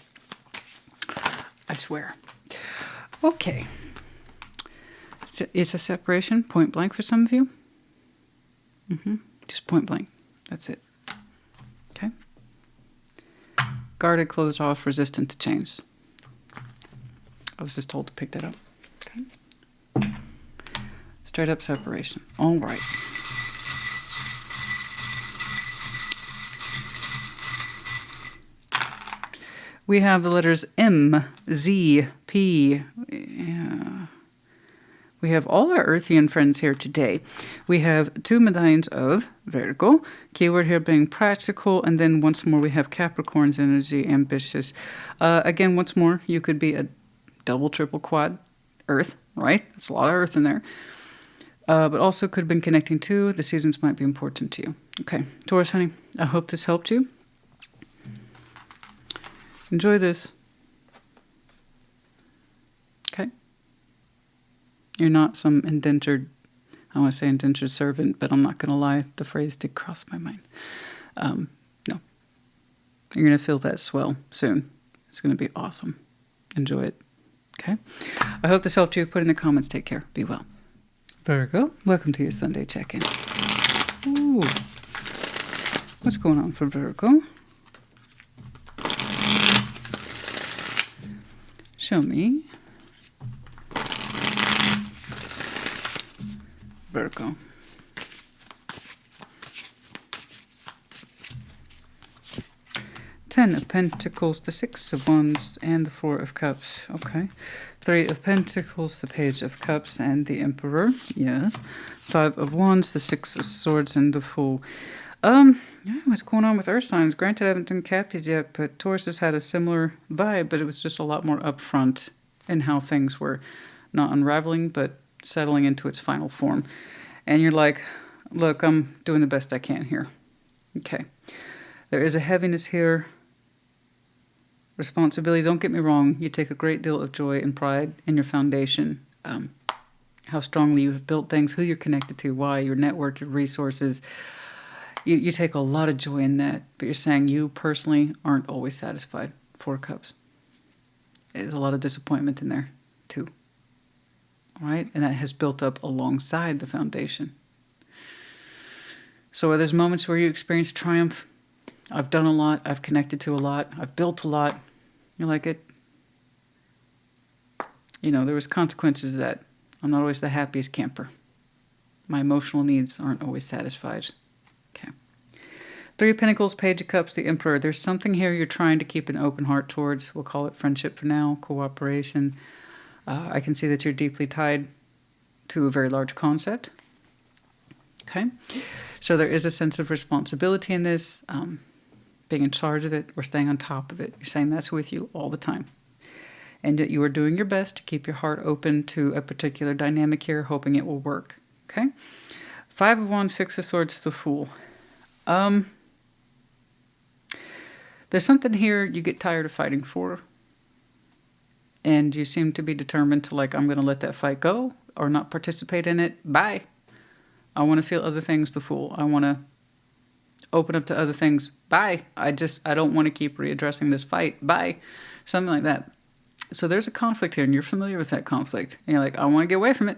Speaker 1: I swear. Okay. It's a separation, point blank for some of you. Just point blank. That's it. Okay? Guarded, closed off, resistant to change. I was just told to pick that up. Okay? Straight up separation. All right. We have the letters M, Z, P. Yeah. We have all our Earthian friends here today. We have two medallions of Virgo, keyword here being practical, and then once more we have Capricorn's energy, ambitious. Again, once more, you could be a double, triple, quad Earth, right? That's a lot of Earth in there. But also could have been connecting to, the seasons might be important to you. Okay, Taurus, honey, I hope this helped you. Enjoy this. Okay? You're not some indentured, I want to say indentured servant, but I'm not going to lie, the phrase did cross my mind. No. You're going to feel that swell soon. It's going to be awesome. Enjoy it. Okay? I hope this helped you. Put in the comments. Take care. Be well. Virgo, welcome to your Sunday check-in. Ooh. What's going on for Virgo? Show me. Virgo. Ten of Pentacles, the Six of Wands, and the Four of Cups. Okay. Three of Pentacles, the Page of Cups, and the Emperor. Yes. Five of Wands, the Six of Swords, and the Fool. What's going on with Earth signs? Granted, I haven't done Cappies yet, but Taurus has had a similar vibe, but it was just a lot more upfront in how things were not unraveling, but settling into its final form. And you're like, look, I'm doing the best I can here. Okay. There is a heaviness here. Responsibility, don't get me wrong, you take a great deal of joy and pride in your foundation, how strongly you have built things, who you're connected to, why, your network, your resources. You take a lot of joy in that, but you're saying you personally aren't always satisfied. Four Cups. There's a lot of disappointment in there, too. All right? And that has built up alongside the foundation. So there's moments where you experience triumph. I've done a lot. I've connected to a lot. I've built a lot. You're like it. You know, there was consequences that I'm not always the happiest camper. My emotional needs aren't always satisfied. Okay. Three of Pentacles, Page of Cups, the Emperor. There's something here you're trying to keep an open heart towards. We'll call it friendship for now, cooperation. I can see that you're deeply tied to a very large concept. Okay. So there is a sense of responsibility in this. Being in charge of it or staying on top of it. You're saying that's with you all the time. And that you are doing your best to keep your heart open to a particular dynamic here, hoping it will work. Okay? Five of Wands, Six of Swords, the Fool. There's something here you get tired of fighting for. And you seem to be determined to, like, I'm going to let that fight go or not participate in it. Bye. I want to feel other things to fool. I want to open up to other things. Bye. I don't want to keep readdressing this fight. Bye. Something like that. So there's a conflict here, and you're familiar with that conflict. And you're like, I want to get away from it.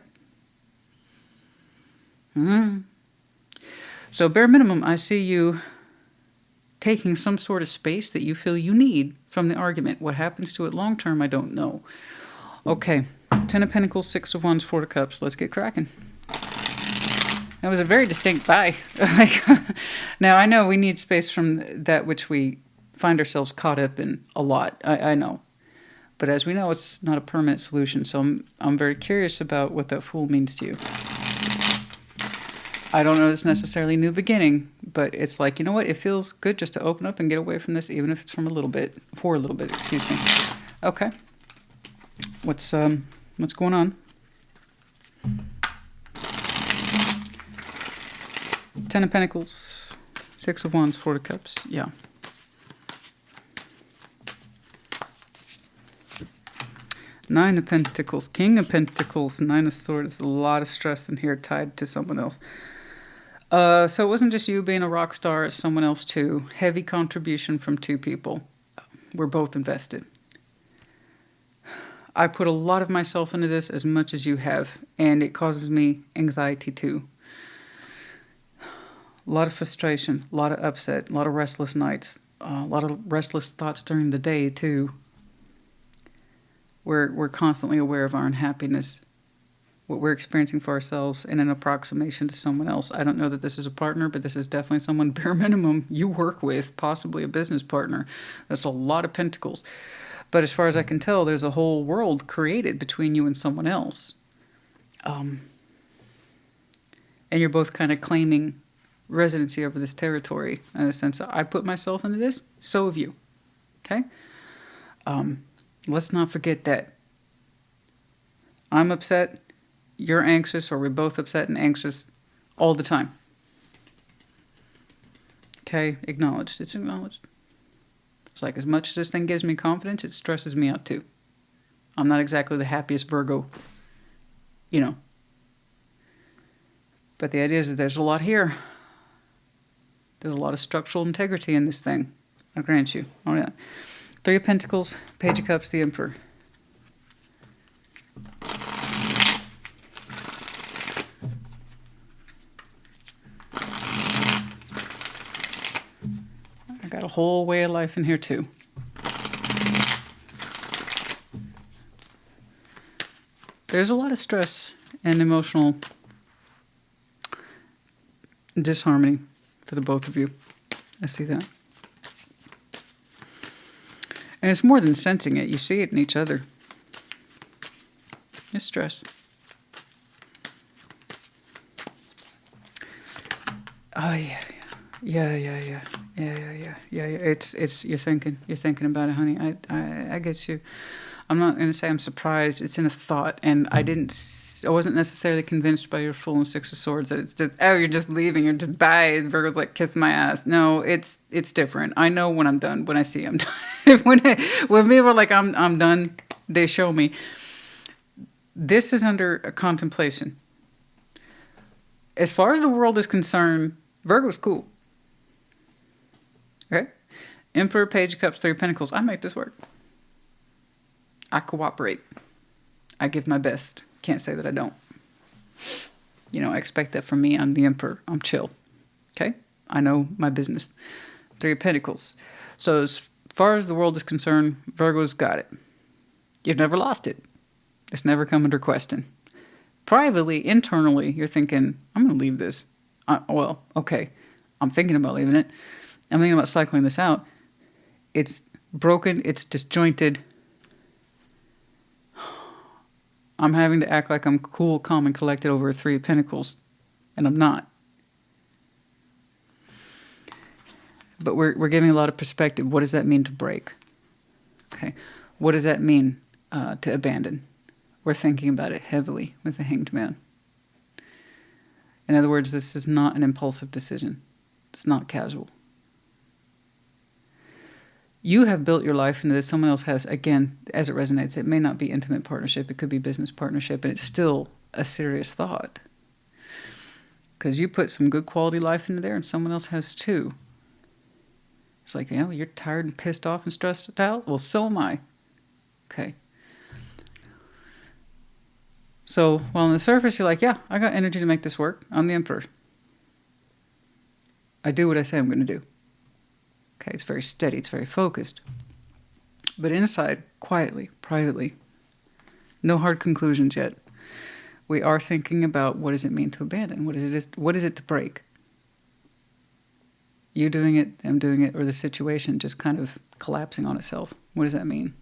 Speaker 1: So bare minimum, I see you taking some sort of space that you feel you need from the argument. What happens to it long term, I don't know. Okay, 10 of Pentacles, 6 of Wands, 4 of Cups. Let's get cracking. That was a very distinct bye. Now, I know we need space from that which we find ourselves caught up in a lot. I know. But as we know, it's not a permanent solution. So I'm very curious about what that Fool means to you. I don't know if it's necessarily a new beginning, but it's like, you know what? It feels good just to open up and get away from this, even if it's for a little bit, excuse me. Okay. What's going on? 10 of Pentacles, 6 of Wands, 4 of Cups. Yeah. Nine of Pentacles, King of Pentacles, 9 of Swords. A lot of stress in here tied to someone else. So it wasn't just you being a rock star, it's someone else too. Heavy contribution from 2 people. We're both invested. I put a lot of myself into this, as much as you have, and it causes me anxiety too. A lot of frustration, a lot of upset, a lot of restless nights, a lot of restless thoughts during the day too. We're constantly aware of our unhappiness, what we're experiencing for ourselves, in an approximation to someone else. I don't know that this is a partner, but this is definitely someone, bare minimum, you work with, possibly a business partner. That's a lot of pentacles. But as far as I can tell, there's a whole world created between you and someone else. And you're both kind of claiming residency over this territory, in the sense of, I put myself into this, so have you. Okay? Let's not forget that I'm upset, you're anxious, or we're both upset and anxious all the time. Okay, acknowledged. It's acknowledged. It's like, as much as this thing gives me confidence, it stresses me out too. I'm not exactly the happiest Virgo, you know. But the idea is that there's a lot here. There's a lot of structural integrity in this thing. I grant you. Oh yeah. 3 of Pentacles, Page of Cups, the Emperor. I got a whole way of life in here too. There's a lot of stress and emotional disharmony for the both of you. I see that. And it's more than sensing it. You see it in each other. It's stress. Oh, yeah. Yeah. It's, you're thinking about it, honey. I get you. I'm not going to say I'm surprised. It's in a thought, and I wasn't necessarily convinced by your Fool and 6 of Swords that it's just, oh, you're just leaving, you're just bye. Virgo's like, kiss my ass. No, it's different. I know when I'm done, when I see I'm done. when people are like, I'm done, they show me. This is under a contemplation. As far as the world is concerned, Virgo's cool. Okay? Emperor, Page of Cups, 3 of Pentacles. I make this work. I cooperate. I give my best. Can't say that I don't. You know, I expect that from me. I'm the Emperor. I'm chill. Okay? I know my business. 3 of Pentacles. So as far as the world is concerned, Virgo's got it. You've never lost it. It's never come under question. Privately, internally, you're thinking, I'm going to leave this. Well, okay. I'm thinking about leaving it. I'm thinking about cycling this out. It's broken. It's disjointed. I'm having to act like I'm cool, calm, and collected over 3 of Pentacles. And I'm not. But we're giving a lot of perspective. What does that mean to break? Okay. What does that mean to abandon? We're thinking about it heavily with the Hanged Man. In other words, this is not an impulsive decision. It's not casual. You have built your life into this. Someone else has, again, as it resonates. It may not be intimate partnership. It could be business partnership. And it's still a serious thought. Because you put some good quality life into there and someone else has too. It's like, yeah, well, you're tired and pissed off and stressed out? Well, so am I. Okay. So, while on the surface, you're like, yeah, I got energy to make this work. I'm the emperor. I do what I say I'm going to do. Okay, it's very steady. It's very focused. But inside, quietly, privately, no hard conclusions yet. We are thinking about what does it mean to abandon? What is it to break? You doing it, them doing it, or the situation just kind of collapsing on itself. What does that mean?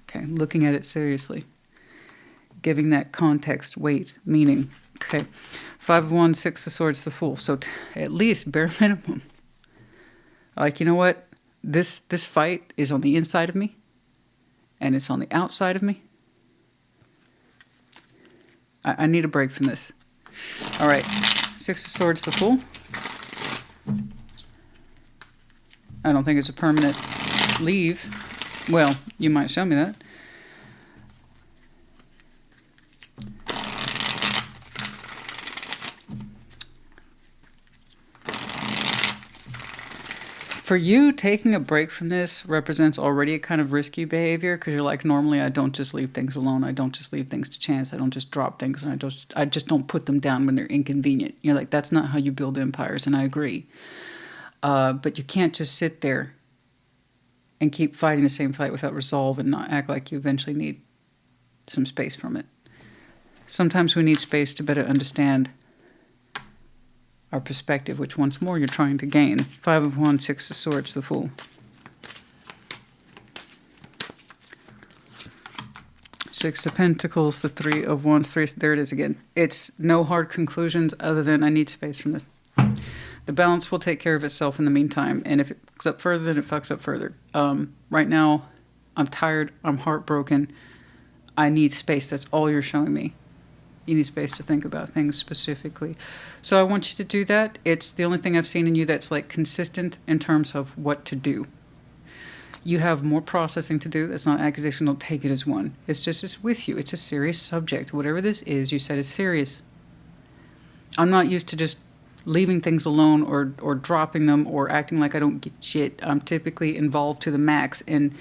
Speaker 1: Okay, looking at it seriously. Giving that context, weight, meaning. Okay, 5 of Wands, 6 of Swords, the Fool. So at least, bare minimum. Like, you know what? This fight is on the inside of me, and it's on the outside of me. I need a break from this. All right, 6 of Swords, the Fool. I don't think it's a permanent leave. Well, you might show me that. For you, taking a break from this represents already a kind of risky behavior because you're like, normally I don't just leave things alone. I don't just leave things to chance. I don't just drop things and I just don't put them down when they're inconvenient. You're like, that's not how you build empires, and I agree. But you can't just sit there and keep fighting the same fight without resolve and not act like you eventually need some space from it. Sometimes we need space to better understand our perspective, which once more you're trying to gain. 5 of Wands, 6 of Swords, the Fool. 6 of Pentacles, the 3 of Wands, 3. There it is again. It's no hard conclusions other than I need space from this. The balance will take care of itself in the meantime, and if it fucks up further, then it fucks up further. Right now, I'm tired. I'm heartbroken. I need space. That's all you're showing me. You need space to think about things specifically. So I want you to do that. It's the only thing I've seen in you that's like consistent in terms of what to do. You have more processing to do. That's not an accusation. Don't take it as one. It's just it's with you. It's a serious subject. Whatever this is, you said is serious. I'm not used to just leaving things alone or dropping them or acting like I don't get shit. I'm typically involved to the max. And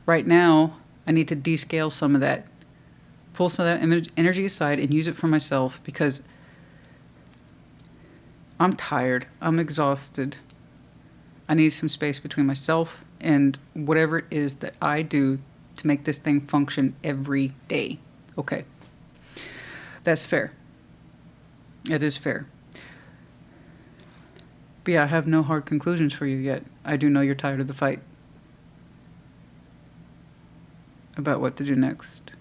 Speaker 1: right now, I need to descale some of that. Pull some of that energy aside and use it for myself because I'm tired. I'm exhausted. I need some space between myself and whatever it is that I do to make this thing function every day. Okay. That's fair. It is fair. But yeah, I have no hard conclusions for you yet. I do know you're tired of the fight about what to do next.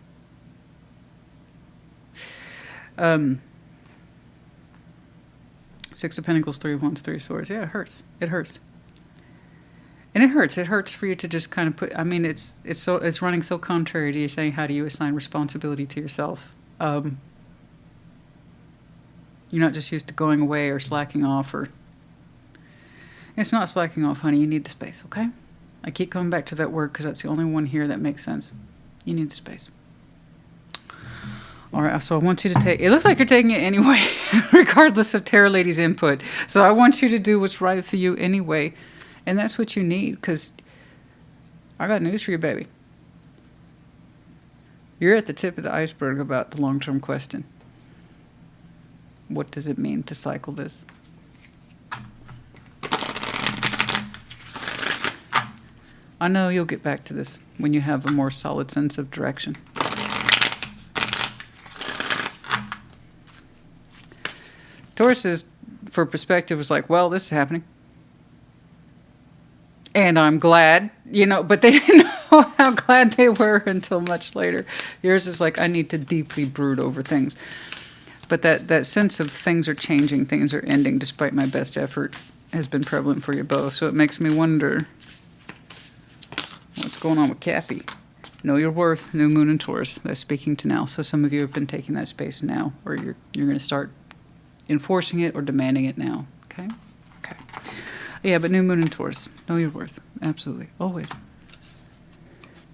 Speaker 1: 6 of Pentacles, 3 of Wands, 3 of Swords. Yeah, it hurts. It hurts. And it hurts. It hurts for you to just kind of put, I mean, it's running so contrary to you saying, how do you assign responsibility to yourself? You're not just used to going away or slacking off or, it's not slacking off, honey. You need the space, okay? I keep coming back to that word because that's the only one here that makes sense. You need the space. All right, so I want you to take, it looks like you're taking it anyway, regardless of Tarot Lady's input. So I want you to do what's right for you anyway. And that's what you need, because I got news for you, baby. You're at the tip of the iceberg about the long-term question. What does it mean to cycle this? I know you'll get back to this when you have a more solid sense of direction. Taurus is, for perspective, was like, well, this is happening. And I'm glad, you know, but they didn't know how glad they were until much later. Yours is like, I need to deeply brood over things. But that sense of things are changing, things are ending, despite my best effort, has been prevalent for you both. So it makes me wonder what's going on with Cappy. Know your worth, new moon in Taurus. That's speaking to now. So some of you have been taking that space now, or you're going to start enforcing it or demanding it now. Okay? Okay. Yeah, but new moon in Taurus. Know your worth. Absolutely. Always.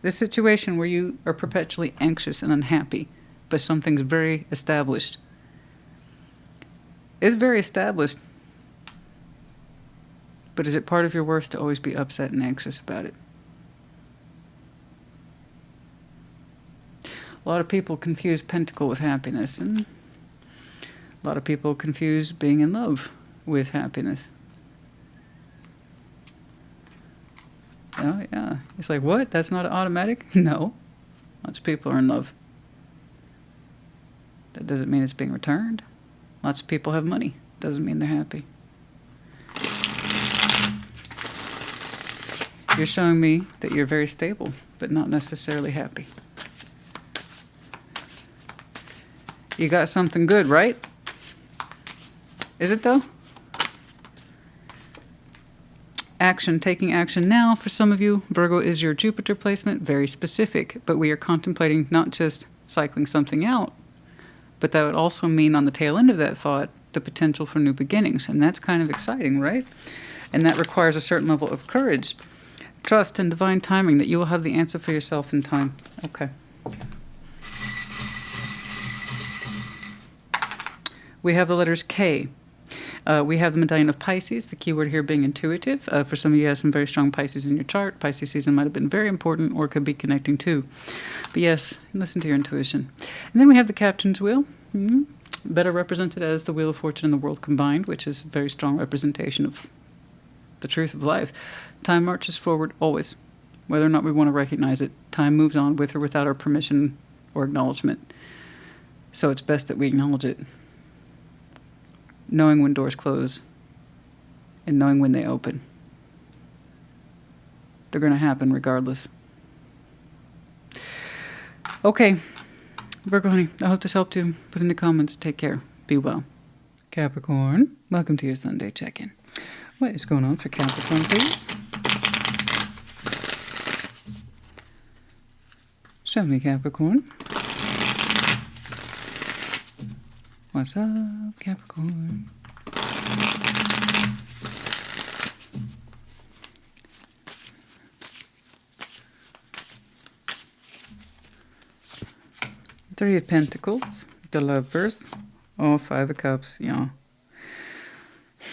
Speaker 1: This situation where you are perpetually anxious and unhappy, but something's very established. It's very established. But is it part of your worth to always be upset and anxious about it? A lot of people confuse pentacle with happiness, and a lot of people confuse being in love with happiness. Oh, yeah. It's like, what? That's not automatic? No. Lots of people are in love. That doesn't mean it's being returned. Lots of people have money. Doesn't mean they're happy. You're showing me that you're very stable, but not necessarily happy. You got something good, right? Is it though? Action, taking action now. For some of you, Virgo is your Jupiter placement, very specific, but we are contemplating not just cycling something out, but that would also mean on the tail end of that thought, the potential for new beginnings. And that's kind of exciting, right? And that requires a certain level of courage, trust, and divine timing that you will have the answer for yourself in time. Okay. We have the letters K. We have the medallion of Pisces, the keyword here being intuitive. For some of you, have some very strong Pisces in your chart. Pisces season might have been very important or could be connecting too. But yes, listen to your intuition. And then we have the Captain's Wheel, better represented as the Wheel of Fortune and the World combined, which is a very strong representation of the truth of life. Time marches forward always, whether or not we want to recognize it. Time moves on with or without our permission or acknowledgement. So it's best that we acknowledge it. Knowing when doors close and knowing when they open. They're going to happen regardless. Okay, Virgo honey, I hope this helped you. Put in the comments. Take care. Be well. Capricorn, welcome to your Sunday check-in. What is going on for Capricorn, please? Show me, Capricorn. What's up, Capricorn? Three of Pentacles, the Lovers, oh, Five of Cups, yeah.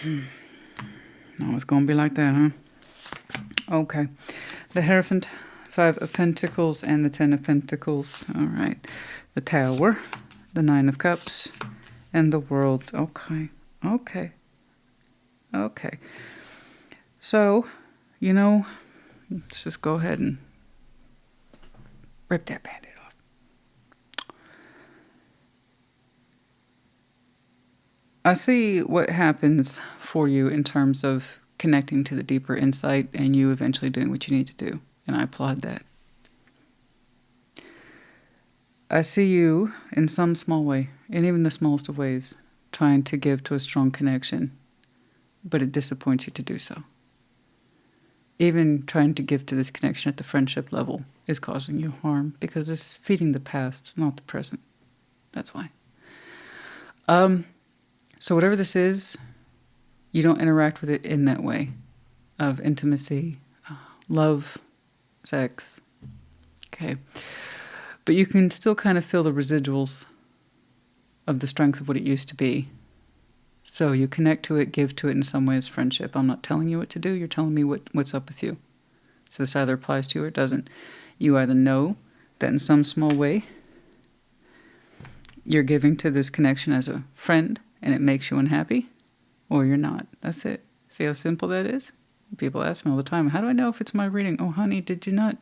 Speaker 1: Oh, it's gonna be like that, huh? Okay. The Hierophant, Five of Pentacles, and the Ten of Pentacles. All right. The Tower, the Nine of Cups, and the World. Okay. Okay. Okay. So, you know, let's just go ahead and rip that Band-Aid off. I see what happens for you in terms of connecting to the deeper insight and you eventually doing what you need to do. And I applaud that. I see you in some small way, and even the smallest of ways, trying to give to a strong connection, but it disappoints you to do so. Even trying to give to this connection at the friendship level is causing you harm because it's feeding the past, not the present. That's why. So whatever this is, you don't interact with it in that way of intimacy, love, sex. Okay. But you can still kind of feel the residuals of the strength of what it used to be. So you connect to it, give to it in some way as friendship. I'm not telling you what to do. You're telling me what's up with you. So this either applies to you or it doesn't. You either know that in some small way you're giving to this connection as a friend and it makes you unhappy, or you're not. That's it. See how simple that is? People ask me all the time, how do I know if it's my reading? Oh, honey, did you not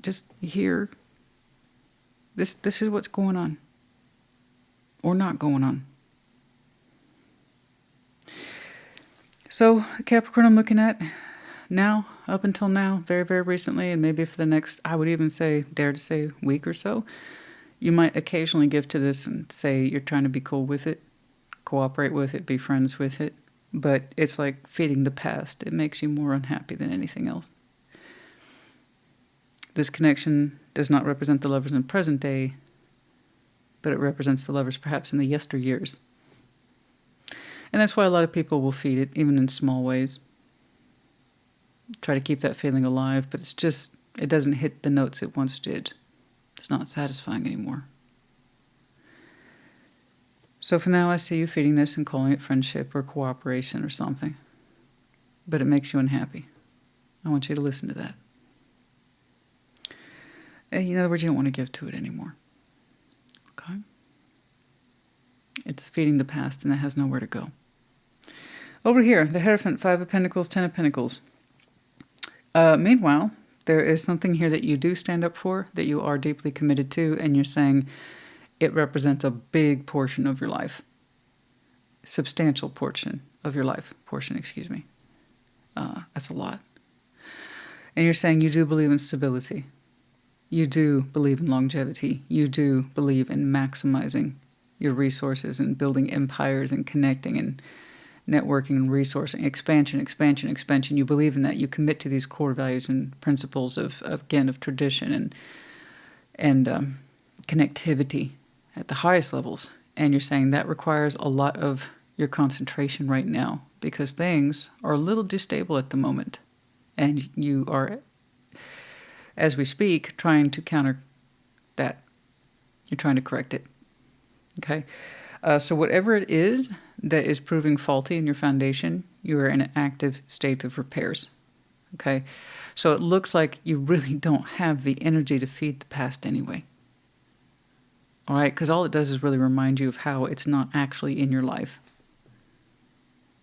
Speaker 1: just hear? This is what's going on. Or not going on. So, Capricorn, I'm looking at now, up until now, very, very recently, and maybe for the next, I would even say, dare to say, week or so, you might occasionally give to this and say you're trying to be cool with it, cooperate with it, be friends with it, but it's like feeding the past. It makes you more unhappy than anything else. This connection does not represent the lovers in present day, but it represents the lovers perhaps in the yesteryears. And that's why a lot of people will feed it, even in small ways. try to keep that feeling alive, but it's just, it doesn't hit the notes it once did. It's not satisfying anymore. So for now, I see you feeding this and calling it friendship or cooperation or something. But it makes you unhappy. I want you to listen to that. In other words, you don't want to give to it anymore. Okay? It's feeding the past, and it has nowhere to go. Over here, the Hierophant, 5 of Pentacles, 10 of Pentacles. Meanwhile, there is something here that you do stand up for, that you are deeply committed to, and you're saying it represents a big portion of your life. Substantial portion of your life. Excuse me. That's a lot. And you're saying you do believe in stability. You do believe in longevity. You do believe in maximizing your resources and building empires and connecting and networking and resourcing, expansion. You believe in that. You commit to these core values and principles of tradition and connectivity at the highest levels. And you're saying that requires a lot of your concentration right now because things are a little destable at the moment. And you are, as we speak, trying to counter that. You're trying to correct it. Okay? So whatever it is that is proving faulty in your foundation, you are in an active state of repairs. Okay? So it looks like you really don't have the energy to feed the past anyway. All right? Because all it does is really remind you of how it's not actually in your life.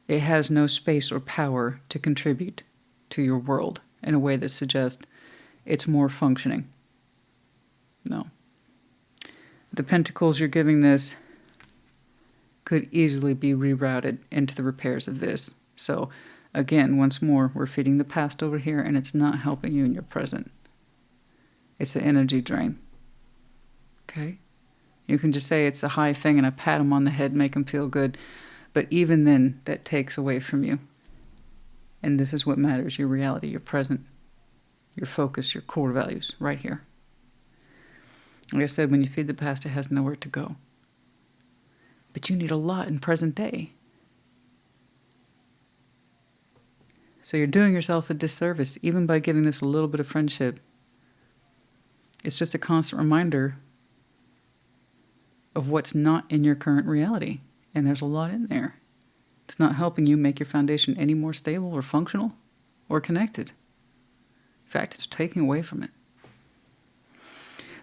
Speaker 1: It has no space or power to contribute to your world in a way that suggests it's more functioning. No. The pentacles you're giving this could easily be rerouted into the repairs of this. So, again, once more, we're feeding the past over here, and it's not helping you in your present. It's an energy drain. Okay? You can just say it's a high thing, and I pat them on the head, make them feel good. But even then, that takes away from you. And this is what matters, your reality, your present, your focus, your core values, right here. Like I said, when you feed the past, it has nowhere to go. But you need a lot in present day. So you're doing yourself a disservice, even by giving this a little bit of friendship. It's just a constant reminder of what's not in your current reality. And there's a lot in there. It's not helping you make your foundation any more stable or functional or connected. In fact, it's taking away from it.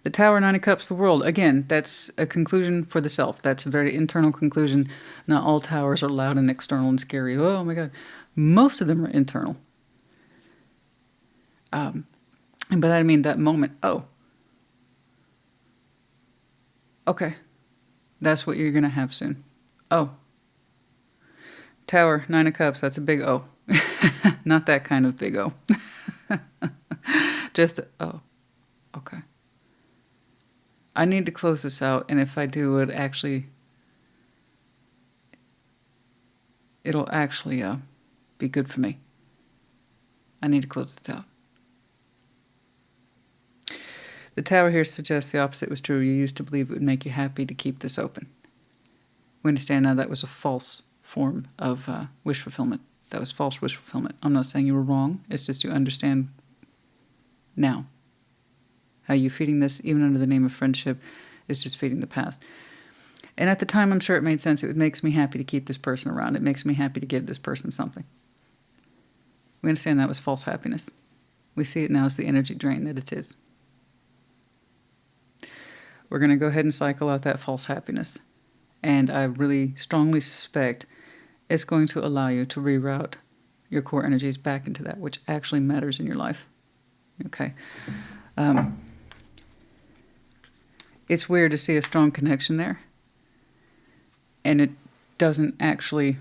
Speaker 1: The Tower, 9 of Cups, the World. Again, that's a conclusion for the self. That's a very internal conclusion. Not all towers are loud and external and scary. Oh my God. Most of them are internal. And by that I mean that moment, oh. Okay. That's what you're going to have soon. Oh. Tower, 9 of Cups, that's a big O. Not that kind of big O. Just, oh. Okay. I need to close this out, and if I do, it'll actually be good for me. I need to close this out. The Tower here suggests the opposite was true. You used to believe it would make you happy to keep this open. We understand now that was a false form of wish fulfillment. That was false wish fulfillment. I'm not saying you were wrong. It's just you understand now how you feeding this, even under the name of friendship, is just feeding the past. And at the time, I'm sure it made sense. It makes me happy to keep this person around. It makes me happy to give this person something. We understand that was false happiness. We see it now as the energy drain that it is. We're going to go ahead and cycle out that false happiness. And I really strongly suspect it's going to allow you to reroute your core energies back into that which actually matters in your life. Okay. It's weird to see a strong connection there. And it doesn't actually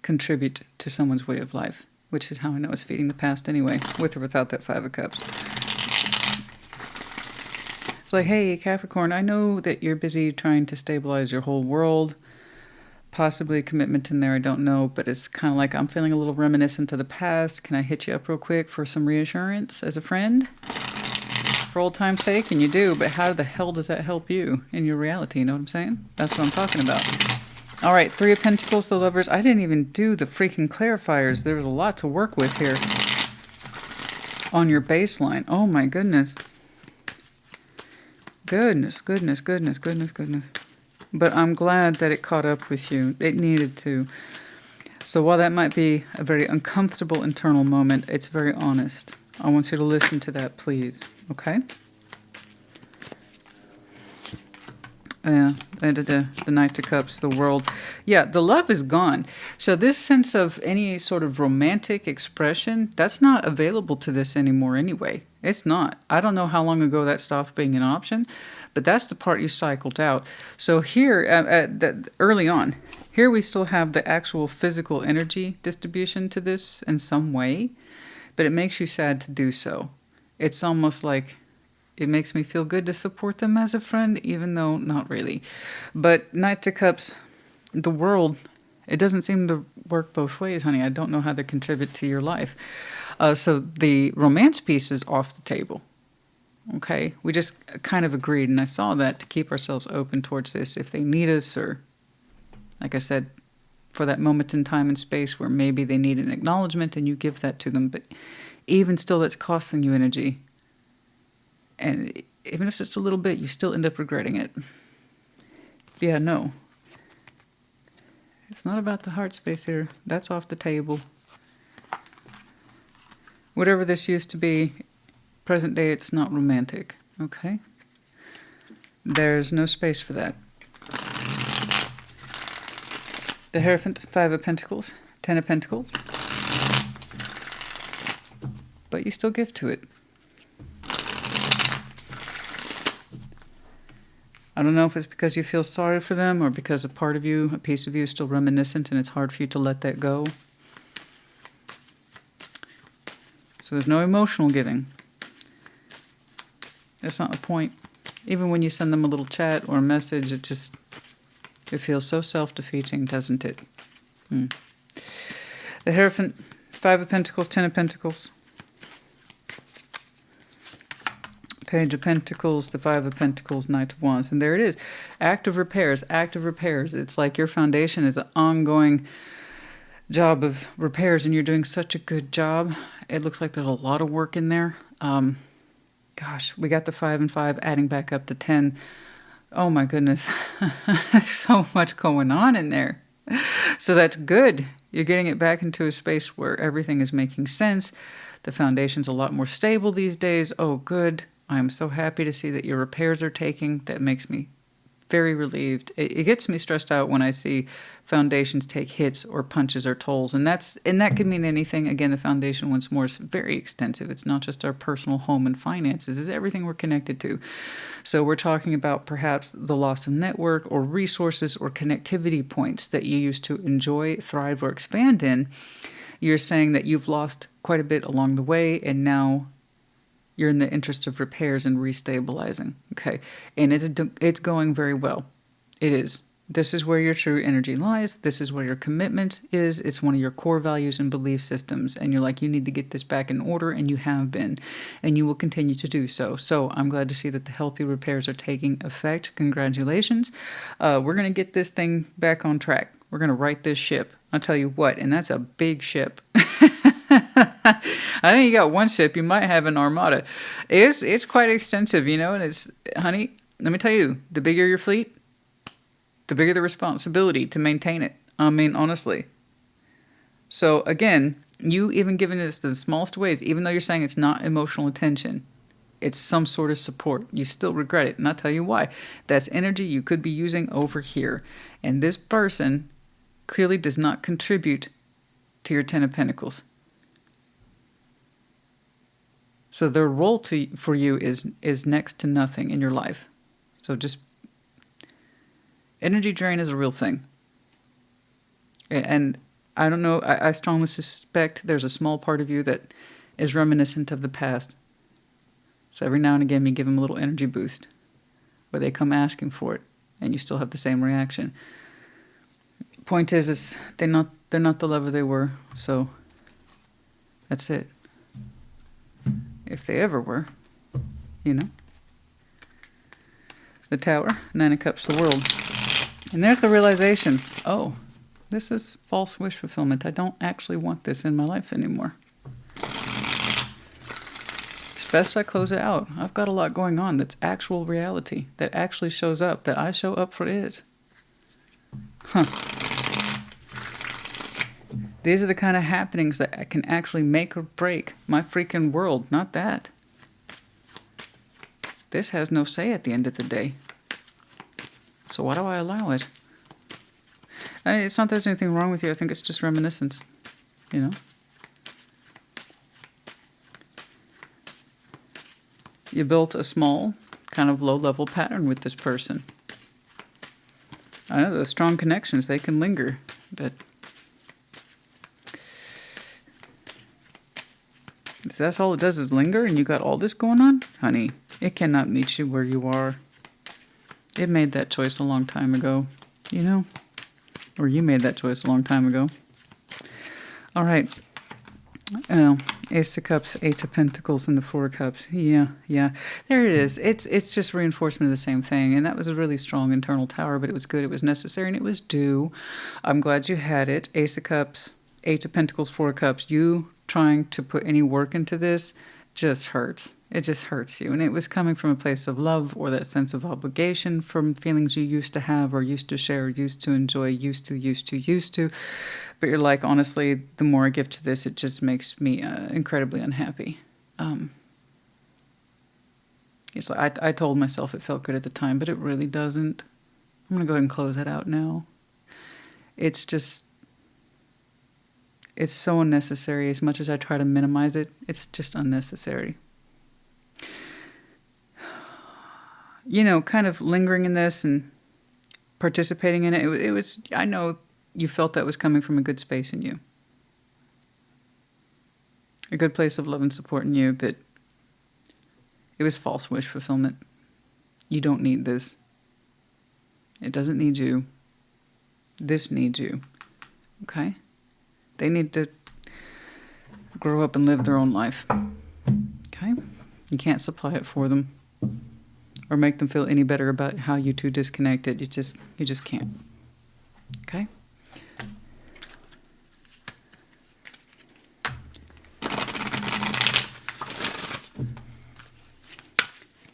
Speaker 1: contribute to someone's way of life, which is how I know it's feeding the past anyway, with or without that 5 of Cups. It's like, hey, Capricorn, I know that you're busy trying to stabilize your whole world. Possibly a commitment in there, I don't know. But it's kind of like I'm feeling a little reminiscent of the past. Can I hit you up real quick for some reassurance as a friend? For old time's sake? And you do, but how the hell does that help you in your reality? You know what I'm saying? That's what I'm talking about. All right, 3 of Pentacles, the Lovers. I didn't even do the freaking clarifiers. There was a lot to work with here. on your baseline. Oh my goodness. Goodness, goodness, goodness, goodness, goodness. But I'm glad that it caught up with you. It needed to. So while that might be a very uncomfortable internal moment, it's very honest. I want you to listen to that, please. Okay? Yeah, the Knight of Cups, the World. Yeah, the love is gone. So this sense of any sort of romantic expression, that's not available to this anymore anyway. It's not. I don't know how long ago that stopped being an option, but that's the part you cycled out. So here, early on, here we still have the actual physical energy distribution to this in some way, but it makes you sad to do so. It's almost like it makes me feel good to support them as a friend, even though not really. But Knight of Cups, the World, it doesn't seem to work both ways, honey. I don't know how to contribute to your life. So the romance piece is off the table. Okay? We just kind of agreed, and I saw that to keep ourselves open towards this. If they need us, or, like I said, for that moment in time and space where maybe they need an acknowledgement and you give that to them. But even still, that's costing you energy. And even if it's just a little bit, you still end up regretting it. Yeah, no. It's not about the heart space here. That's off the table. Whatever this used to be, present day, it's not romantic. Okay? There's no space for that. The Hierophant, 5 of Pentacles, 10 of Pentacles. But you still give to it. I don't know if it's because you feel sorry for them or because a part of you, a piece of you is still reminiscent and it's hard for you to let that go. So there's no emotional giving. That's not the point. Even when you send them a little chat or a message, it feels so self-defeating, doesn't it? The Hierophant, 5 of Pentacles, 10 of Pentacles. Page of Pentacles, the 5 of Pentacles, Knight of Wands. And there it is. Active repairs, active repairs. It's like your foundation is an ongoing job of repairs and you're doing such a good job. It looks like there's a lot of work in there. Gosh, we got the 5 and 5 adding back up to 10. Oh my goodness. There's so much going on in there. So that's good. You're getting it back into a space where everything is making sense. The foundation's a lot more stable these days. Oh, good. I'm so happy to see that your repairs are taking. That makes me very relieved. It gets me stressed out when I see foundations take hits or punches or tolls. And that can mean anything. Again, the foundation once more is very extensive. It's not just our personal home and finances. It's everything we're connected to. So we're talking about perhaps the loss of network or resources or connectivity points that you used to enjoy, thrive, or expand in. You're saying that you've lost quite a bit along the way and now you're in the interest of repairs and restabilizing. Okay. And it's going very well. It is. This is where your true energy lies. This is where your commitment is. It's one of your core values and belief systems. And you're like, you need to get this back in order. And you have been. And you will continue to do so. So I'm glad to see that the healthy repairs are taking effect. Congratulations. We're going to get this thing back on track. We're going to right this ship. I'll tell you what. And that's a big ship. I think you got one ship, you might have an armada. It's quite extensive, you know, and it's, honey, let me tell you, the bigger your fleet, the bigger the responsibility to maintain it. I mean, honestly. So again, you even giving this the smallest ways, even though you're saying it's not emotional attention, it's some sort of support. You still regret it, and I'll tell you why. That's energy you could be using over here. And this person clearly does not contribute to your 10 of Pentacles. So their role for you is next to nothing in your life. So just, energy drain is a real thing. And I don't know, I strongly suspect there's a small part of you that is reminiscent of the past. So every now and again, you give them a little energy boost. Or they come asking for it, and you still have the same reaction. Point is they're not the lover they were, so that's it. If they ever were, you know. The Tower, 9 of Cups, the World. And there's the realization, oh, this is false wish fulfillment. I don't actually want this in my life anymore. It's best I close it out. I've got a lot going on that's actual reality, that actually shows up, that I show up for it. Huh. These are the kind of happenings that can actually make or break my freaking world, not that. This has no say at the end of the day. So why do I allow it? It's not that there's anything wrong with you. I think it's just reminiscence, you know? You built a small, kind of low-level pattern with this person. I know those strong connections, they can linger, but if that's all it does is linger and you got all this going on, honey, it cannot meet you where you are. It made that choice a long time ago, you know? Or you made that choice a long time ago. All right. Ace of Cups, Ace of Pentacles, and the Four of Cups. Yeah. There it is. It's just reinforcement of the same thing. And that was a really strong internal tower, but it was good. It was necessary, and it was due. I'm glad you had it. Ace of Cups, Eight of Pentacles, Four of Cups. You trying to put any work into this just hurts. It just hurts you. And it was coming from a place of love or that sense of obligation from feelings you used to have or used to share, used to enjoy, used to. But you're like, honestly, the more I give to this, it just makes me incredibly unhappy. It's like I told myself it felt good at the time, but it really doesn't. I'm going to go ahead and close that out now. It's just, it's so unnecessary. As much as I try to minimize it, it's just unnecessary. You know, kind of lingering in this and participating in it, it was, I know you felt that was coming from a good space in you. A good place of love and support in you, but it was false wish fulfillment. You don't need this. It doesn't need you. This needs you. Okay? They need to grow up and live their own life. Okay? You can't supply it for them or make them feel any better about how you two disconnected. You just can't. Okay?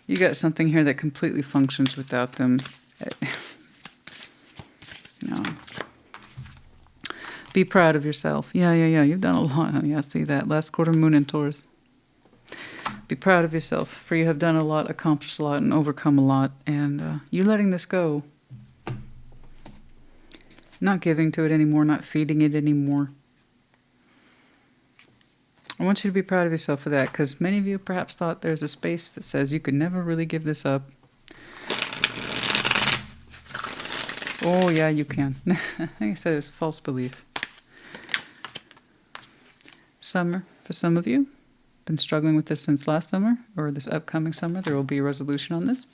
Speaker 1: You got something here that completely functions without them. No. Be proud of yourself. Yeah. You've done a lot, honey. I see that. Last quarter moon in Taurus. Be proud of yourself, for you have done a lot, accomplished a lot, and overcome a lot. And you letting this go. Not giving to it anymore, not feeding it anymore. I want you to be proud of yourself for that, because many of you perhaps thought there's a space that says you could never really give this up. Oh, yeah, you can. Like I said, it's a false belief. Summer, for some of you, been struggling with this since last summer, or this upcoming summer. There will be a resolution on this.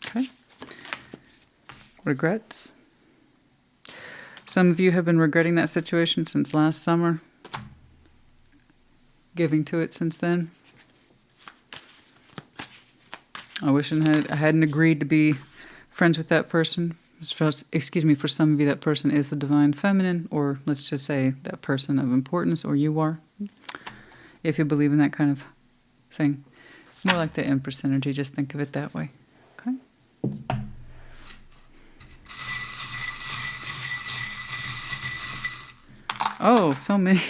Speaker 1: Okay. Regrets. Some of you have been regretting that situation since last summer. Giving to it since then. I wish I hadn't agreed to be friends with that person. Excuse me, for some of you, that person is the divine feminine, or let's just say that person of importance, or you are, if you believe in that kind of thing. More like the Empress energy, just think of it that way. Okay? Oh, so many.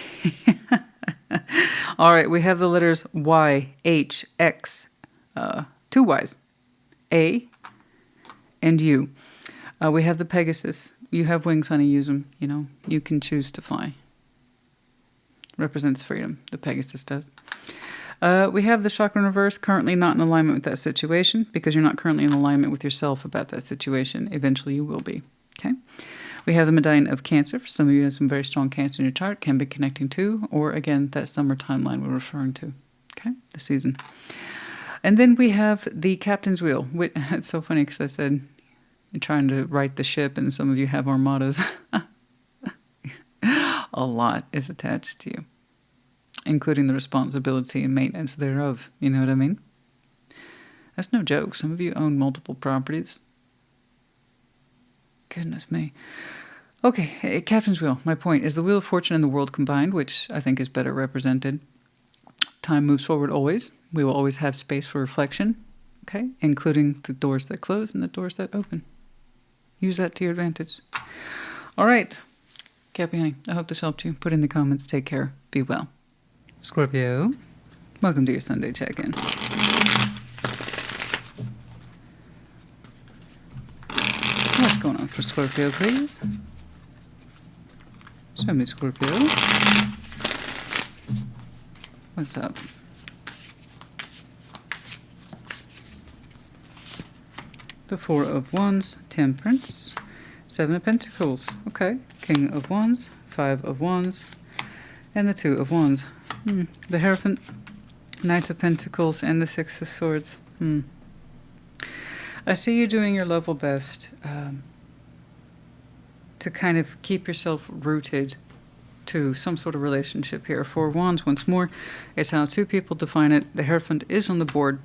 Speaker 1: All right, we have the letters Y, H, X, two Y's, A, and U. We have the Pegasus. You have wings, honey, use them. You know, you can choose to fly. Represents freedom, the Pegasus does. We have the chakra in reverse, currently not in alignment with that situation, because you're not currently in alignment with yourself about that situation. Eventually you will be, okay? We have the medallion of Cancer. For some of you have some very strong Cancer in your chart, can be connecting to, or again, that summer timeline we're referring to, okay? The season. And then we have the Captain's Wheel. It's so funny because I said, you're trying to right the ship, and some of you have armadas. A lot is attached to you, including the responsibility and maintenance thereof. You know what I mean? That's no joke. Some of you own multiple properties. Goodness me. Okay, Captain's Wheel. My point is the Wheel of Fortune and the World combined, which I think is better represented. Time moves forward always. We will always have space for reflection, okay? Including the doors that close and the doors that open. Use that to your advantage. All right. Cappy honey, I hope this helped you. Put in the comments. Take care. Be well. Scorpio, welcome to your Sunday check-in. What's going on for Scorpio, please? Show me, Scorpio. What's up? The Four of Wands, Temperance, Seven of Pentacles, okay. King of Wands, Five of Wands, and the Two of Wands. The Hierophant, Knight of Pentacles, and the Six of Swords. I see you doing your level best to kind of keep yourself rooted to some sort of relationship here. Four of Wands, once more, is how two people define it. The Hierophant is on the board.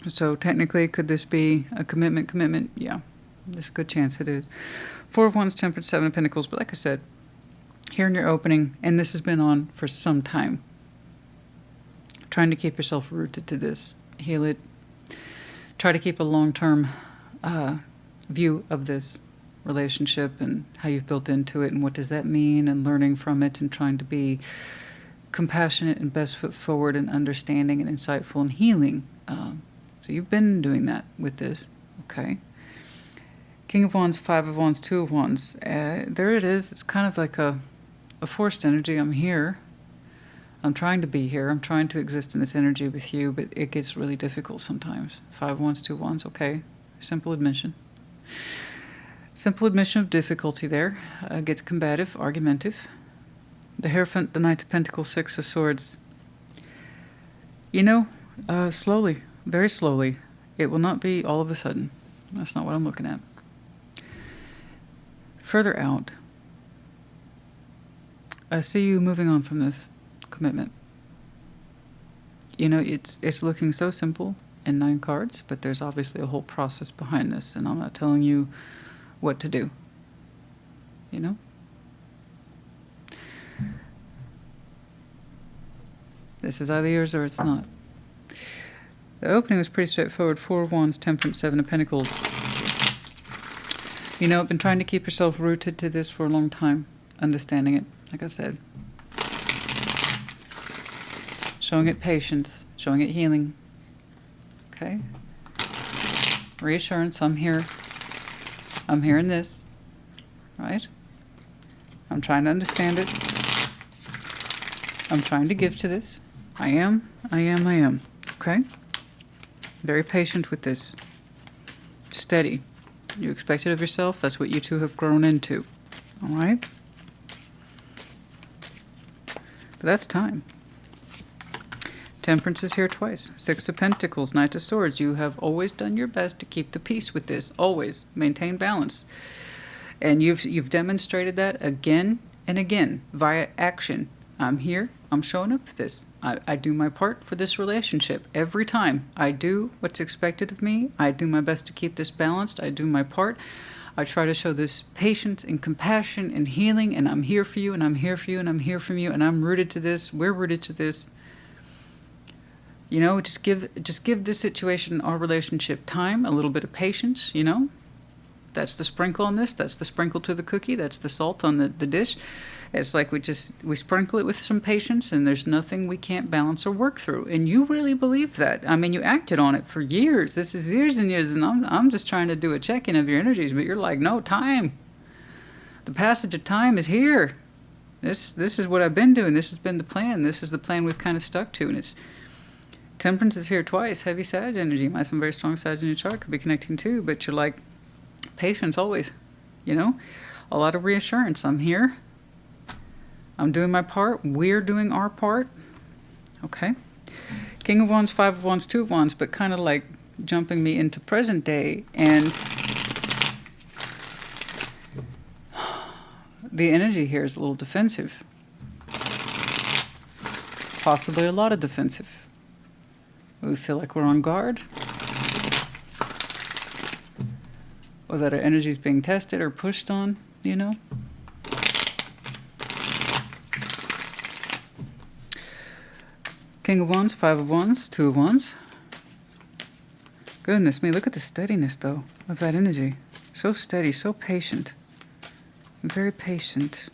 Speaker 1: So technically, could this be a commitment? Commitment? Yeah, there's a good chance it is. Four of Wands, Temperance, Seven of Pentacles. But like I said, here in your opening, and this has been on for some time, trying to keep yourself rooted to this. Heal it. Try to keep a long-term view of this relationship and how you've built into it and what does that mean, and learning from it and trying to be compassionate and best foot forward and understanding and insightful and healing. So you've been doing that with this, okay? King of Wands, Five of Wands, Two of Wands. There it is. It's kind of like a forced energy. I'm here. I'm trying to be here. I'm trying to exist in this energy with you, but it gets really difficult sometimes. Five of Wands, Two of Wands, okay. Simple admission. Simple admission of difficulty there. Gets combative, argumentative. The Hierophant, the Knight of Pentacles, Six of Swords. You know, slowly, very slowly. It will not be all of a sudden. That's not what I'm looking at. Further out, I see you moving on from this commitment. You know, it's looking so simple in 9 cards, but there's obviously a whole process behind this, and I'm not telling you what to do. You know? This is either yours or it's not. The opening was pretty straightforward. Four of Wands, Temperance, Seven of Pentacles. You know, I've been trying to keep yourself rooted to this for a long time. Understanding it, like I said. Showing it patience. Showing it healing. Okay? Reassurance, I'm here. I'm here in this. Right? I'm trying to understand it. I'm trying to give to this. I am. Okay? Very patient with this. Steady. You expect it of yourself. That's what you two have grown into. All right? But that's time. Temperance is here twice. Six of Pentacles, Knight of Swords. You have always done your best to keep the peace with this. Always. Maintain balance. And you've demonstrated that again and again via action. I'm here. I'm showing up for this. I do my part for this relationship. Every time I do what's expected of me, I do my best to keep this balanced. I do my part. I try to show this patience and compassion and healing, and I'm here for you, and I'm here for you, and I'm here for you, and I'm rooted to this. We're rooted to this. You know, just give this situation, our relationship, time, a little bit of patience, you know. That's the sprinkle on this. That's the sprinkle to the cookie. That's the salt on the dish. It's like we sprinkle it with some patience, and there's nothing we can't balance or work through. And you really believe that. I mean, you acted on it for years. This is years and years, and I'm just trying to do a check-in of your energies, but you're like, no, time. The passage of time is here. This is what I've been doing. This has been the plan. This is the plan we've kind of stuck to, and it's Temperance is here twice. Heavy Sag energy. Might have some very strong Sag in your chart. Could be connecting too, but you're like, patience always, you know? A lot of reassurance. I'm here. I'm doing my part. We're doing our part. Okay? King of Wands, Five of Wands, Two of Wands, but kind of like jumping me into present day. And the energy here is a little defensive. Possibly a lot of defensive. We feel like we're on guard. Or that our energy is being tested or pushed on, you know? King of Wands, Five of Wands, Two of Wands. Goodness me, look at the steadiness, though, of that energy. So steady, so patient. Very patient.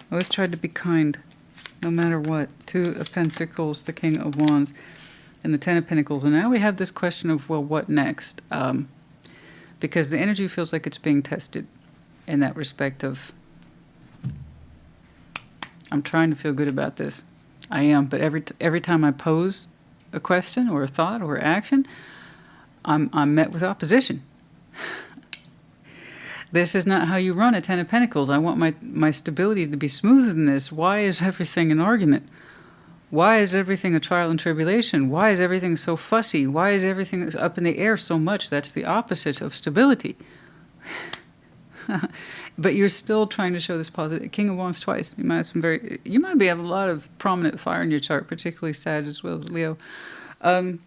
Speaker 1: Always tried to be kind, no matter what. Two of Pentacles, the King of Wands, and the Ten of Pentacles. And now we have this question of, well, what next? Because the energy feels like it's being tested in that respect of, I'm trying to feel good about this. I am, but every time I pose a question or a thought or action, I'm met with opposition. This is not how you run a Ten of Pentacles. I want my stability to be smoother than this. Why is everything an argument? Why is everything a trial and tribulation? Why is everything so fussy? Why is everything up in the air so much? That's the opposite of stability. But you're still trying to show this positive. King of Wands twice. You might have a lot of prominent fire in your chart, particularly Sag as well as Leo. But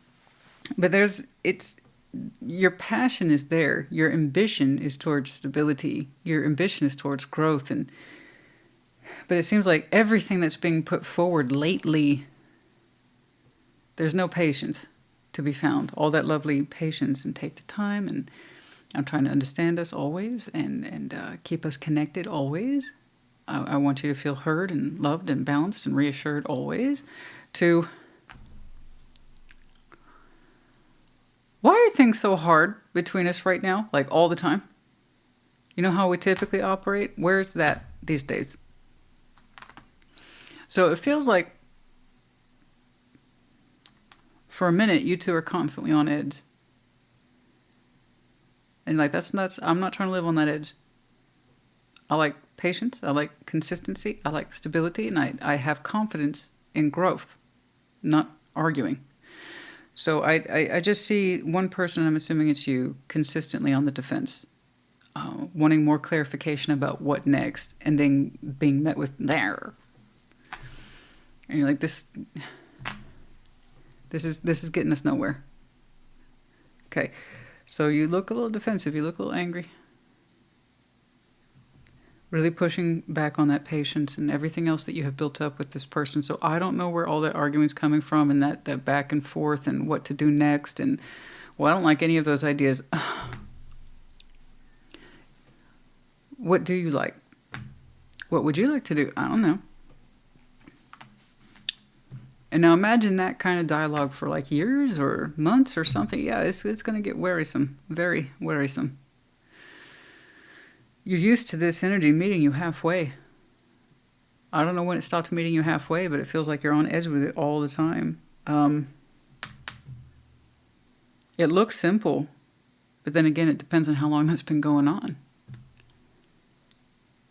Speaker 1: your passion is there. Your ambition is towards stability. Your ambition is towards growth. But it seems like everything that's being put forward lately, there's no patience to be found. All that lovely patience and take the time, and I'm trying to understand us always and keep us connected always. I want you to feel heard and loved and balanced and reassured always. To, why are things so hard between us right now? Like all the time? You know how we typically operate? Where's that these days? So it feels like for a minute, you two are constantly on edge. And like, that's nuts. I'm not trying to live on that edge. I like patience. I like consistency. I like stability. And I have confidence in growth, not arguing. So I just see one person, I'm assuming it's you, consistently on the defense, wanting more clarification about what next, and then being met with there. And you're like, this is getting us nowhere. Okay. So you look a little defensive, you look a little angry. Really pushing back on that patience and everything else that you have built up with this person. So I don't know where all that arguing's coming from, and that back and forth and what to do next. And, well, I don't like any of those ideas. What do you like? What would you like to do? I don't know. And now imagine that kind of dialogue for like years or months or something. Yeah, it's going to get wearisome, very wearisome. You're used to this energy meeting you halfway. I don't know when it stopped meeting you halfway, but it feels like you're on edge with it all the time. It looks simple, but then again, it depends on how long that's been going on.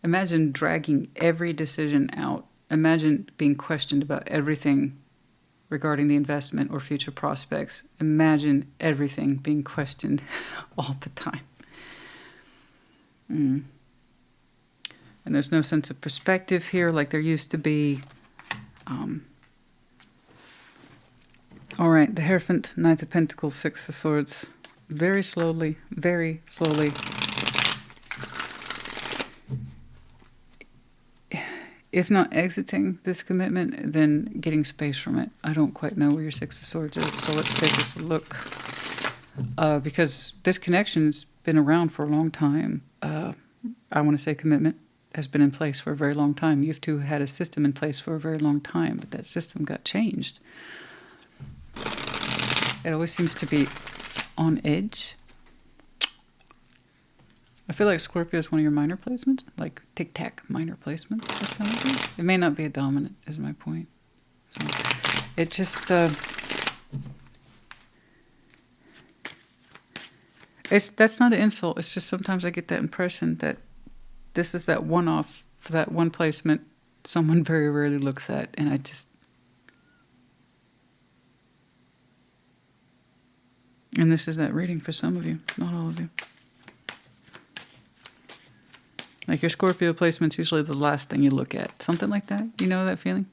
Speaker 1: Imagine dragging every decision out. Imagine being questioned about everything regarding the investment or future prospects. Imagine everything being questioned all the time. And there's no sense of perspective here like there used to be. All right, the Hierophant, Knight of Pentacles, Six of Swords. Very slowly, very slowly. If not exiting this commitment, then getting space from it. I don't quite know where your Six of Swords is, so let's take this a look. Because this connection's been around for a long time. I want to say commitment has been in place for a very long time. You two had a system in place for a very long time, but that system got changed. It always seems to be on edge. I feel like Scorpio is one of your minor placements, like tic-tac minor placements for some of you. It may not be a dominant, is my point. So it just, that's not an insult. It's just sometimes I get that impression that this is that one-off for that one placement someone very rarely looks at, and I just... And this is that reading for some of you, not all of you. Like your Scorpio placement's usually the last thing you look at. Something like that. You know that feeling?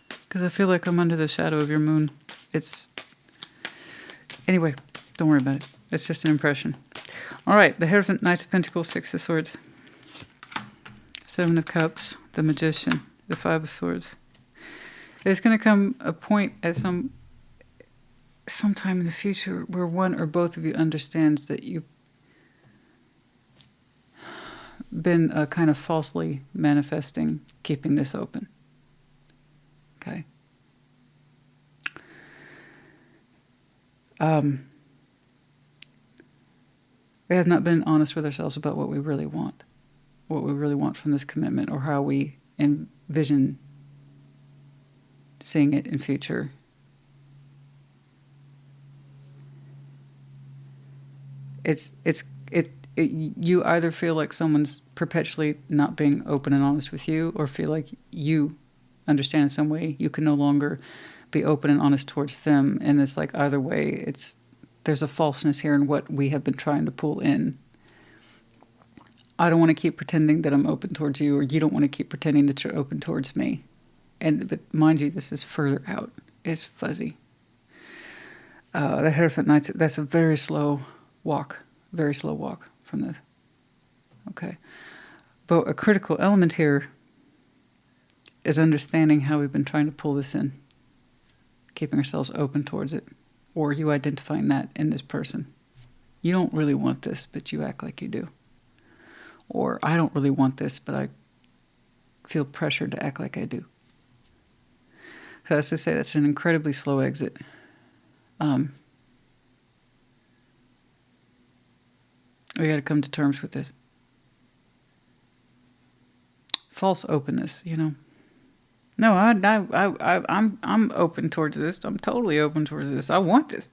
Speaker 1: Because I feel like I'm under the shadow of your moon. It's... Anyway, Don't worry about it. It's just an impression. All right, the Hierophant, Knight of Pentacles, Six of Swords, Seven of Cups, the Magician, the Five of Swords. There's going to come a point at sometime in the future where one or both of you understands that you've been kind of falsely manifesting, keeping this open. Okay. We have not been honest with ourselves about what we really want from this commitment, or how we envision seeing it in future. You either feel like someone's perpetually not being open and honest with you, or feel like you understand in some way you can no longer be open and honest towards them. And it's like either way, there's a falseness here in what we have been trying to pull in. I don't want to keep pretending that I'm open towards you, or you don't want to keep pretending that you're open towards me. But mind you, this is further out. It's fuzzy. The Hierophant Knight, that's a very slow walk from this. Okay. But a critical element here is understanding how we've been trying to pull this in, keeping ourselves open towards it, or you identifying that in this person. You don't really want this, but you act like you do. Or I don't really want this, but I feel pressured to act like I do. So that's to say, that's an incredibly slow exit. We got to come to terms with this. False openness, you know. No, I'm open towards this. I'm totally open towards this. I want this.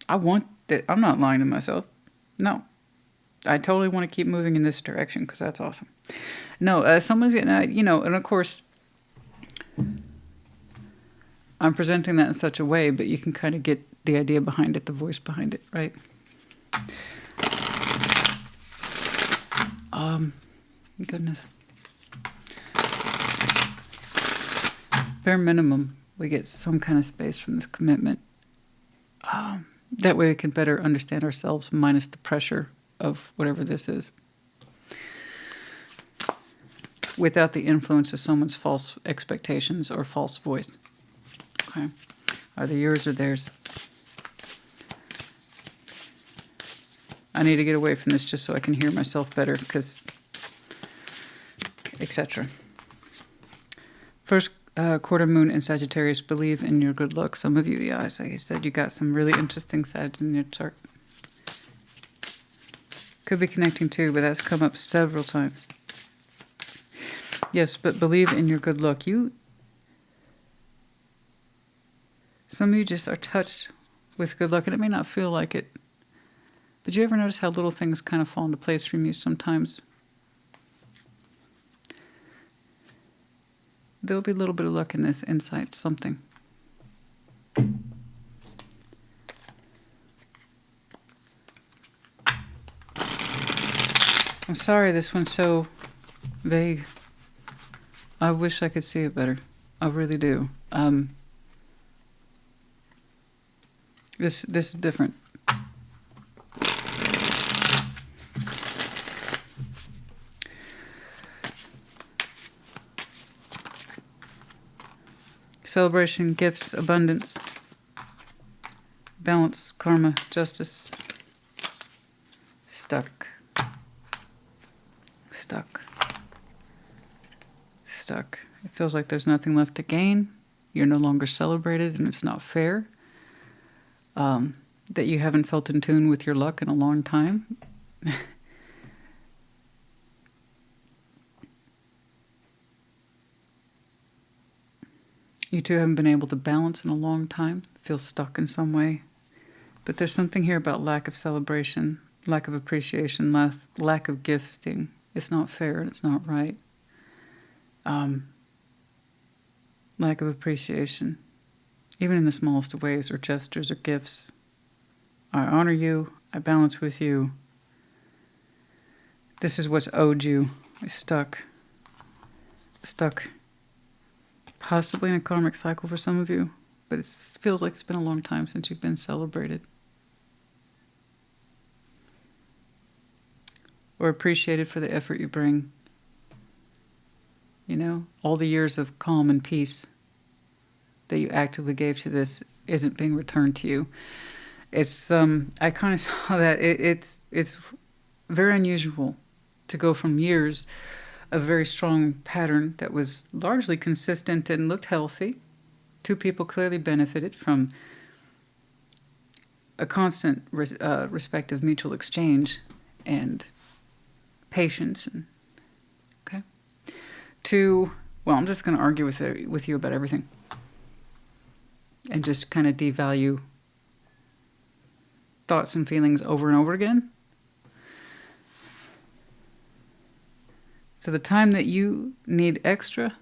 Speaker 1: I want that. I'm not lying to myself. No. I totally want to keep moving in this direction because that's awesome. No, someone's getting, you know, and of course, I'm presenting that in such a way, but you can kind of get the idea behind it, the voice behind it, right? Goodness. Bare minimum, we get some kind of space from this commitment. That way we can better understand ourselves minus the pressure of whatever this is. Without the influence of someone's false expectations or false voice. Okay. Are they yours or theirs? I need to get away from this just so I can hear myself better, because etc. First quarter moon in Sagittarius, believe in your good luck. Some of you, yeah, as I said, you got some really interesting Sag in your chart. Could be connecting too, but that's come up several times. Yes, but believe in your good luck. Some of you just are touched with good luck, and it may not feel like it. But you ever notice how little things kind of fall into place from you sometimes? There'll be a little bit of luck in this, insight, something. I'm sorry this one's so vague. I wish I could see it better. I really do. This is different. Celebration, gifts, abundance, balance, karma, justice. Stuck. It feels like there's nothing left to gain. You're no longer celebrated, and it's not fair. That you haven't felt in tune with your luck in a long time. You two haven't been able to balance in a long time. Feel stuck in some way. But there's something here about lack of celebration, lack of appreciation, lack of gifting. It's not fair and it's not right. Lack of appreciation, even in the smallest of ways, or gestures or gifts. I honor you. I balance with you. This is what's owed you. Stuck. Possibly in a karmic cycle for some of you. but it feels like it's been a long time since you've been celebrated or appreciated for the effort you bring. You know, all the years of calm and peace that you actively gave to this isn't being returned to you. It's I kind of saw that it's very unusual to go from years of very strong pattern that was largely consistent and looked healthy. Two people clearly benefited from a constant respective mutual exchange and patience. And, okay. To, well, I'm just going to argue with you about everything and just kind of devalue thoughts and feelings over and over again. So the time that you need extra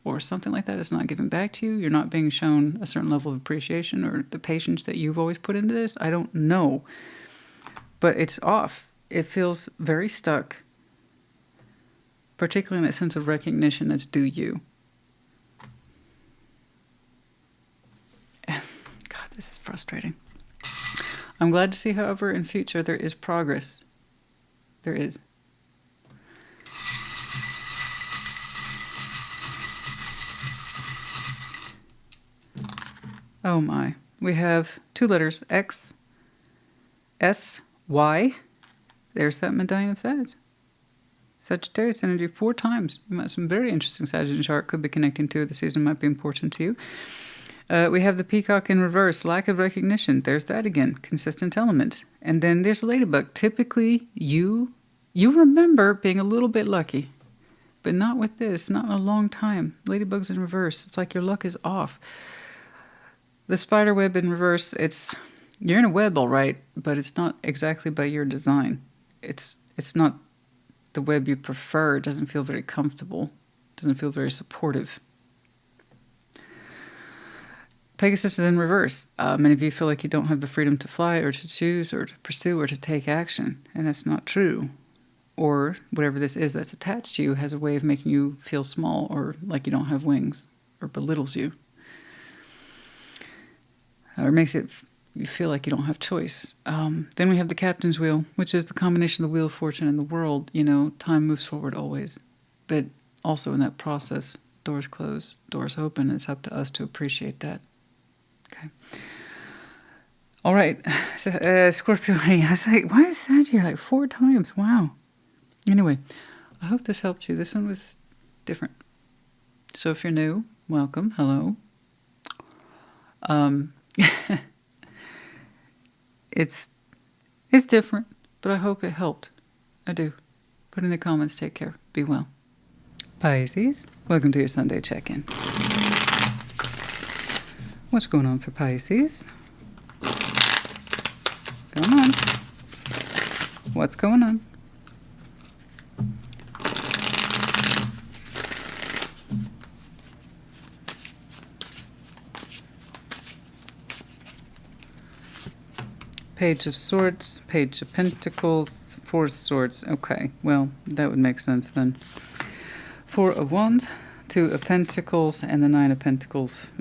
Speaker 1: or something like that is not given back to you, you're not being shown a certain level of appreciation or the patience that you've always put into this, I don't know. But it's off. It feels very stuck, particularly in that sense of recognition that's due you. God, this is frustrating. I'm glad to see, however, in future there is progress. There is. Oh my. We have two letters, X, S, Y. There's that medallion of Sag. Sagittarius energy 4 times. You might have some very interesting Sagittarius chart could be connecting to. The season might be important to you. We have the peacock in reverse, lack of recognition. There's that again, consistent element. And then there's the ladybug. Typically, you remember being a little bit lucky, but not with this, not in a long time. Ladybug's in reverse. It's like your luck is off. The spider web in reverse, you're in a web all right, but it's not exactly by your design. It's not the web you prefer. It doesn't feel very comfortable. It doesn't feel very supportive. Pegasus is in reverse. Many of you feel like you don't have the freedom to fly or to choose or to pursue or to take action, and that's not true. Or whatever this is that's attached to you has a way of making you feel small or like you don't have wings or belittles you. Or makes you feel like you don't have choice. Then we have the captain's wheel, which is the combination of the wheel of fortune and the world. You know, time moves forward always. But also in that process, doors close, doors open. It's up to us to appreciate that. Okay. All right. So, Scorpio, I was like, why is Sag here like 4 times? Wow. Anyway, I hope this helped you. This one was different. So if you're new, welcome. Hello. It's different, but I hope it helped. I do. Put in the comments. Take care. Be well. Pisces, welcome to your Sunday check-in. What's going on for Pisces? Come on. What's going on? Page of Swords, Page of Pentacles, 4 Swords. Okay, well, that would make sense then. 4 of Wands, 2 of Pentacles, and the 9 of Pentacles.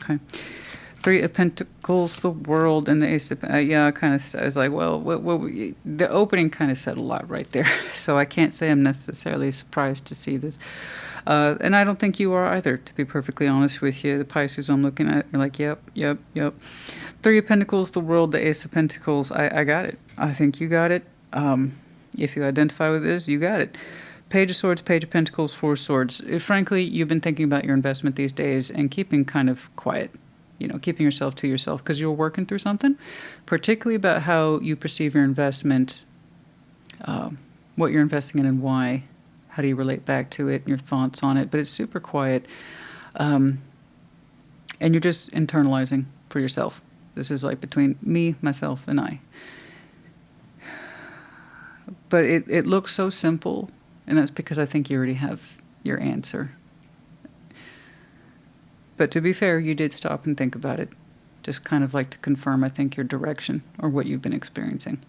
Speaker 1: Okay. 3 of Pentacles, the World, and the Ace of... yeah, I was like, well, the opening kind of said a lot right there. So I can't say I'm necessarily surprised to see this. And I don't think you are either, to be perfectly honest with you. The Pisces I'm looking at, you're like, yep. 3 of Pentacles, the World, the Ace of Pentacles. I got it. I think you got it. If you identify with this, you got it. Page of Swords, Page of Pentacles, 4 Swords. Frankly, you've been thinking about your investment these days and keeping kind of quiet. You know, keeping yourself to yourself because you're working through something, particularly about how you perceive your investment, what you're investing in and why. How do you relate back to it and your thoughts on it? But it's super quiet. And you're just internalizing for yourself. This is like between me, myself, and I. But it looks so simple, and that's because I think you already have your answer. But to be fair, you did stop and think about it. Just kind of like to confirm, I think, your direction or what you've been experiencing.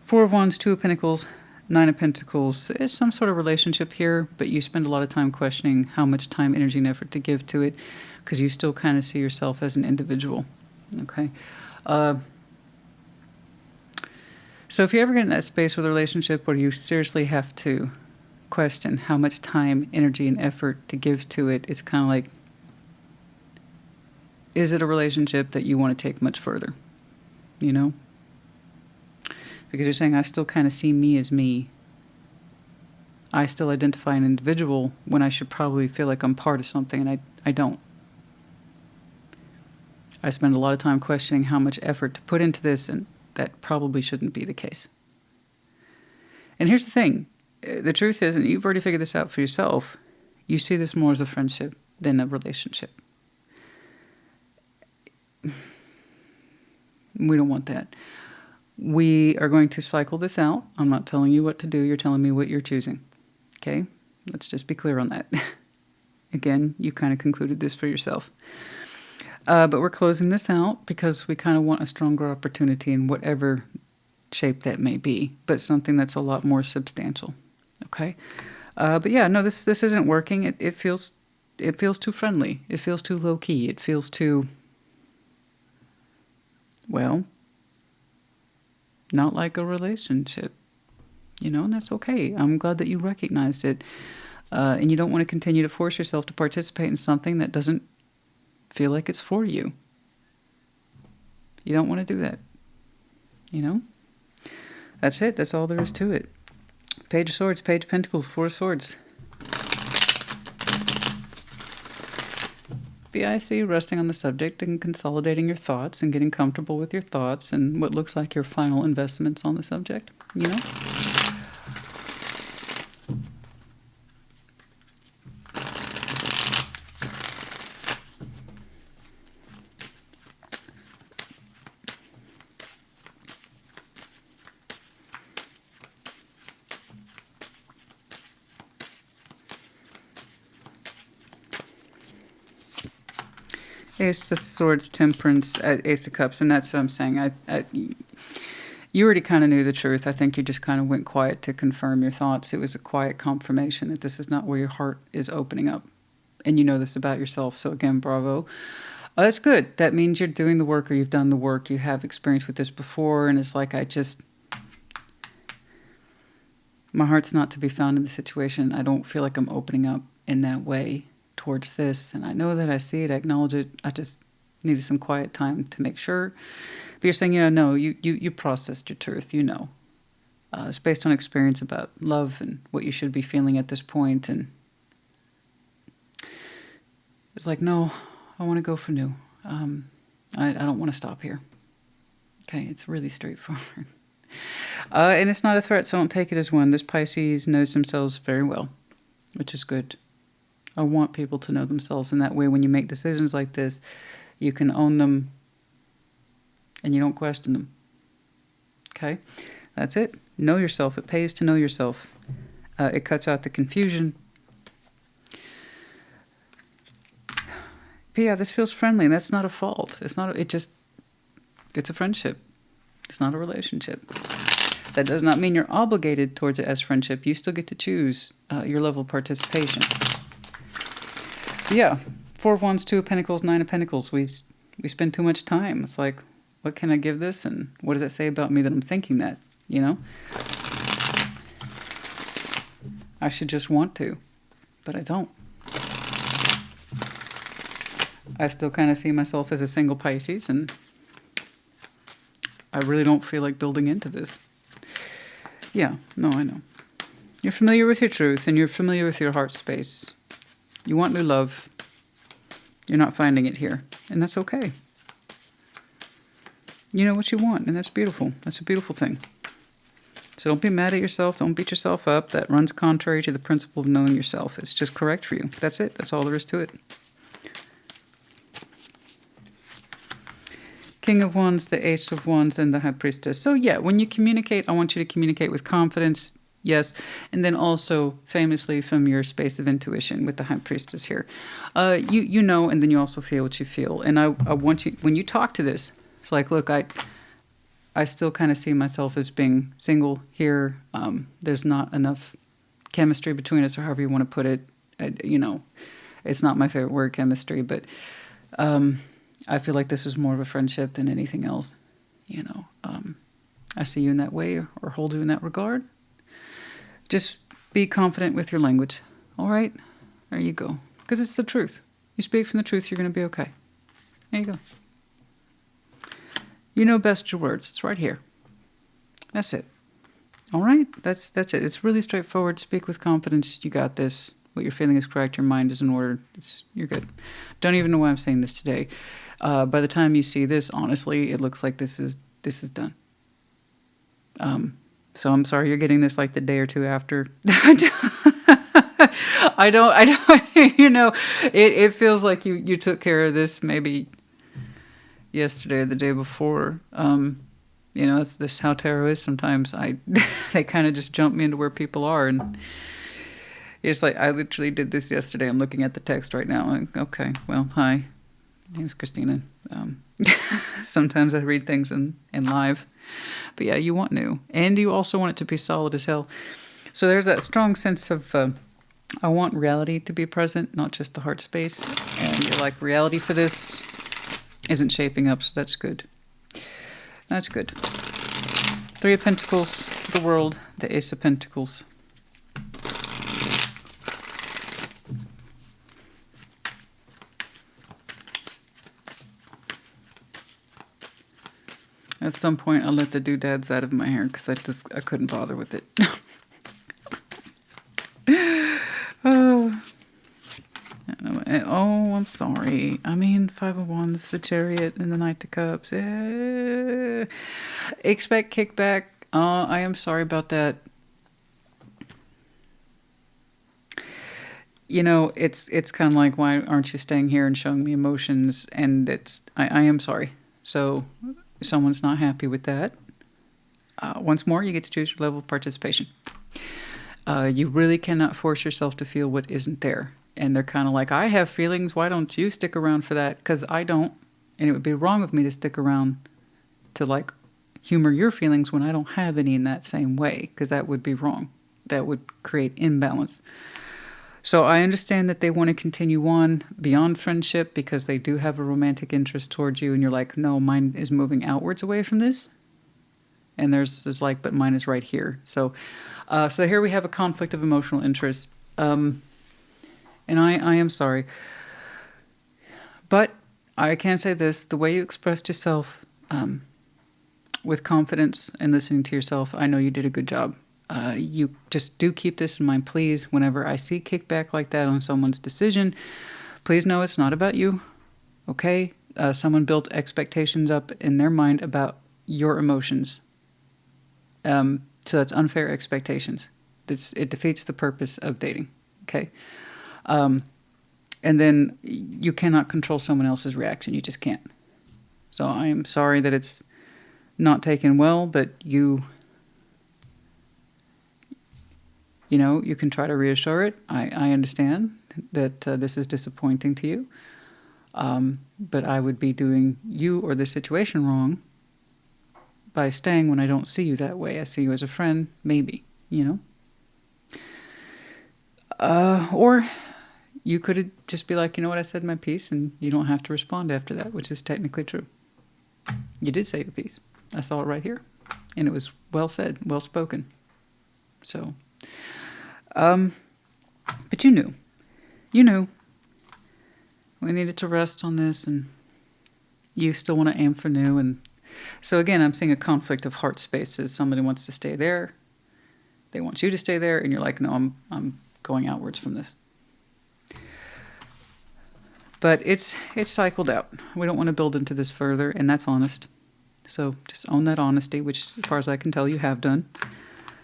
Speaker 1: 4 of Wands, 2 of Pentacles, Nine of Pentacles is some sort of relationship here, but you spend a lot of time questioning how much time, energy, and effort to give to it because you still kind of see yourself as an individual. Okay. So if you ever get in that space with a relationship where you seriously have to question how much time, energy, and effort to give to it, it's kind of like, is it a relationship that you want to take much further? You know? Because you're saying, I still kind of see me as me. I still identify an individual when I should probably feel like I'm part of something, and I don't. I spend a lot of time questioning how much effort to put into this, and that probably shouldn't be the case. And here's the thing. The truth is, and you've already figured this out for yourself, you see this more as a friendship than a relationship. We don't want that. We are going to cycle this out. I'm not telling you what to do. You're telling me what you're choosing. Okay? Let's just be clear on that. Again, you kind of concluded this for yourself. But we're closing this out because we kind of want a stronger opportunity in whatever shape that may be, but something that's a lot more substantial. Okay? But yeah, no, this isn't working. It feels too friendly. It feels too low-key. It feels too, well, not like a relationship. You know, and that's okay. I'm glad that you recognized it. And you don't want to continue to force yourself to participate in something that doesn't feel like it's for you. You don't want to do that. You know? That's it. That's all there is to it. Page of Swords, Page of Pentacles, Four of Swords. BIC, resting on the subject and consolidating your thoughts and getting comfortable with your thoughts and what looks like your final investments on the subject, you know? Ace of Swords, Temperance, Ace of Cups, and that's what I'm saying. You already kind of knew the truth. I think you just kind of went quiet to confirm your thoughts. It was a quiet confirmation that this is not where your heart is opening up. And you know this about yourself, so again, bravo. That's good. That means you're doing the work or you've done the work. You have experience with this before, and it's like my heart's not to be found in the situation. I don't feel like I'm opening up in that way towards this, and I know that I see it, I acknowledge it. I just needed some quiet time to make sure. But you're saying, yeah, no, you processed your truth, you know. It's based on experience about love and what you should be feeling at this point, and it's like, no, I want to go for new. I don't want to stop here. Okay, it's really straightforward. And it's not a threat, so don't take it as one. This Pisces knows themselves very well, which is good. I want people to know themselves in that way. When you make decisions like this, you can own them and you don't question them. Okay? That's it. Know yourself. It pays to know yourself. It cuts out the confusion. But yeah, this feels friendly, and that's not a fault. It's a friendship. It's not a relationship. That does not mean you're obligated towards it as friendship. You still get to choose your level of participation. Yeah, Four of Wands, Two of Pentacles, Nine of Pentacles. We spend too much time. It's like, what can I give this? And what does that say about me that I'm thinking that, you know? I should just want to, but I don't. I still kind of see myself as a single Pisces, and I really don't feel like building into this. Yeah, no, I know. You're familiar with your truth, and you're familiar with your heart space. You want new love. You're not finding it here. And that's okay. You know what you want, and that's beautiful. That's a beautiful thing. So don't be mad at yourself. Don't beat yourself up. That runs contrary to the principle of knowing yourself. It's just correct for you. That's it. That's all there is to it. King of Wands, the Ace of Wands, and the High Priestess. So yeah, when you communicate, I want you to communicate with confidence. Yes, and then also famously from your space of intuition with the High Priestess here. You know, and then you also feel what you feel. And I want you, when you talk to this, it's like, look, I still kind of see myself as being single here. There's not enough chemistry between us, or however you want to put it. You know, it's not my favorite word, chemistry, but I feel like this is more of a friendship than anything else. You know, I see you in that way, or hold you in that regard. Just be confident with your language. All right? There you go. Because it's the truth. You speak from the truth, you're going to be okay. There you go. You know best your words. It's right here. That's it. All right? That's it. It's really straightforward. Speak with confidence. You got this. What you're feeling is correct. Your mind is in order. You're good. Don't even know why I'm saying this today. By the time you see this, honestly, it looks like this is done. So I'm sorry you're getting this like the day or two after. I don't, you know, it feels like you took care of this maybe yesterday or the day before. You know, it's this how tarot is sometimes. They kind of just jump me into where people are, and it's like, I literally did this yesterday. I'm looking at the text right now. I'm like, okay, well, hi, my name's Christina. Sometimes I read things in live, but yeah, you want new, and you also want it to be solid as hell. So there's that strong sense of, I want reality to be present, not just the heart space. And you're like, reality for this isn't shaping up, so that's good. That's good. Three of Pentacles, the World, the Ace of Pentacles. At some point, I'll let the doodads out of my hair because I couldn't bother with it. Oh, I'm sorry. I mean, Five of Wands, the Chariot, and the Knight of Cups. Expect kickback. I am sorry about that. You know, it's kind of like, why aren't you staying here and showing me emotions? And I am sorry. So someone's not happy with that. Once more, you get to choose your level of participation. You really cannot force yourself to feel what isn't there. And they're kind of like, I have feelings. Why don't you stick around for that? Because I don't. And it would be wrong of me to stick around to like humor your feelings when I don't have any in that same way. Because that would be wrong. That would create imbalance. So I understand that they want to continue on beyond friendship because they do have a romantic interest towards you. And you're like, no, mine is moving outwards away from this. And there's like, but mine is right here. So here we have a conflict of emotional interest. And I am sorry. But I can say this, the way you expressed yourself with confidence and listening to yourself, I know you did a good job. You just do keep this in mind, please. Whenever I see kickback like that on someone's decision, please know it's not about you, okay? Someone built expectations up in their mind about your emotions. So that's unfair expectations. It defeats the purpose of dating, okay? And then you cannot control someone else's reaction. You just can't. So I am sorry that it's not taken well, but you know, you can try to reassure it. I understand that this is disappointing to you. But I would be doing you or the situation wrong by staying when I don't see you that way. I see you as a friend, maybe, you know. Or you could just be like, you know what, I said my piece, and you don't have to respond after that, which is technically true. You did say your piece. I saw it right here. And it was well said, well spoken. So, but you knew. You knew. We needed to rest on this, and you still want to aim for new. And so again, I'm seeing a conflict of heart spaces. Somebody wants to stay there. They want you to stay there, and you're like, no, I'm going outwards from this. But it's cycled out. We don't want to build into this further, and that's honest. So just own that honesty, which as far as I can tell you have done.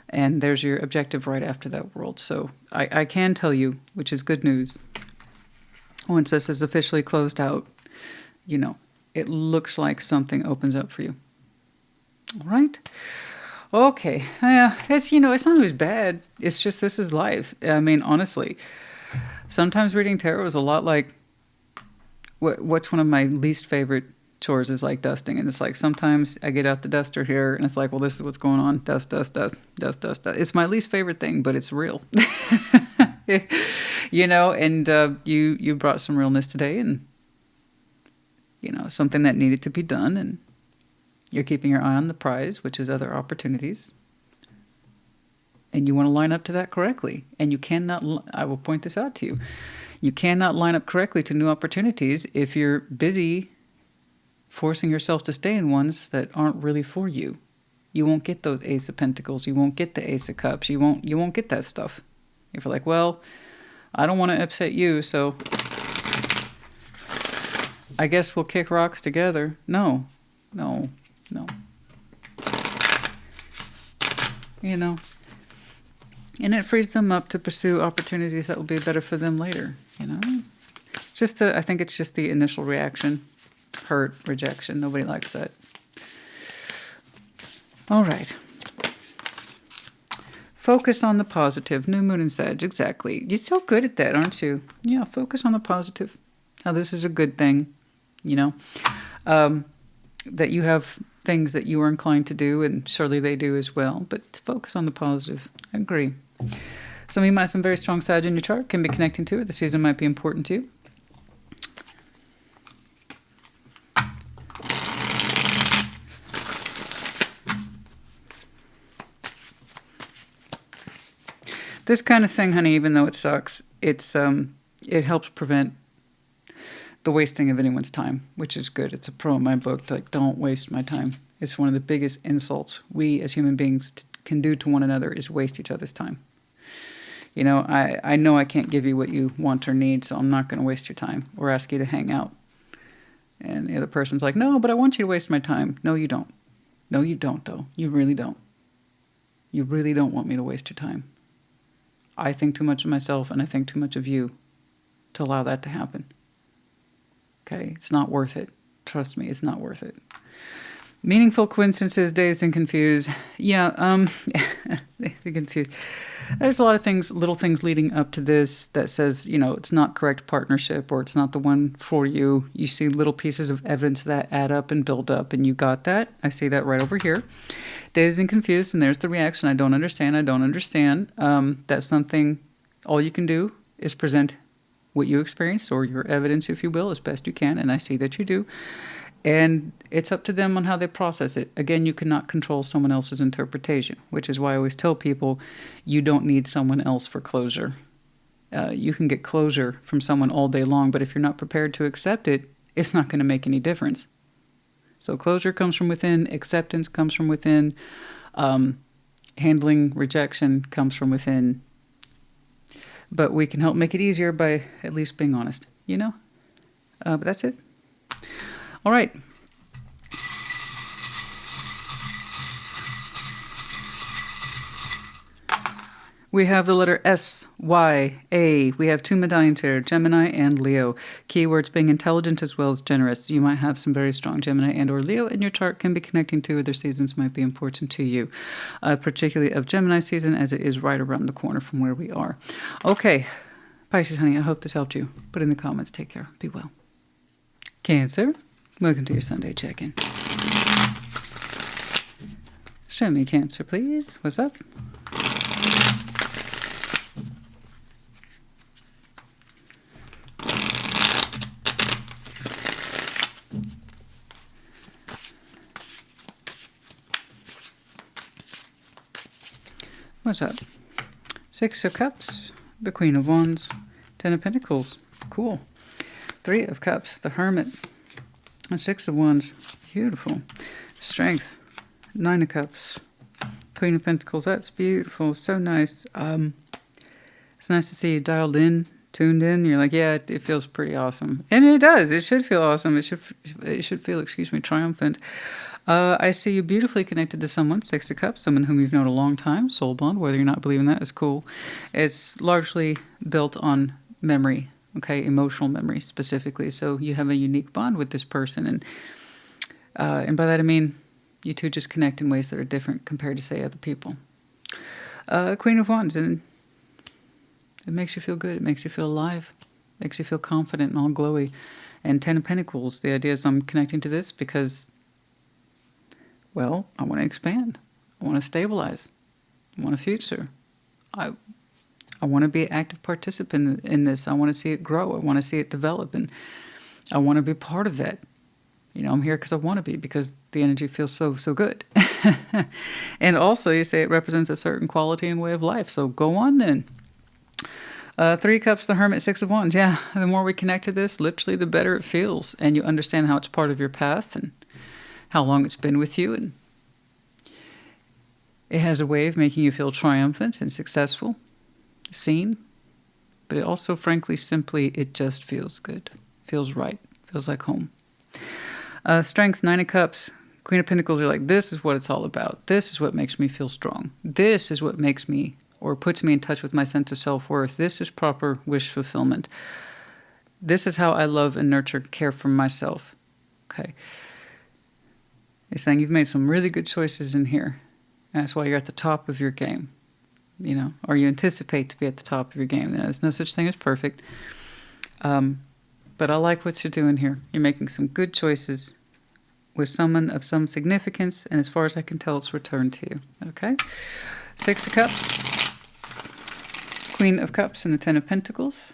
Speaker 1: And there's your objective right after that, World. So I can tell you, which is good news, once this is officially closed out, you know, it looks like something opens up for you. All right? Okay. It's, you know, it's not always bad. It's just this is life. I mean, honestly, sometimes reading tarot is a lot like what's one of my least favorite chores is like dusting. And it's like sometimes I get out the duster here and it's like, well, this is what's going on. Dust, dust, dust, dust, dust, dust. It's my least favorite thing, but it's real. You know, and you brought some realness today, and, you know, something that needed to be done. And you're keeping your eye on the prize, which is other opportunities. And you want to line up to that correctly. And you cannot, I will point this out to you, you cannot line up correctly to new opportunities if you're busy forcing yourself to stay in ones that aren't really for you. You won't get those Ace of Pentacles. You won't get the Ace of Cups. You won't get that stuff. If you're like, well, I don't want to upset you, so I guess we'll kick rocks together. No, no, no. You know, and it frees them up to pursue opportunities that will be better for them later. You know, it's just I think it's just the initial reaction, hurt, rejection. Nobody likes that. All right. Focus on the positive. New moon and Sag, exactly. You're so good at that, aren't you? Yeah, focus on the positive. How this is a good thing, you know. That you have things that you are inclined to do, and surely they do as well. But focus on the positive. I agree. Some of you might have some very strong Sag in your chart, can be connecting to it. The season might be important to you. This kind of thing, honey, even though it sucks, it helps prevent the wasting of anyone's time, which is good. It's a pro in my book, like, don't waste my time. It's one of the biggest insults we as human beings can do to one another is waste each other's time. You know I can't give you what you want or need, so I'm not going to waste your time or ask you to hang out. And the other person's like, no, but I want you to waste my time. No, you don't. No, you don't, though. You really don't. You really don't want me to waste your time. I think too much of myself and I think too much of you to allow that to happen. Okay? It's not worth it. Trust me, it's not worth it. Meaningful coincidences, dazed and confused. Yeah, confused. There's a lot of things, little things leading up to this that says, you know, it's not correct partnership or it's not the one for you. You see little pieces of evidence that add up and build up, and you got that. I see that right over here. Dazed and confused, and there's the reaction. I don't understand. I don't understand. That's something, all you can do is present what you experienced or your evidence, if you will, as best you can, and I see that you do. And it's up to them on how they process it. Again, you cannot control someone else's interpretation, which is why I always tell people you don't need someone else for closure. You can get closure from someone all day long, but if you're not prepared to accept it, it's not going to make any difference. So closure comes from within, acceptance comes from within, handling rejection comes from within. But we can help make it easier by at least being honest, you know? But that's it. All right. We have the letter S, Y, A. We have two medallions here, Gemini and Leo. Keywords being intelligent as well as generous. You might have some very strong Gemini and or Leo in your chart. Can be connecting to other seasons, might be important to you. Particularly of Gemini season, as it is right around the corner from where we are. Okay, Pisces, honey, I hope this helped you. Put in the comments. Take care. Be well. Cancer, welcome to your Sunday check-in. Show me Cancer, please. What's up? What's up? Six of Cups, the Queen of Wands, Ten of Pentacles. Cool. Three of Cups, the Hermit, and Six of Wands. Beautiful. Strength, Nine of Cups, Queen of Pentacles. That's beautiful. So nice. It's nice to see you dialed in, tuned in. You're like, yeah, it feels pretty awesome. And it does. It should feel awesome. It should feel, triumphant. I see you beautifully connected to someone, Six of Cups, someone whom you've known a long time, soul bond, whether you're not believing that is cool. It's largely built on memory, okay, emotional memory specifically. So you have a unique bond with this person. And by that I mean you two just connect in ways that are different compared to, say, other people. Queen of Wands, and it makes you feel good. It makes you feel alive. Makes you feel confident and all glowy. And Ten of Pentacles, the idea is I'm connecting to this because, well, I want to expand. I want to stabilize. I want a future. I want to be an active participant in this. I want to see it grow. I want to see it develop. And I want to be part of that. You know, I'm here because I want to be, because the energy feels so good. And also, you say it represents a certain quality and way of life. So go on then. Three of Cups, the Hermit, Six of Wands. Yeah, the more we connect to this, literally, the better it feels. And you understand how it's part of your path and how long it's been with you. And it has a way of making you feel triumphant and successful, seen. But it also, frankly, simply, it just feels good. Feels right. Feels like home. Strength, Nine of Cups, Queen of Pentacles. Are like, this is what it's all about. This is what makes me feel strong. This is what makes me, or puts me in touch with my sense of self-worth. This is proper wish fulfillment. This is how I love and nurture, care for myself. Okay. It's saying you've made some really good choices in here. That's why you're at the top of your game. You know, or you anticipate to be at the top of your game. There's no such thing as perfect. But I like what you're doing here. You're making some good choices with someone of some significance, and as far as I can tell, it's returned to you. Okay? Six of Cups, Queen of Cups, and the Ten of Pentacles.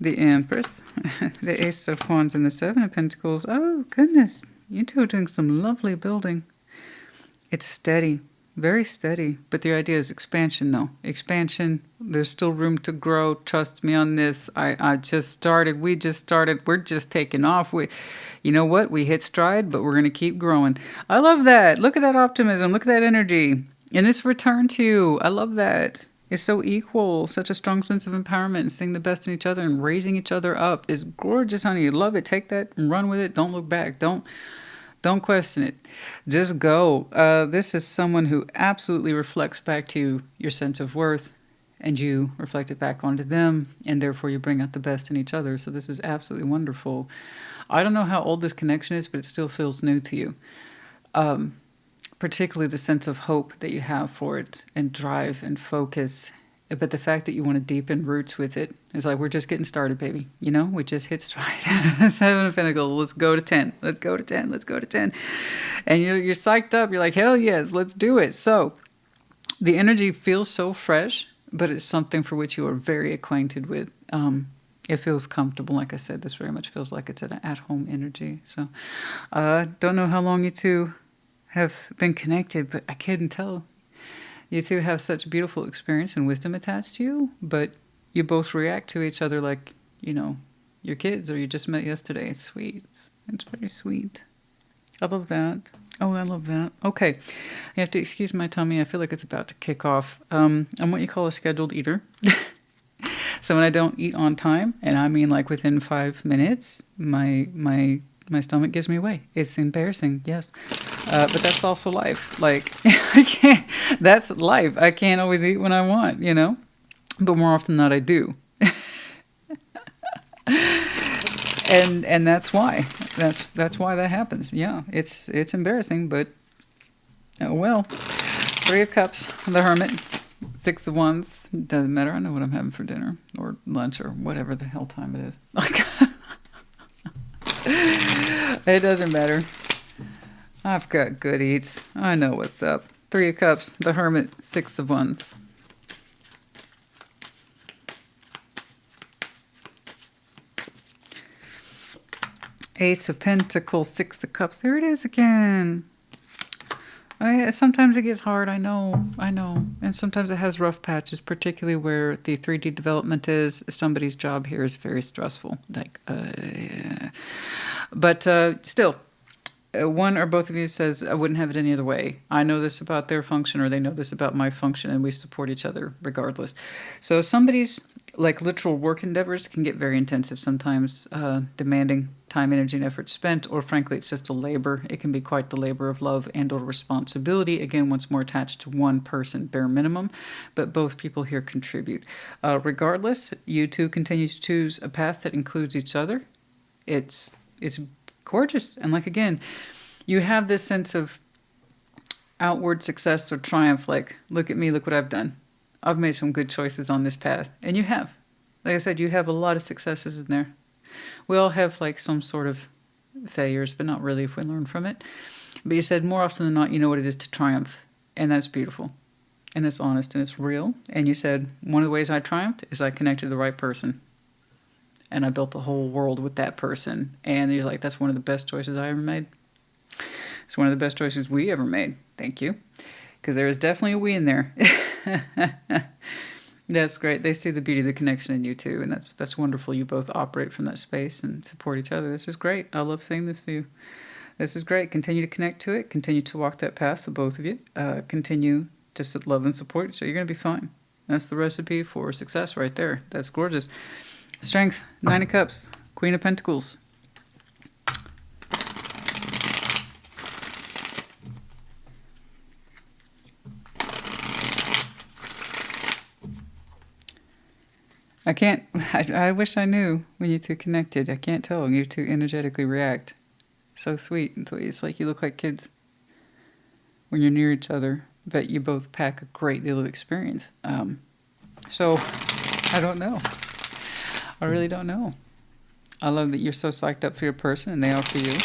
Speaker 1: The Empress, the Ace of Wands, and the Seven of Pentacles. Oh, goodness. You two are doing some lovely building. It's steady, very steady. But the idea is expansion, though. Expansion, there's still room to grow. Trust me on this. I just started. We just started. We're just taking off. You know what? We hit stride, but we're going to keep growing. I love that. Look at that optimism. Look at that energy. And this return to you. I love that. Is so equal, such a strong sense of empowerment, and seeing the best in each other and raising each other up is gorgeous, honey. You love it. Take that and run with it. Don't look back. Don't question it. Just go. This is someone who absolutely reflects back to you your sense of worth, and you reflect it back onto them, and therefore you bring out the best in each other. So this is absolutely wonderful. I don't know how old this connection is, but it still feels new to you. Particularly the sense of hope that you have for it, and drive and focus. But the fact that you want to deepen roots with it is like, we're just getting started, baby. You know, we just hit stride. Seven of Pentacles, let's go to 10. Let's go to 10. Let's go to 10. And you're psyched up. You're like, hell yes, let's do it. So the energy feels so fresh, but it's something for which you are very acquainted with. It feels comfortable. Like I said, this very much feels like it's an at-home energy. So don't know how long you two have been connected, but I couldn't tell. You two have such beautiful experience and wisdom attached to you, but you both react to each other like, you know, your kids, or you just met yesterday. It's sweet. It's very sweet. I love that. Oh, I love that. Okay. You have to excuse my tummy. I feel like it's about to kick off. I'm what you call a scheduled eater. So when I don't eat on time, and I mean like within 5 minutes, my stomach gives me away. It's embarrassing, yes. But that's also life. Like, that's life. I can't always eat when I want, you know? But more often than not, I do. And that's why. That's why that happens. Yeah, it's embarrassing, but oh well. Three of Cups, the Hermit. Six of Wands. Doesn't matter. I know what I'm having for dinner or lunch or whatever the hell time it is. It doesn't matter. I've got good eats. I know what's up. Three of Cups, the Hermit, Six of Wands. Ace of Pentacles, Six of Cups. There it is again. Sometimes it gets hard, I know. And sometimes it has rough patches, particularly where the 3D development is. Somebody's job here is very stressful. Like, yeah. But still, one or both of you says, I wouldn't have it any other way. I know this about their function, or they know this about my function, and we support each other regardless. So somebody's like literal work endeavors can get very intensive sometimes, demanding time, energy, and effort spent, or frankly, it's just a labor. It can be quite the labor of love and or responsibility. Again, once more attached to one person, bare minimum, but both people here contribute. Regardless, you two continue to choose a path that includes each other. It's gorgeous. And like, again, you have this sense of outward success or triumph, like, look at me, look what I've done. I've made some good choices on this path. And you have. Like I said, you have a lot of successes in there. We all have like some sort of failures, but not really if we learn from it. But you said more often than not, you know what it is to triumph. And that's beautiful. And it's honest and it's real. And you said, one of the ways I triumphed is I connected to the right person. And I built a whole world with that person. And you're like, that's one of the best choices I ever made. It's one of the best choices we ever made. Thank you. Because there is definitely a we in there. That's great. They see the beauty of the connection in you too, and that's wonderful. You both operate from that space and support each other. This is great. I love seeing this for you. This is great. Continue to connect to it. Continue to walk that path, the both of you. Continue to love and support, so you're going to be fine. That's the recipe for success right there. That's gorgeous. Strength, 9 of Cups, Queen of Pentacles. I wish I knew when you two connected. I can't tell. You two energetically react. So sweet. It's like you look like kids when you're near each other, but you both pack a great deal of experience. So, I don't know. I really don't know. I love that you're so psyched up for your person and they are for you.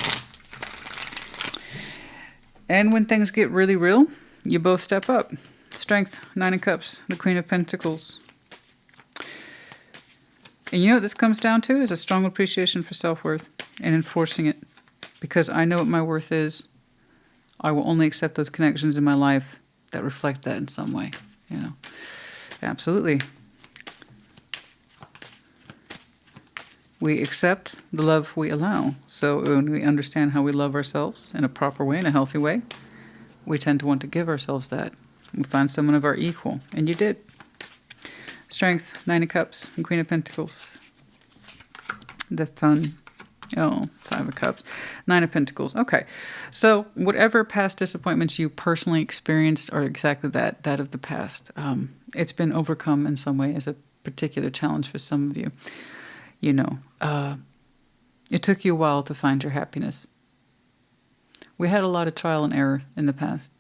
Speaker 1: And when things get really real, you both step up. Strength, 9 of Cups, the Queen of Pentacles. And you know what this comes down to is a strong appreciation for self-worth and enforcing it. Because I know what my worth is. I will only accept those connections in my life that reflect that in some way. You know, absolutely. We accept the love we allow. So when we understand how we love ourselves in a proper way, in a healthy way, we tend to want to give ourselves that. We find someone of our equal. And you did. Strength, 9 of Cups, and Queen of Pentacles. The Sun. Oh, 5 of Cups. 9 of Pentacles. Okay. So whatever past disappointments you personally experienced are exactly that of the past. It's been overcome in some way as a particular challenge for some of you. You know, it took you a while to find your happiness. We had a lot of trial and error in the past.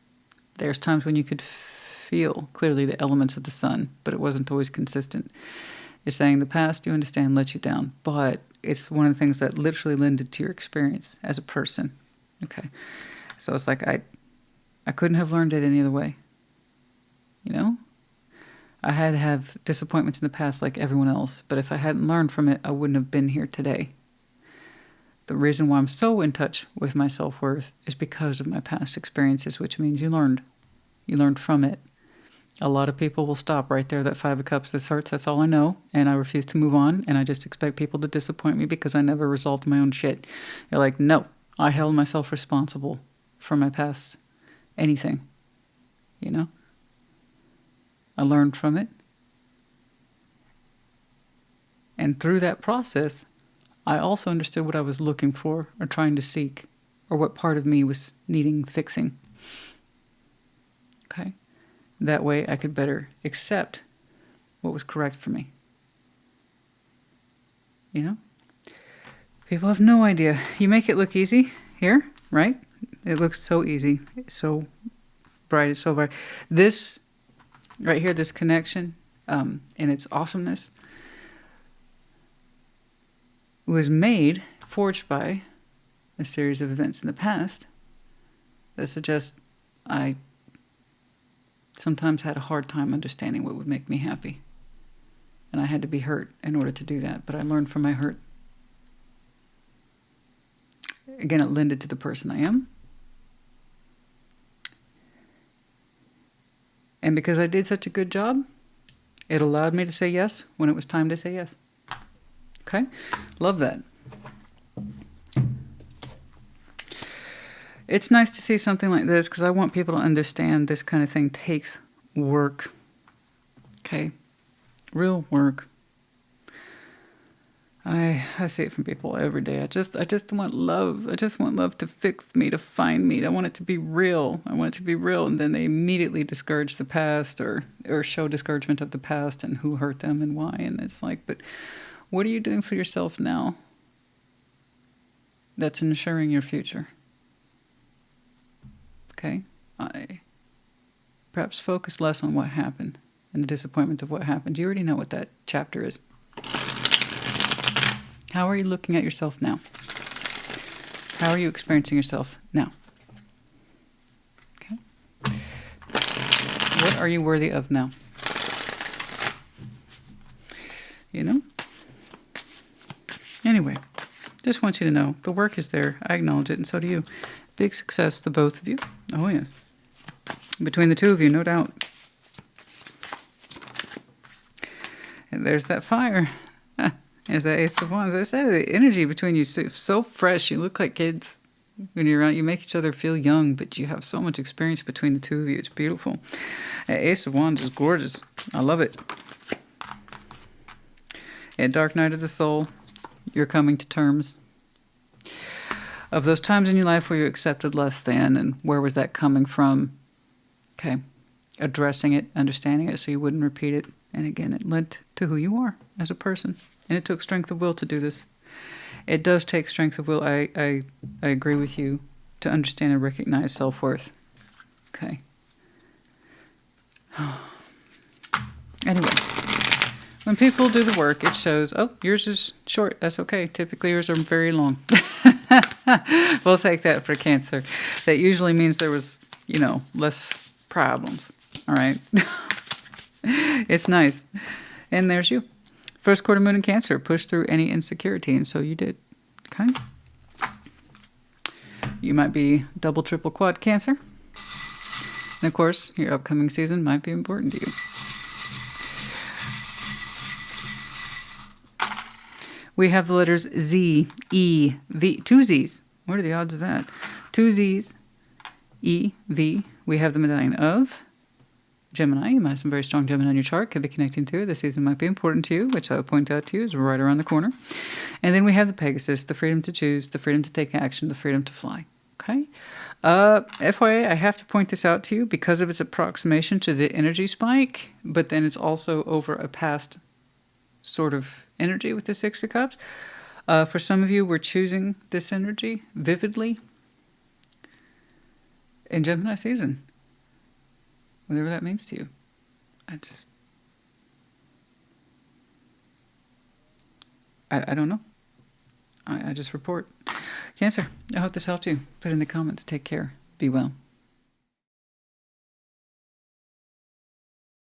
Speaker 1: There's times when you could feel clearly the elements of the sun, but it wasn't always consistent. You're saying the past, you understand, let you down, but it's one of the things that literally lended to your experience as a person. Okay. So it's like I couldn't have learned it any other way. You know? I had to have disappointments in the past like everyone else, but if I hadn't learned from it, I wouldn't have been here today. The reason why I'm so in touch with my self-worth is because of my past experiences, which means you learned. You learned from it. A lot of people will stop right there. That 5 of Cups, this hurts, that's all I know. And I refuse to move on. And I just expect people to disappoint me because I never resolved my own shit. You're like, no, I held myself responsible for my past anything. You know? I learned from it. And through that process, I also understood what I was looking for or trying to seek or what part of me was needing fixing. Okay? That way I could better accept what was correct for me. You know? People have no idea. You make it look easy here, right? It looks so easy. It's so bright. It's so bright. This, right here, this connection and its awesomeness was made, forged by a series of events in the past that suggest I sometimes had a hard time understanding what would make me happy. And I had to be hurt in order to do that. But I learned from my hurt. Again, it lended to the person I am. And because I did such a good job, it allowed me to say yes when it was time to say yes. Okay? Love that. It's nice to see something like this because I want people to understand this kind of thing takes work. Okay? Real work. I see it from people every day. I just want love. I just want love to fix me, to find me. I want it to be real. I want it to be real. And then they immediately discourage the past or show discouragement of the past and who hurt them and why. And it's like, but what are you doing for yourself now that's ensuring your future? Okay? Perhaps focus less on what happened and the disappointment of what happened. You already know what that chapter is. How are you looking at yourself now? How are you experiencing yourself now? Okay. What are you worthy of now? You know? Anyway, just want you to know the work is there. I acknowledge it, and so do you. Big success, the both of you. Oh, yes. Between the two of you, no doubt. And there's that fire. There's that Ace of Wands. I said the energy between you is so fresh. You look like kids when you're around. You make each other feel young, but you have so much experience between the two of you. It's beautiful. That Ace of Wands is gorgeous. I love it. At Dark Night of the Soul, you're coming to terms. Of those times in your life where you accepted less than, and where was that coming from? Okay. Addressing it, understanding it so you wouldn't repeat it. And again, it led to who you are as a person. And it took strength of will to do this. It does take strength of will. I agree with you to understand and recognize self-worth. Okay. Anyway, when people do the work, it shows, oh, yours is short. That's okay. Typically, yours are very long. We'll take that for Cancer. That usually means there was, less problems. All right. It's nice. And there's you. First quarter moon in Cancer. Push through any insecurity. And so you did. Okay. You might be double, triple, quad Cancer. And of course, your upcoming season might be important to you. We have the letters Z, E, V. 2 Z's. What are the odds of that? 2 Z's, E, V. We have the medallion of Gemini. You might have some very strong Gemini on your chart. Could be connecting to it. This season might be important to you, which I will point out to you is right around the corner. And then we have the Pegasus, the freedom to choose, the freedom to take action, the freedom to fly. Okay? FYI, I have to point this out to you because of its approximation to the energy spike, but then it's also over a past sort of energy with the Six of Cups. For some of you, we're choosing this energy vividly in Gemini season. Whatever that means to you. I don't know. I just report. Cancer, I hope this helped you. Put in the comments. Take care. Be well.